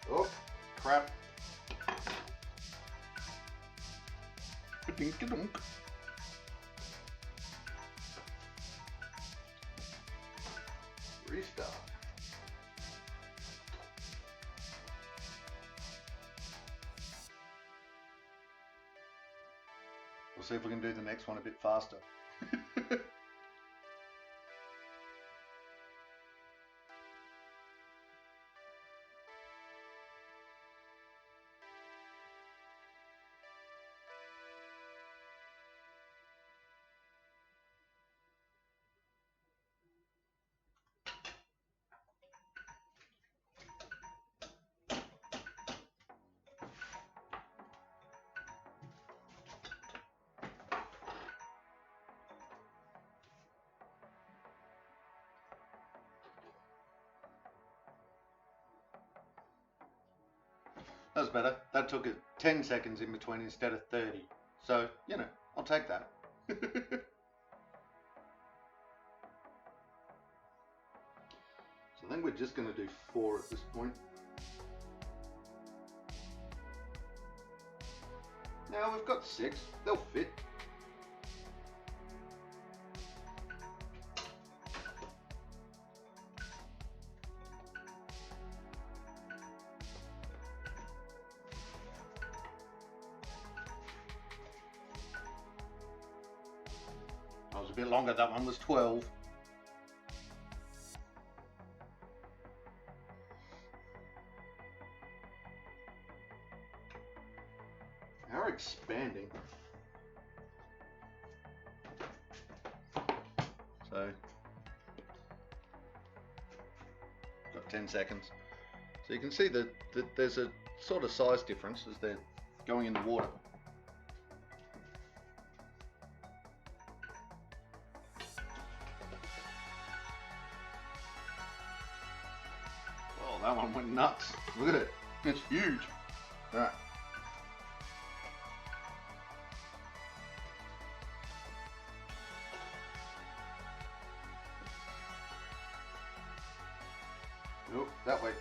A: Oh, crap. Ka-dink-ka-dunk. Restart. We'll see if we can do the next one a bit faster. That was better. That took it 10 seconds in between instead of 30. So, you know, I'll take that. So I think we're just going to do 4 at this point. Now we've got 6. They'll fit. That was a bit longer. That one was 12. They're expanding. So, got 10 seconds. So you can see that there's a sort of size difference as they're going in the water. Oh, that one went nuts. Look at it. It's huge. All right. Nope, that way.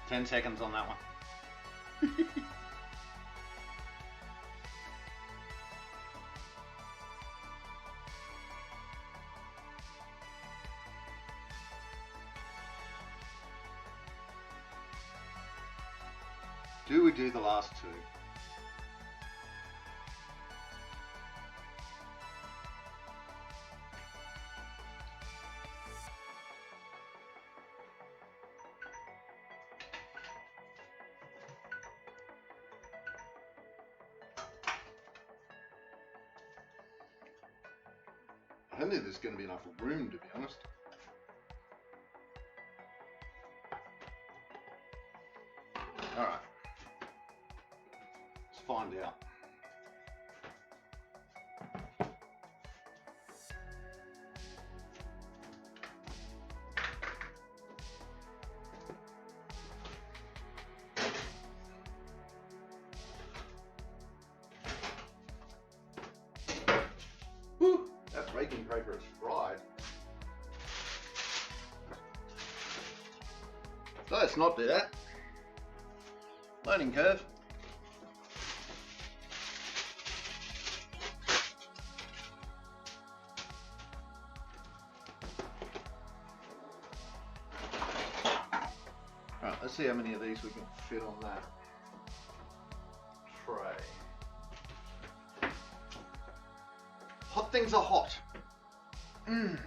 A: Ten seconds on that one. Do we do the last 2? I don't think there's going to be enough room, to be honest. Alright. Let's find out. Whew, that baking paper is fried. So let's not do that. Learning curve. Alright, let's see how many of these we can fit on that tray. Hot things are hot. Mm.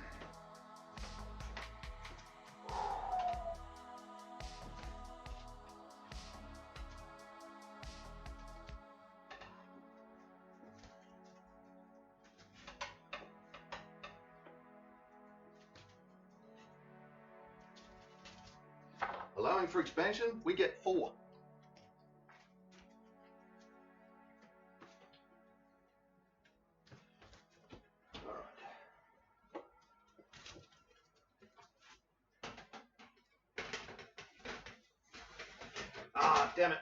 A: Allowing for expansion, we get 4. Ah, damn it.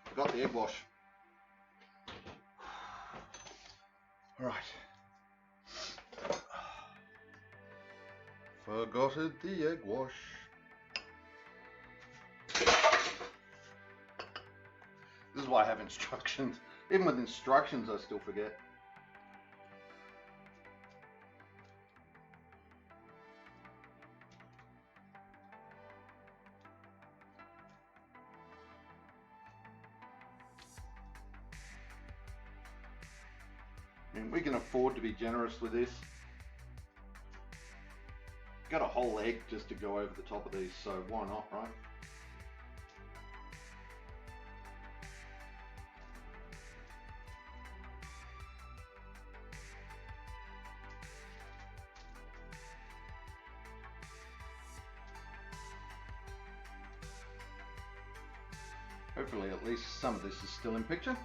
A: Forgot the egg wash. All right. Forgot the egg wash. This is why I have instructions. Even with instructions, I still forget. I mean, we can afford to be generous with this. Got a whole egg just to go over the top of these, so why not, right? Hopefully at least some of this is still in picture.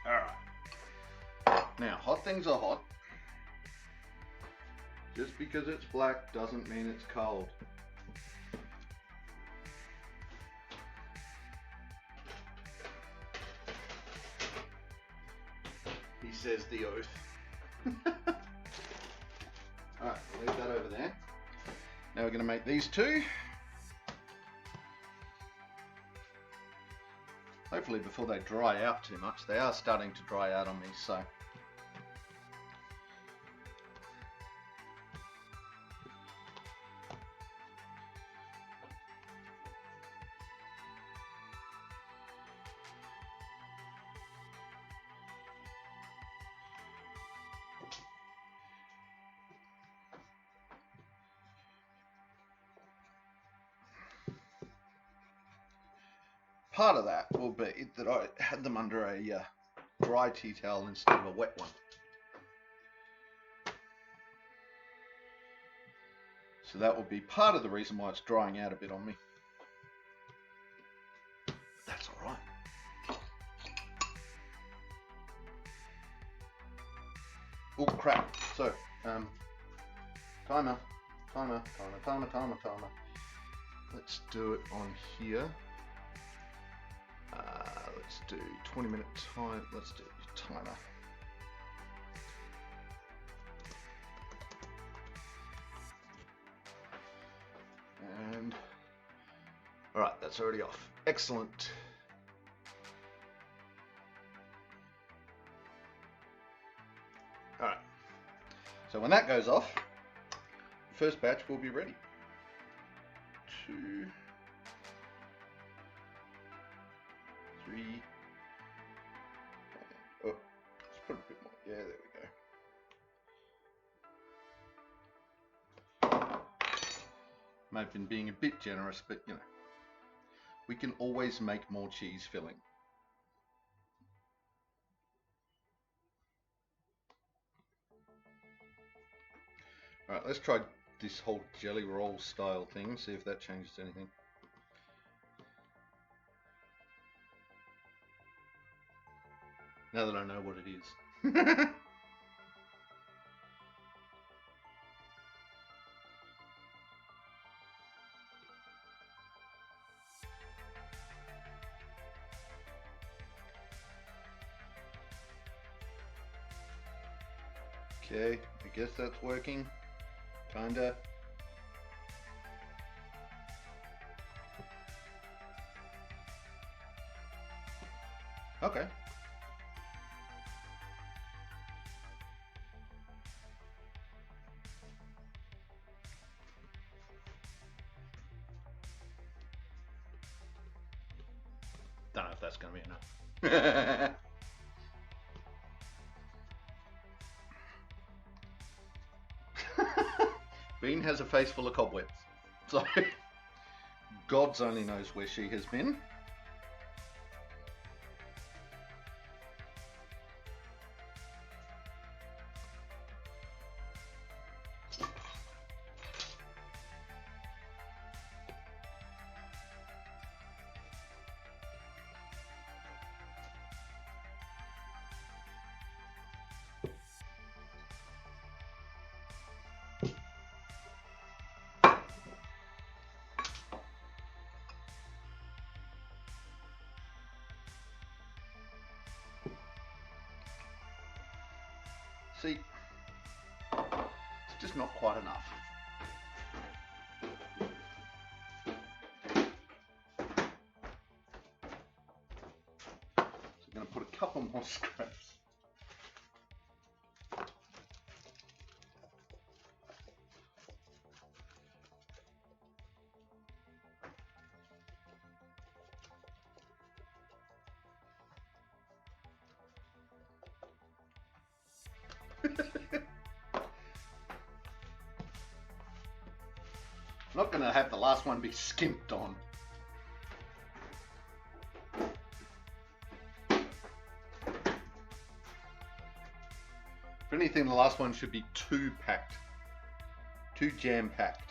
A: Alright. Now, hot things are hot. Just because it's black doesn't mean it's cold. He says the oath. Alright, leave that over there. Now we're going to make these two. Hopefully before they dry out too much. They are starting to dry out on me, so. Part of that will be that I had them under a dry tea towel instead of a wet one. So that will be part of the reason why it's drying out a bit on me. That's all right. Oh crap. So, timer. Let's do it on here. Let's do 20-minute time. Let's do timer. And all right, that's already off. Excellent. All right. So when that goes off, the first batch will be ready. 2, 3. Oh, let's put a bit more. Yeah, there we go. Might have been being a bit generous, but you know, we can always make more cheese filling. All right, let's try this whole jelly roll style thing, see if that changes anything. Now that I know what it is. Okay, I guess that's working. Kinda. Okay. Don't know if that's going to be enough. Bean has a face full of cobwebs, so God's only knows where she has been. See, it's just not quite enough. So I'm going to put a couple more scraps. Not going to have the last one be skimped on. If anything, the last one should be too packed. Too jam-packed.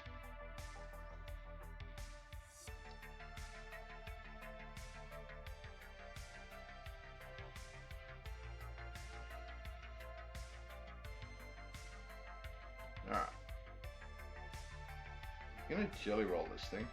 A: Alright. I'm going to jelly roll this thing.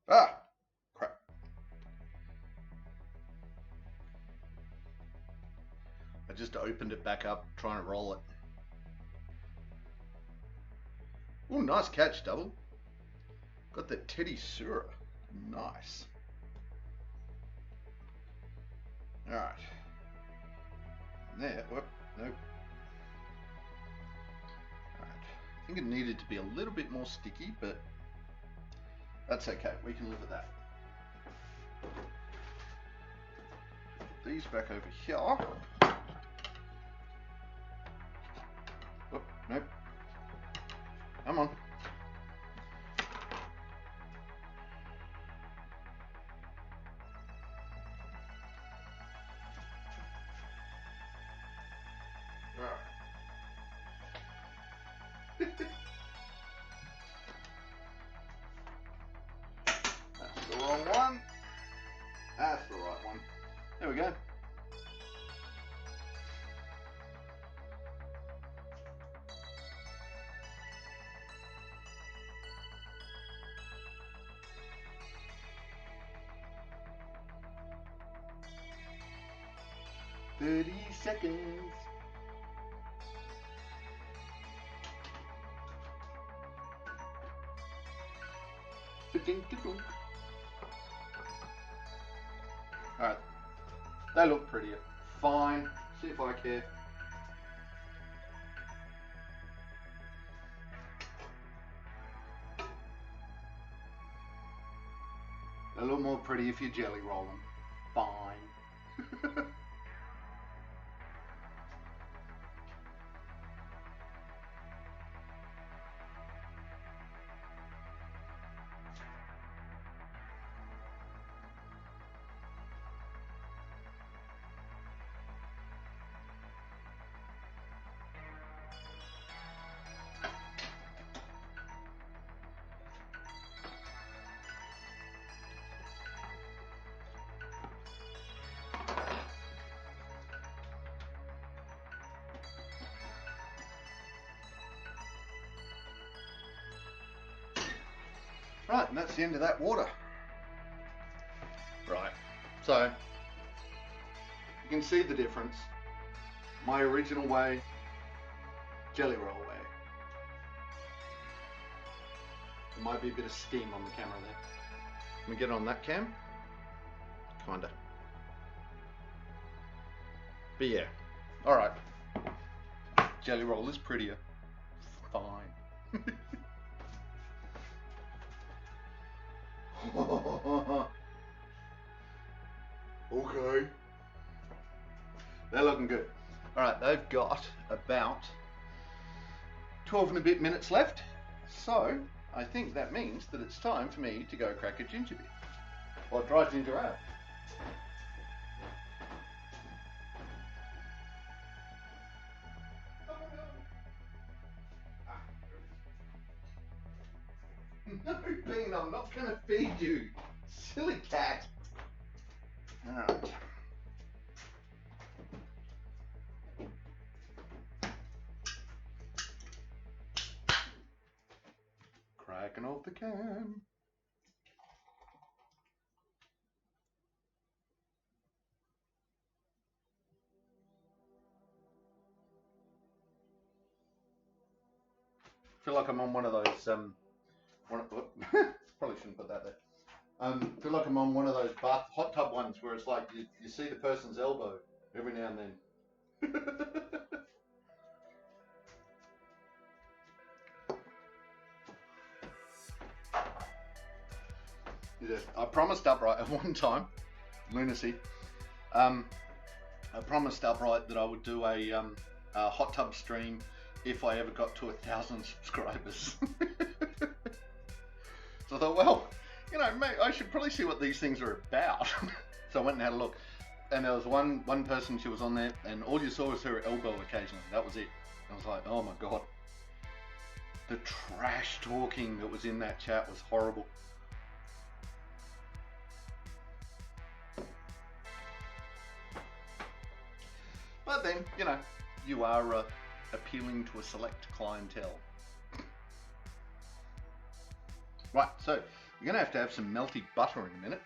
A: Ah! Crap. I just opened it back up, trying to roll it. Ooh, nice catch, Double. Got that Teddy Sura. Nice. Alright. There. Whoop. Nope. Alright. I think it needed to be a little bit more sticky, but that's okay. We can live with that. Put these back over here. Whoop. Nope. Come on. That's the wrong one. That's the right one. There we go. "30 seconds. Alright, they look prettier. Fine. See if I care. They look more pretty if you jelly roll them. Fine. Right, and that's the end of that water. Right, so you can see the difference. My original way, jelly roll way. There might be a bit of steam on the camera there. Can we get on that cam? Kinda. But yeah, alright. Jelly roll is prettier. Fine. Okay. They're looking good. Alright, they've got about 12 and a bit minutes left. So, I think that means that it's time for me to go crack a ginger beer. Or dry ginger ale. No, Bean, I'm not going to feed you. Silly cat. Alright. feel like I'm on one of those probably shouldn't put that there. Feel like I'm on one of those hot tub ones where it's like you see the person's elbow every now and then. Yeah, I promised Upright at one time, lunacy. I promised Upright that I would do a hot tub stream if I ever got to 1,000 subscribers. So I thought, well, you know, mate, I should probably see what these things are about. So I went and had a look, and there was one person, she was on there, and all you saw was her elbow occasionally. That was it. I was like, oh my god, the trash talking that was in that chat was horrible. But then, you know, you are appealing to a select clientele. Right, so we're going to have some melty butter in a minute.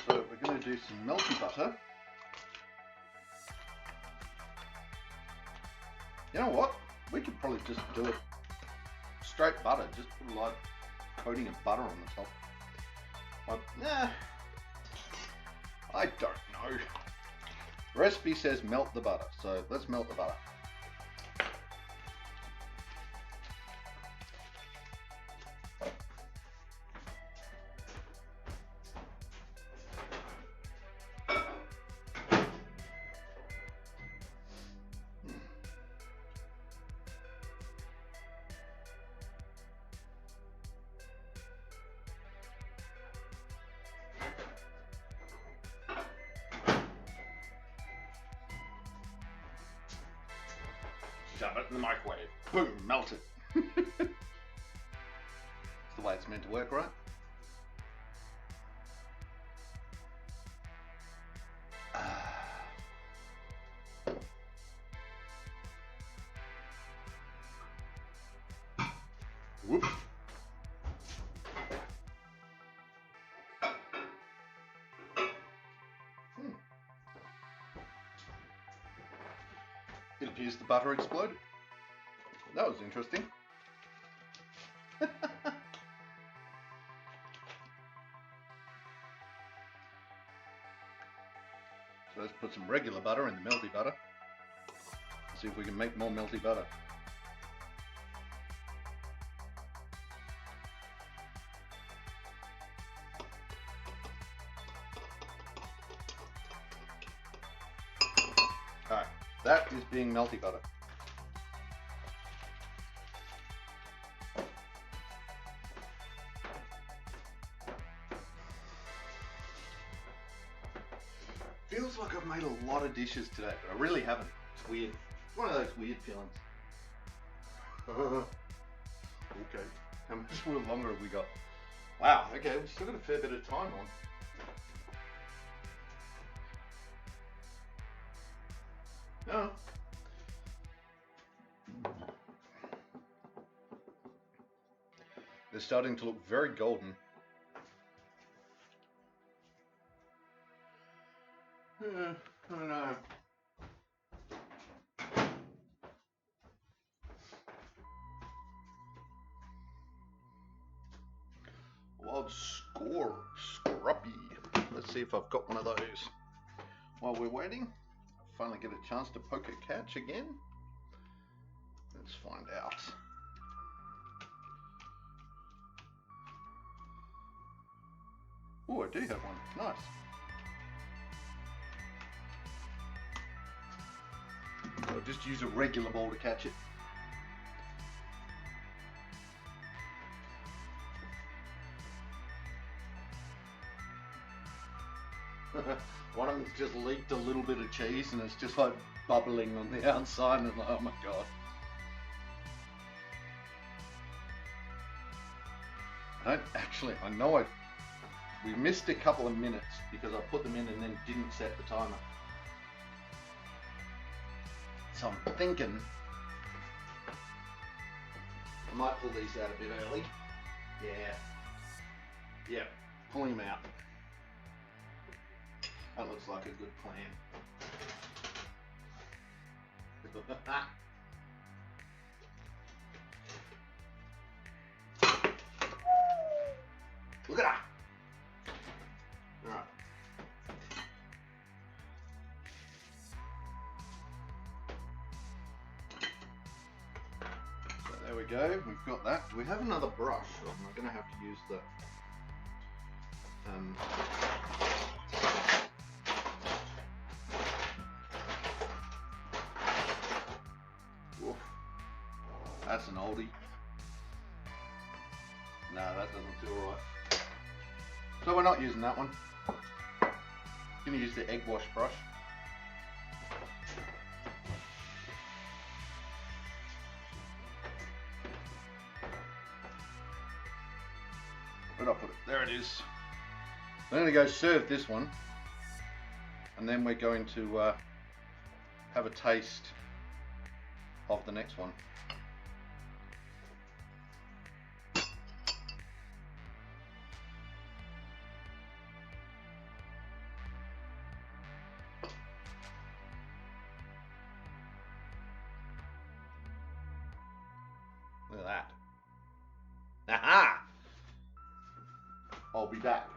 A: So we're going to do some melty butter. You know what? We could probably just do it straight butter. Just put a light coating of butter on the top. Nah, I don't know. The recipe says melt the butter, so let's melt the butter. Shove it in the microwave. Boom, melt it. That's the way it's meant to work, right? Whoop. It appears the butter exploded. That was interesting. So let's put some regular butter in the melty butter. See if we can make more melty butter. Alright, that is being melty butter. Feels like I've made a lot of dishes today, but I really haven't. It's weird. It's one of those weird feelings. Okay, how much longer have we got? Wow, okay, we've still got a fair bit of time on. Oh. They're starting to look very golden. I don't know. Wild Scruppy. Let's see if I've got one of those. While we're waiting, I'll finally get a chance to poke a catch again. Let's find out. Oh, I do have one. Nice. I'll just use a regular ball to catch it. One of them's just leaked a little bit of cheese and it's just like bubbling on the outside and it's like, oh my god. I know we missed a couple of minutes because I put them in and then didn't set the timer. So I'm thinking I might pull these out a bit early. Yeah. Yep. Pulling them out. That looks like a good plan. Look at that. All right. So there we go. We've got that. Do we have another brush? I'm going to have to use the Oof. That's an oldie. No, that doesn't feel right. So we're not using that one. Going to use the egg wash brush. Where'd I put it? There it is. I'm going to go serve this one, and then we're going to have a taste of the next one. Look at that. Aha! I'll be back.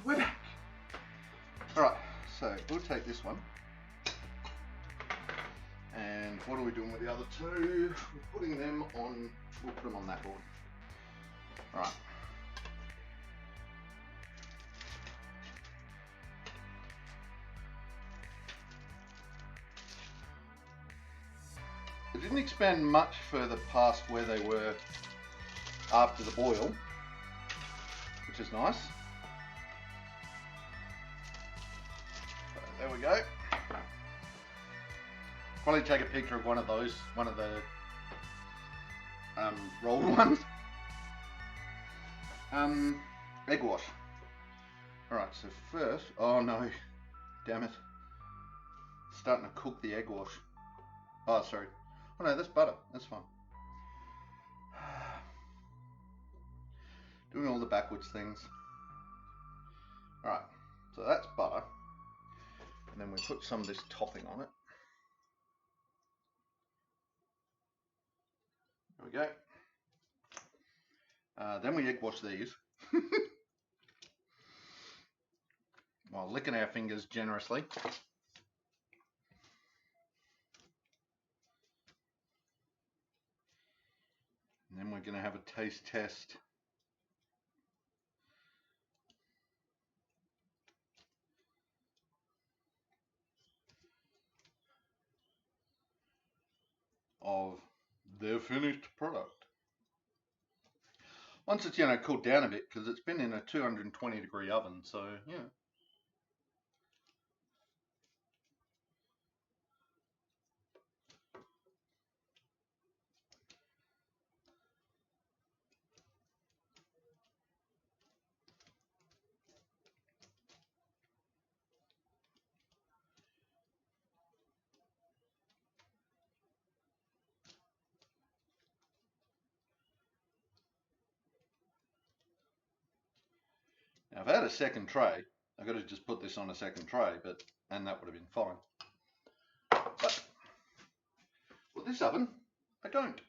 A: We're back. Alright, so we'll take this one. And what are we doing with the other two? We're putting them on, we'll put them on that board. Alright. It didn't expand much further past where they were after the boil, which is nice. So there we go. Probably take a picture of one of those, one of the rolled ones. Egg wash. Alright, so first, oh no, damn it. Starting to cook the egg wash. Oh, sorry. Oh no, that's butter, that's fine. Doing all the backwards things. Alright, so that's butter. And then we put some of this topping on it. There we go. Then we egg wash these. While licking our fingers generously. And then we're going to have a taste test. Of their finished product. Once it's, cooled down a bit, because it's been in a 220-degree oven, so yeah. Now, if I had a second tray, I could have just put this on a second tray, and that would have been fine. But with this oven, I don't.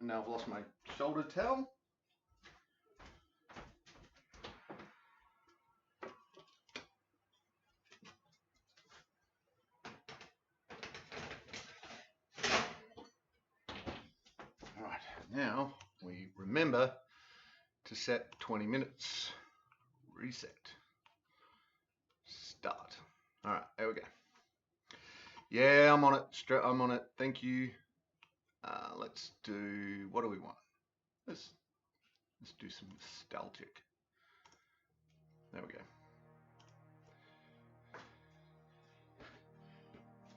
A: And now I've lost my shoulder towel. Right, now we remember to set 20 minutes. Reset. Start. All right, there we go. Yeah, I'm on it. I'm on it. Thank you. Let's do, what do we want? Let's do some nostalgic. There we go.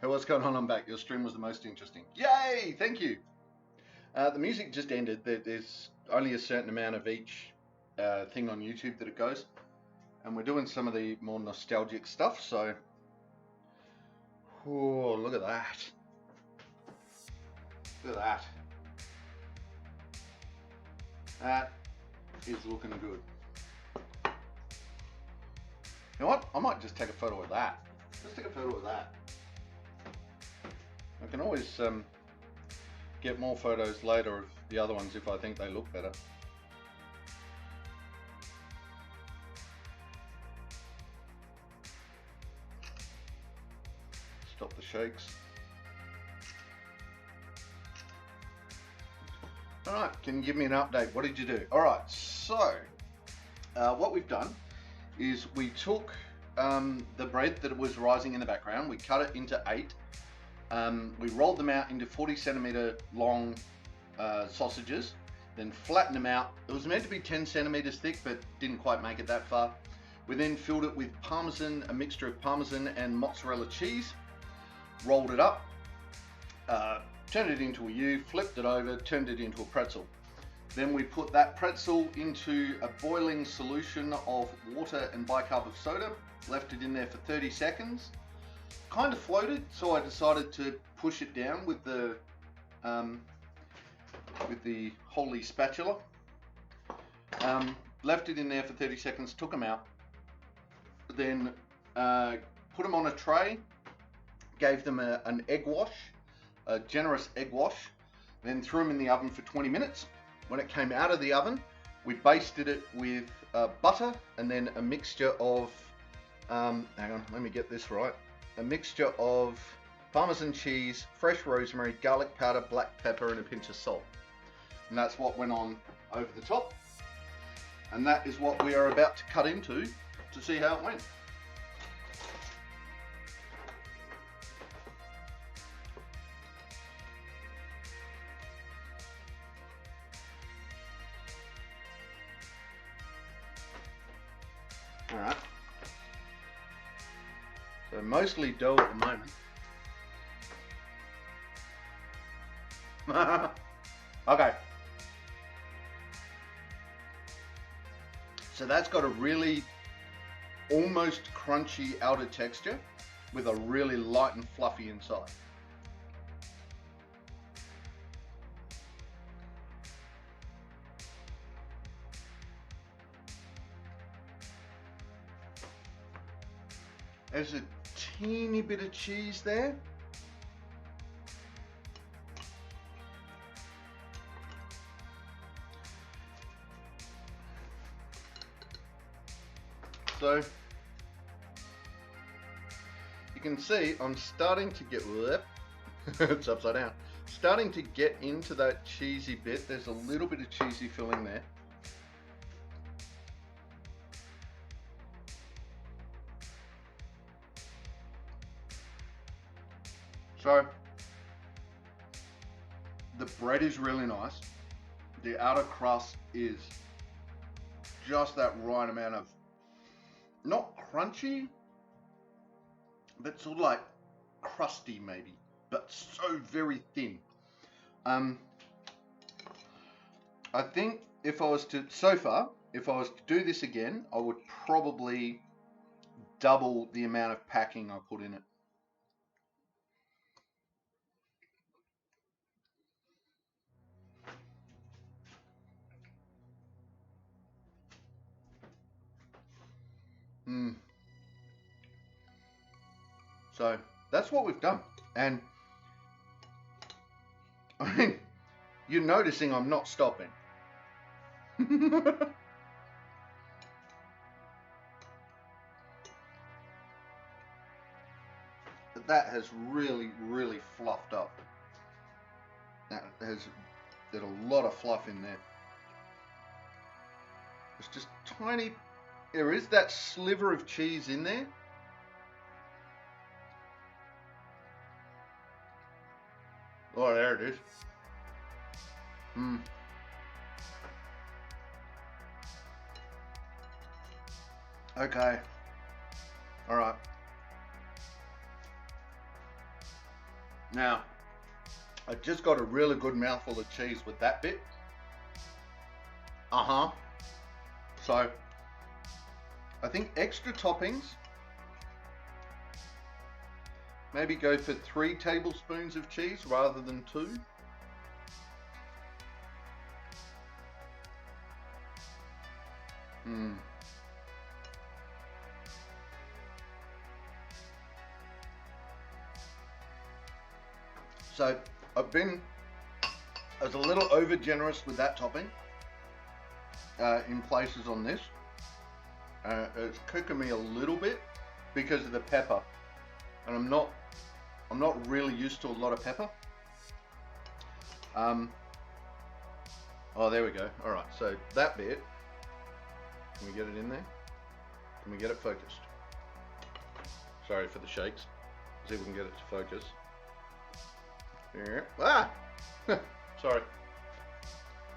A: Hey, what's going on? I'm back. Your stream was the most interesting. Yay! Thank you. The music just ended. There's only a certain amount of each thing on YouTube that it goes. And we're doing some of the more nostalgic stuff, so... Oh, look at that. Look at that. That is looking good. You know what? I might just take a photo of that. Let's take a photo of that. I can always get more photos later of the other ones if I think they look better. Stop the shakes. Alright, can you give me an update? What did you do? Alright, so what we've done is we took the bread that was rising in the background, we cut it into 8, we rolled them out into 40cm long sausages, then flattened them out. It was meant to be 10 centimeters thick, but didn't quite make it that far. We then filled it with Parmesan, a mixture of Parmesan and mozzarella cheese, rolled it up, turned it into a U, flipped it over, turned it into a pretzel. Then we put that pretzel into a boiling solution of water and bicarb of soda, left it in there for 30 seconds. Kind of floated, so I decided to push it down with the holy spatula. Left it in there for 30 seconds, took them out, then put them on a tray, gave them an egg wash, a generous egg wash, then threw them in the oven for 20 minutes. When it came out of the oven, we basted it with butter and then a mixture of, hang on, let me get this right, a mixture of Parmesan cheese, fresh rosemary, garlic powder, black pepper, and a pinch of salt. And that's what went on over the top. And that is what we are about to cut into to see how it went. Alright. So mostly dough at the moment. Okay. So that's got a really almost crunchy outer texture with a really light and fluffy inside. There's a teeny bit of cheese there. So you can see I'm starting to get, it's upside down, starting to get into that cheesy bit. There's a little bit of cheesy filling there. So the bread is really nice. The outer crust is just that right amount of, not crunchy, but sort of like crusty maybe, but so very thin. I think if I was to, so far, if I was to do this again, I would probably double the amount of packing I put in it. So that's what we've done. And I mean, you're noticing I'm not stopping. But that has really, really fluffed up. There's a lot of fluff in there. It's just tiny, there is that sliver of cheese in there. Oh, there it is. Okay. All right. Now, I just got a really good mouthful of cheese with that bit. So, I think extra toppings. Maybe go for 3 tablespoons of cheese rather than 2. So I was a little over generous with that topping in places on this. It's cooking me a little bit because of the pepper, and I'm not really used to a lot of pepper. Oh, there we go. All right, so that bit, can we get it in there? Can we get it focused? Sorry for the shakes. See if we can get it to focus. Here. Ah! Sorry.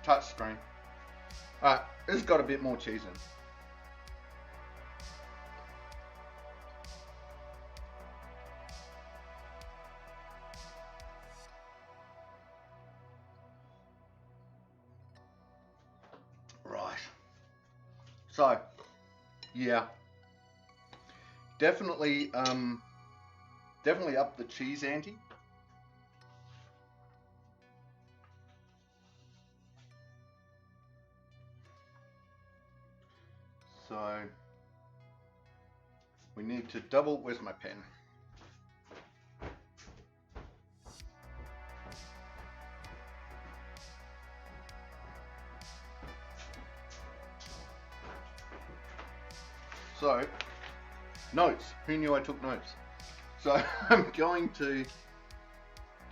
A: Touch screen. Alright, it's got a bit more cheese in. Right. So, yeah. Definitely up the cheese ante. So we need to double, where's my pen? So, notes, who knew I took notes? So I'm going to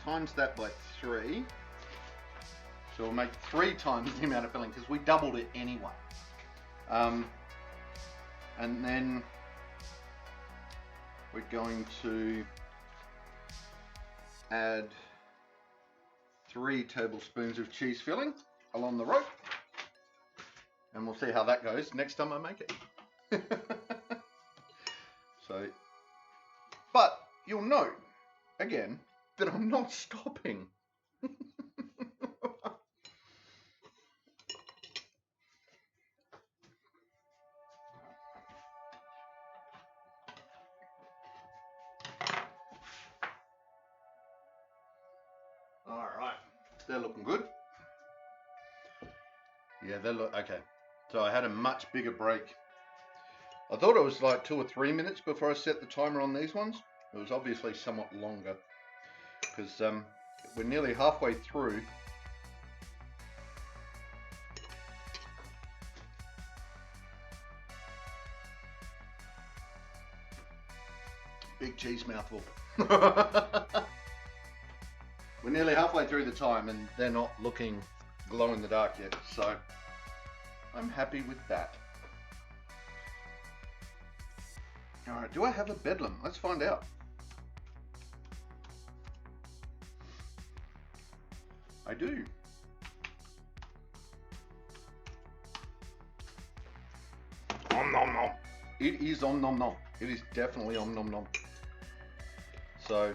A: times that by 3. So we'll make 3 times the amount of filling because we doubled it anyway. And then we're going to add 3 tablespoons of cheese filling along the rope, and we'll see how that goes next time I make it. So, but you'll note again that I'm not stopping. Alright, they're looking good. Yeah, they look okay. So I had a much bigger break. I thought it was like 2 or 3 minutes before I set the timer on these ones. It was obviously somewhat longer because we're nearly halfway through. Big cheese mouthful. We're nearly halfway through the time and they're not looking glow in the dark yet, so I'm happy with that. Alright, do I have a bedlam? Let's find out. I do. Om nom nom. It is om nom nom. It is definitely om nom nom. So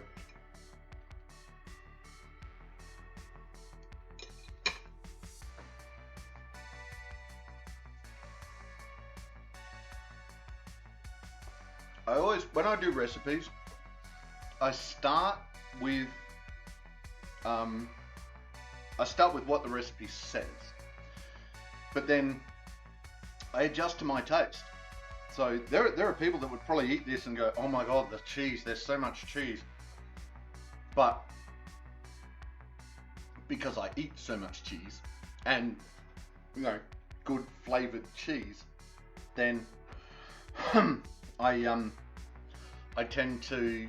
A: I always, when I do recipes, I start with what the recipe says, but then I adjust to my taste. So there are people that would probably eat this and go, oh my god, the cheese, there's so much cheese. But because I eat so much cheese and, you know, good flavored cheese, then I tend to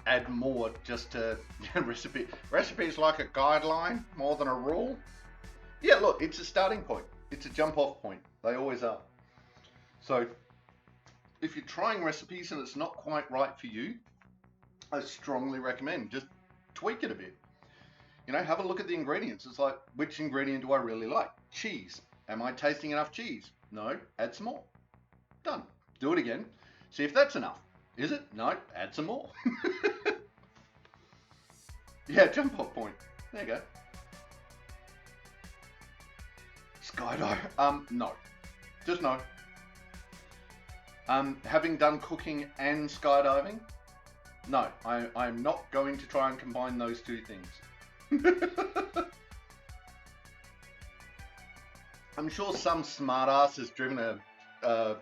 A: add more just to recipe. Recipe is like a guideline more than a rule. Yeah, look, it's a starting point. It's a jump off point. They always are. So if you're trying recipes and it's not quite right for you, I strongly recommend just tweak it a bit. You know, have a look at the ingredients. It's like, which ingredient do I really like? Cheese. Am I tasting enough cheese? No, add some more. Done. Do it again. See if that's enough. Is it? No, add some more. Yeah, jump off point. There you go. Skydive. No. Just no. Having done cooking and skydiving, no, I'm not going to try and combine those two things. I'm sure some smartass has driven a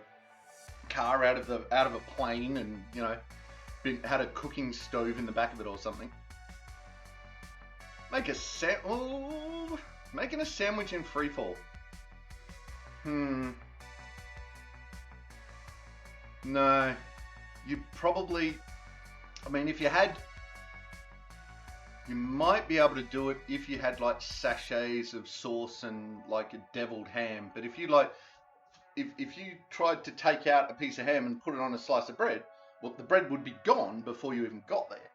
A: car out of a plane and, you know, had a cooking stove in the back of it or something. Making a sandwich in freefall. No, you probably, I mean, if you had, you might be able to do it if you had like sachets of sauce and like a deviled ham. But if you like, if you tried to take out a piece of ham and put it on a slice of bread, well, the bread would be gone before you even got there.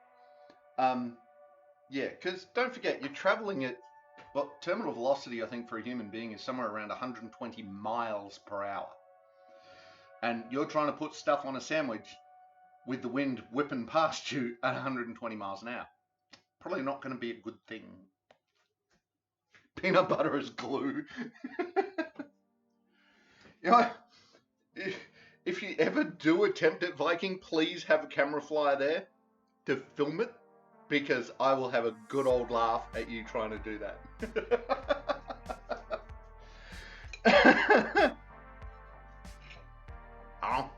A: Yeah, because don't forget, you're traveling at, well, terminal velocity, I think, for a human being is somewhere around 120 miles per hour. And you're trying to put stuff on a sandwich with the wind whipping past you at 120 miles an hour. Probably not going to be a good thing. Peanut butter is glue. You know, if you ever do attempt at Viking, please have a camera flyer there to film it, because I will have a good old laugh at you trying to do that. Oh.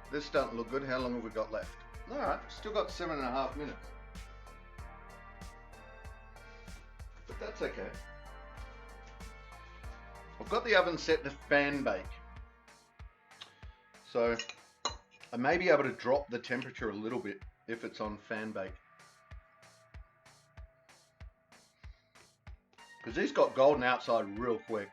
A: This doesn't look good. How long have we got left? Alright, still got 7.5 minutes. But that's okay. I've got the oven set to fan bake. So I may be able to drop the temperature a little bit if it's on fan bake. Because these got golden outside real quick.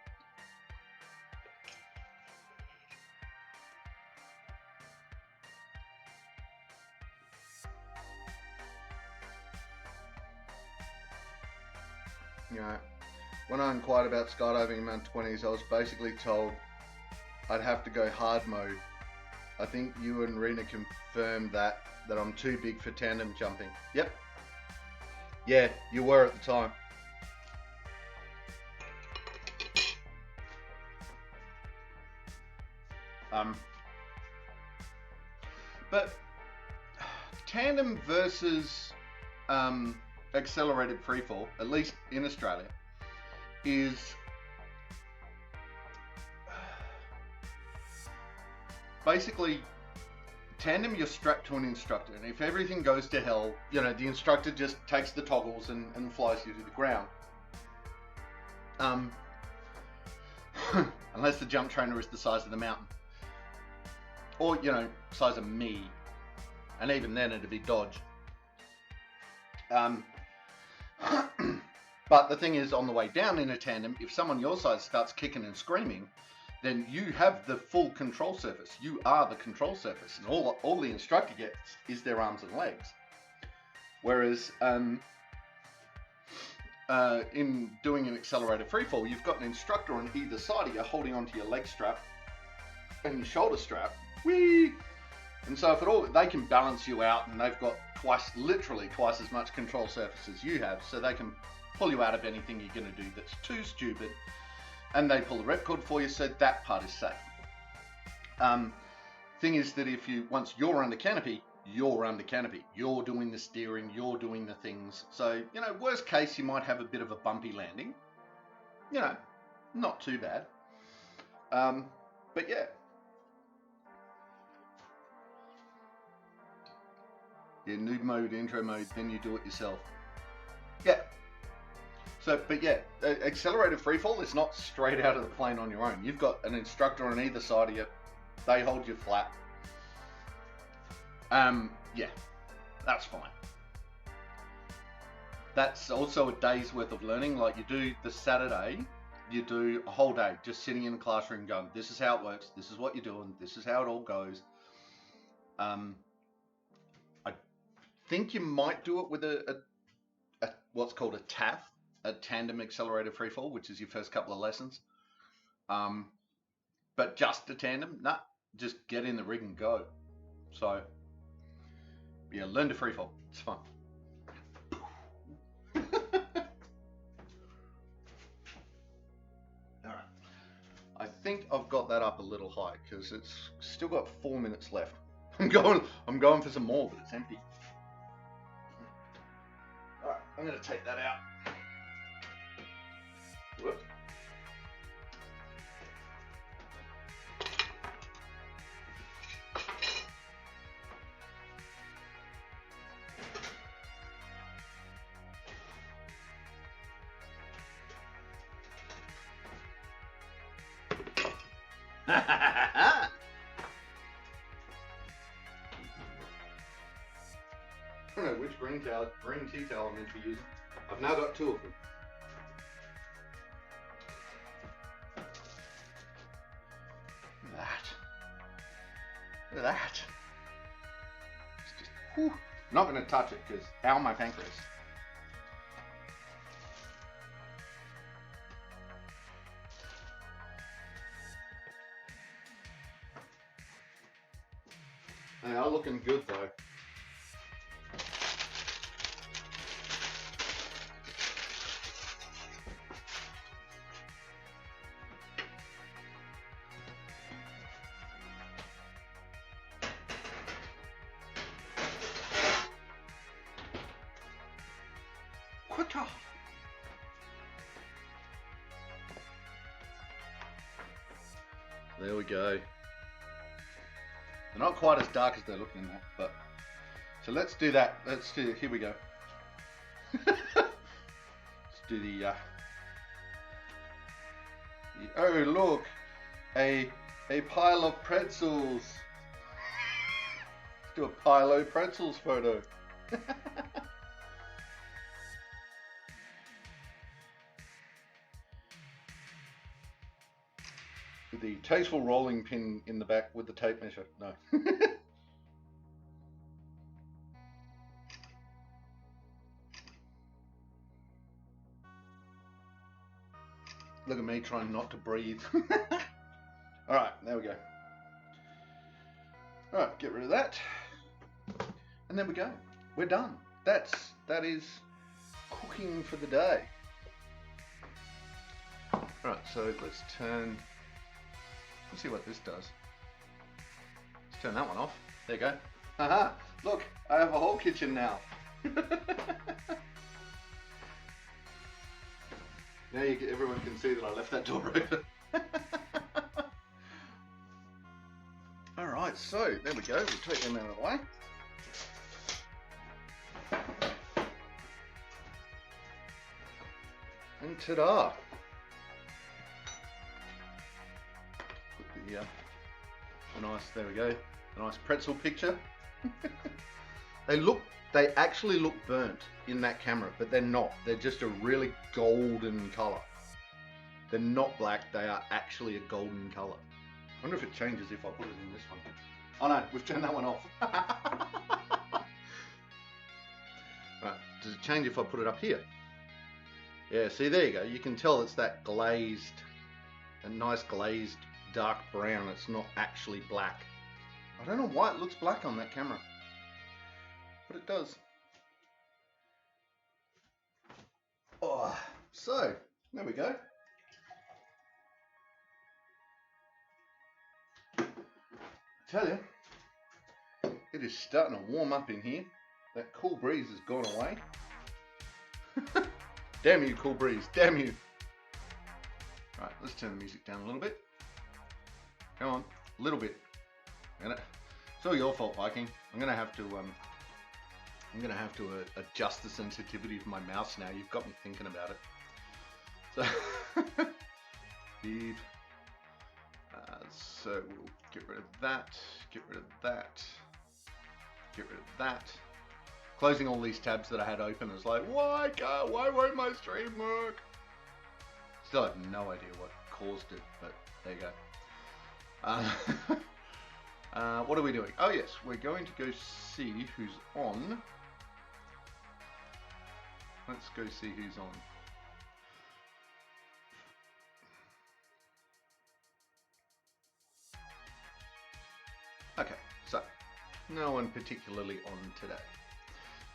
A: You know, when I inquired about skydiving in my 20s, I was basically told I'd have to go hard mode. I think you and Rena confirmed that I'm too big for tandem jumping. Yep. Yeah, you were at the time. But tandem versus accelerated freefall, at least in Australia, is basically tandem. You're strapped to an instructor, and if everything goes to hell, you know, the instructor just takes the toggles and flies you to the ground. Unless the jump trainer is the size of the mountain, or, you know, size of me, and even then it'd be dodge. But the thing is, on the way down in a tandem, if someone your size starts kicking and screaming, then you have the full control surface. You are the control surface, and all the instructor gets is their arms and legs. Whereas in doing an accelerated freefall, you've got an instructor on either side of you holding onto your leg strap and your shoulder strap. Whee! And so if at all, they can balance you out, and they've got literally twice as much control surface as you have, so they can pull you out of anything you're going to do that's too stupid, and they pull the ripcord for you, so that part is safe. Thing is that once you're under canopy, you're under canopy. You're doing the steering, you're doing the things. So, you know, worst case, you might have a bit of a bumpy landing. You know, not too bad. But yeah. Yeah, noob mode, intro mode, then you do it yourself. Yeah. So, but yeah, accelerated freefall is not straight out of the plane on your own. You've got an instructor on either side of you. They hold you flat. Yeah, that's fine. That's also a day's worth of learning. Like you do the Saturday, you do a whole day just sitting in the classroom going, this is how it works, this is what you're doing, this is how it all goes. I think you might do it with a what's called a TAF, a tandem accelerated freefall, which is your first couple of lessons. But just a tandem, nah, just get in the rig and go. So yeah, learn to freefall. It's fun. Alright. I think I've got that up a little high because it's still got 4 minutes left. I'm going for some more, but it's empty. Alright, I'm gonna take that out. Whoop. I don't know which green tea towel I'm meant to be using. I've now got 2 of them. Look at that. Look at that. It's just, whew. I'm not going to touch it because ow, my pancreas. They are looking good though. Quicker! There we go. They're not quite as dark as they're looking at, but so let's do that. Let's do. Here we go. Let's do the. Oh look, a pile of pretzels. Let's do a pile of pretzels photo. With the tasteful rolling pin in the back with the tape measure. No. Look at me trying not to breathe. Alright, there we go. Alright, get rid of that. And there we go. We're done. That is cooking for the day. Alright, so let's turn. Let's see what this does. Let's turn that one off. There you go. Haha, look, I have a whole kitchen now. Now everyone can see that I left that door open. Alright, so there we go. We'll take them out of the way. And ta-da! Put the nice, there we go, a nice pretzel picture. They actually look burnt in that camera, but they're not. They're just a really golden color. They're not black, they are actually a golden color. I wonder if it changes if I put it in this one. Oh no, we've turned that one off. Right, does it change if I put it up here? Yeah, see, there you go. You can tell it's that glazed, a nice glazed dark brown. It's not actually black. I don't know why it looks black on that camera, but it does. Oh, so there we go. I tell you, it is starting to warm up in here. That cool breeze has gone away. Damn you, cool breeze, damn you. Right, let's turn the music down a little bit. Come on, a little bit. It's all your fault, Viking. I'm gonna have to adjust the sensitivity of my mouse now. You've got me thinking about it. So, speed. So we'll get rid of that. Get rid of that. get rid of that. Closing all these tabs that I had open is like, why won't my stream work? Still have no idea what caused it, but there you go. What are we doing? Oh yes, we're going to go see who's on. Let's go see who's on. Okay, so no one particularly on today.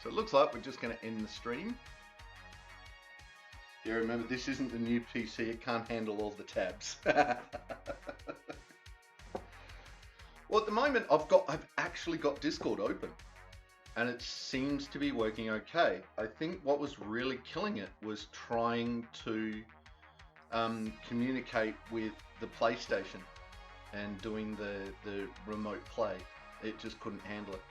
A: So it looks like we're just going to end the stream. Yeah, remember, this isn't the new PC. It can't handle all the tabs. Well, at the moment, I've actually got Discord open, and it seems to be working okay. I think what was really killing it was trying to communicate with the PlayStation and doing the remote play. It just couldn't handle it.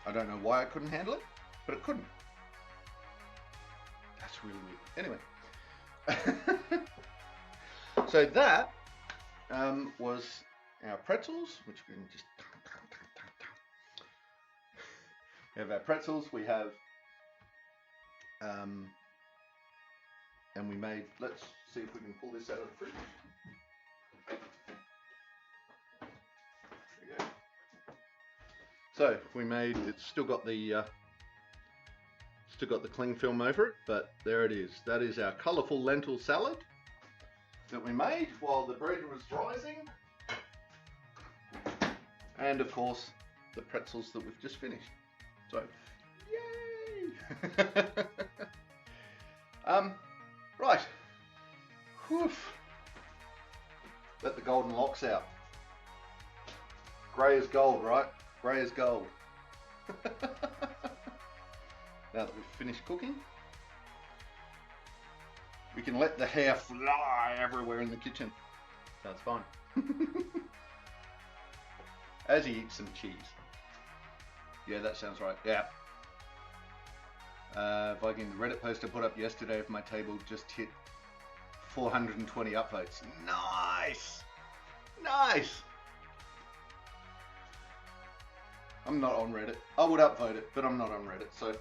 A: I don't know why I couldn't handle it, but it couldn't. That's really weird. Anyway, so that was our pretzels, which we can just. We have our pretzels. We have, and we made. Let's see if we can pull this out of the fridge. There we go. So we made. It's still got the cling film over it, but there it is. That is our colourful lentil salad that we made while the bread was rising, and of course the pretzels that we've just finished. So, yay! Right. Whew. Let the golden locks out. Grey as gold, right? Grey as gold. Now that we've finished cooking, we can let the hair fly everywhere in the kitchen. Sounds fine. As he eats some cheese. Yeah, that sounds right. Yeah. Viking, the Reddit post I put up yesterday of my table just hit 420 upvotes. Nice! Nice! I'm not on Reddit. I would upvote it, but I'm not on Reddit, so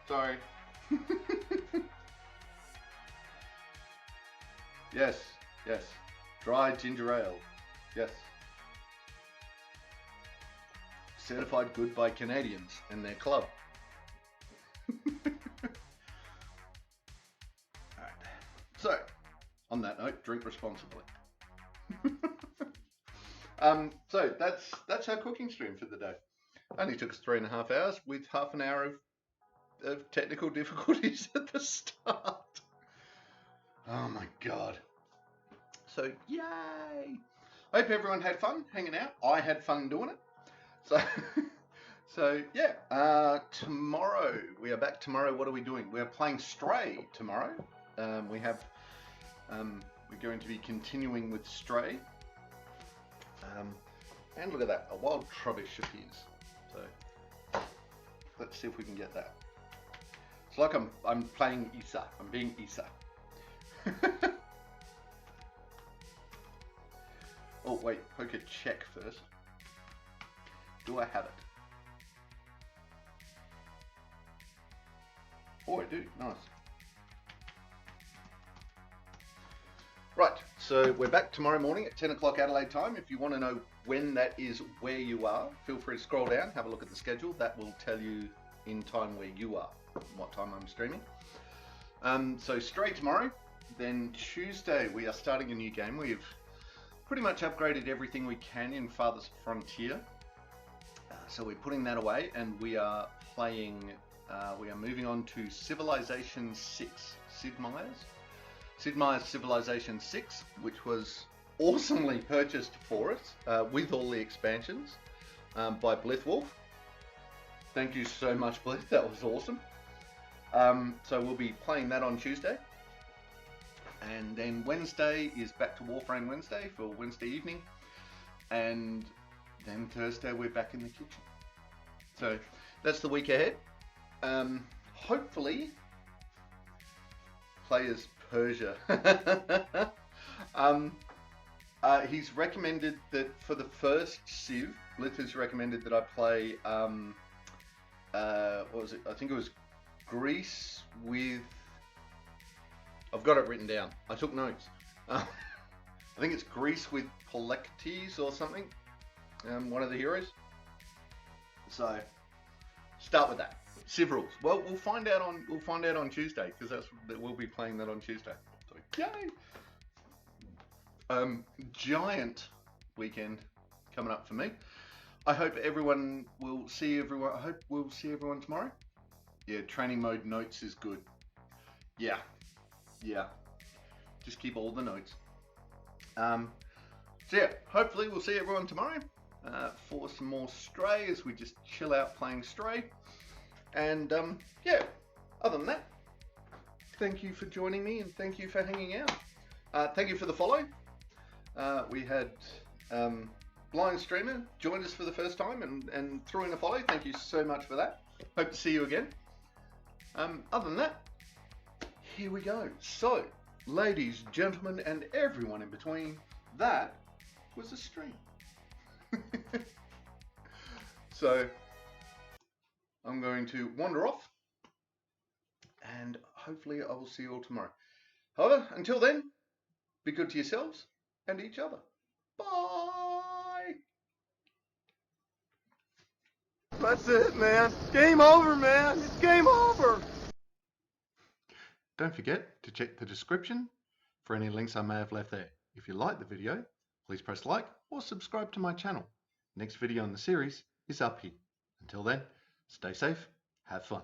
A: sorry. Yes, yes. Dry ginger ale. Yes. Certified good by Canadians and their club. Alright. So, on that note, drink responsibly. So that's our cooking stream for the day. Only took us 3.5 hours with half an hour of technical difficulties at the start. Oh my god. So, yay! I hope everyone had fun hanging out. I had fun doing it. So yeah, tomorrow, we are back tomorrow. What are we doing? We are playing Stray tomorrow. We're going to be continuing with Stray. And look at that, a wild trubbish appears. So, let's see if we can get that. It's like I'm playing Issa. I'm being Issa. Oh wait, poker check first. Do I have it? Oh, I do. Nice. Right, so we're back tomorrow morning at 10 o'clock Adelaide time. If you want to know when that is, where you are, feel free to scroll down, have a look at the schedule. That will tell you in time where you are, what time I'm streaming. So Stray tomorrow. Then Tuesday we are starting a new game. We've pretty much upgraded everything we can in Farthest Frontier. So we're putting that away and we are playing, we are moving on to Civilization 6, Sid Meier's Civilization 6, which was awesomely purchased for us with all the expansions by Blithwolf. Thank you so much, Blith, that was awesome. So we'll be playing that on Tuesday. And then Wednesday is back to Warframe Wednesday for Wednesday evening. And then Thursday we're back in the kitchen. So that's the week ahead. Hopefully play as Persia. He's recommended that for the first Civ, Blitz recommended that I play, what was it? I think it was Greece with, I've got it written down. I took notes. I think it's Greece with Polectes or something. One of the heroes. So start with that. Civ rules. Well, we'll find out on Tuesday, because we'll be playing that on Tuesday. So yay! Giant weekend coming up for me. I hope everyone will see everyone. I hope we'll see everyone tomorrow. Yeah, training mode notes is good. Yeah. Just keep all the notes. So yeah, hopefully we'll see everyone tomorrow for some more Stray as we just chill out playing Stray. And yeah, other than that, thank you for joining me and thank you for hanging out. Thank you for the follow. We had Blind Streamer joined us for the first time and threw in a follow. Thank you so much for that. Hope to see you again. Other than that, here we go. So, ladies, gentlemen, and everyone in between, that was a stream. So, I'm going to wander off, and hopefully I will see you all tomorrow. However, until then, be good to yourselves and each other. Bye!
C: That's it, man. Game over, man. It's game over.
A: Don't forget to check the description for any links I may have left there. If you like the video, please press like or subscribe to my channel. Next video in the series is up here. Until then, stay safe, have fun.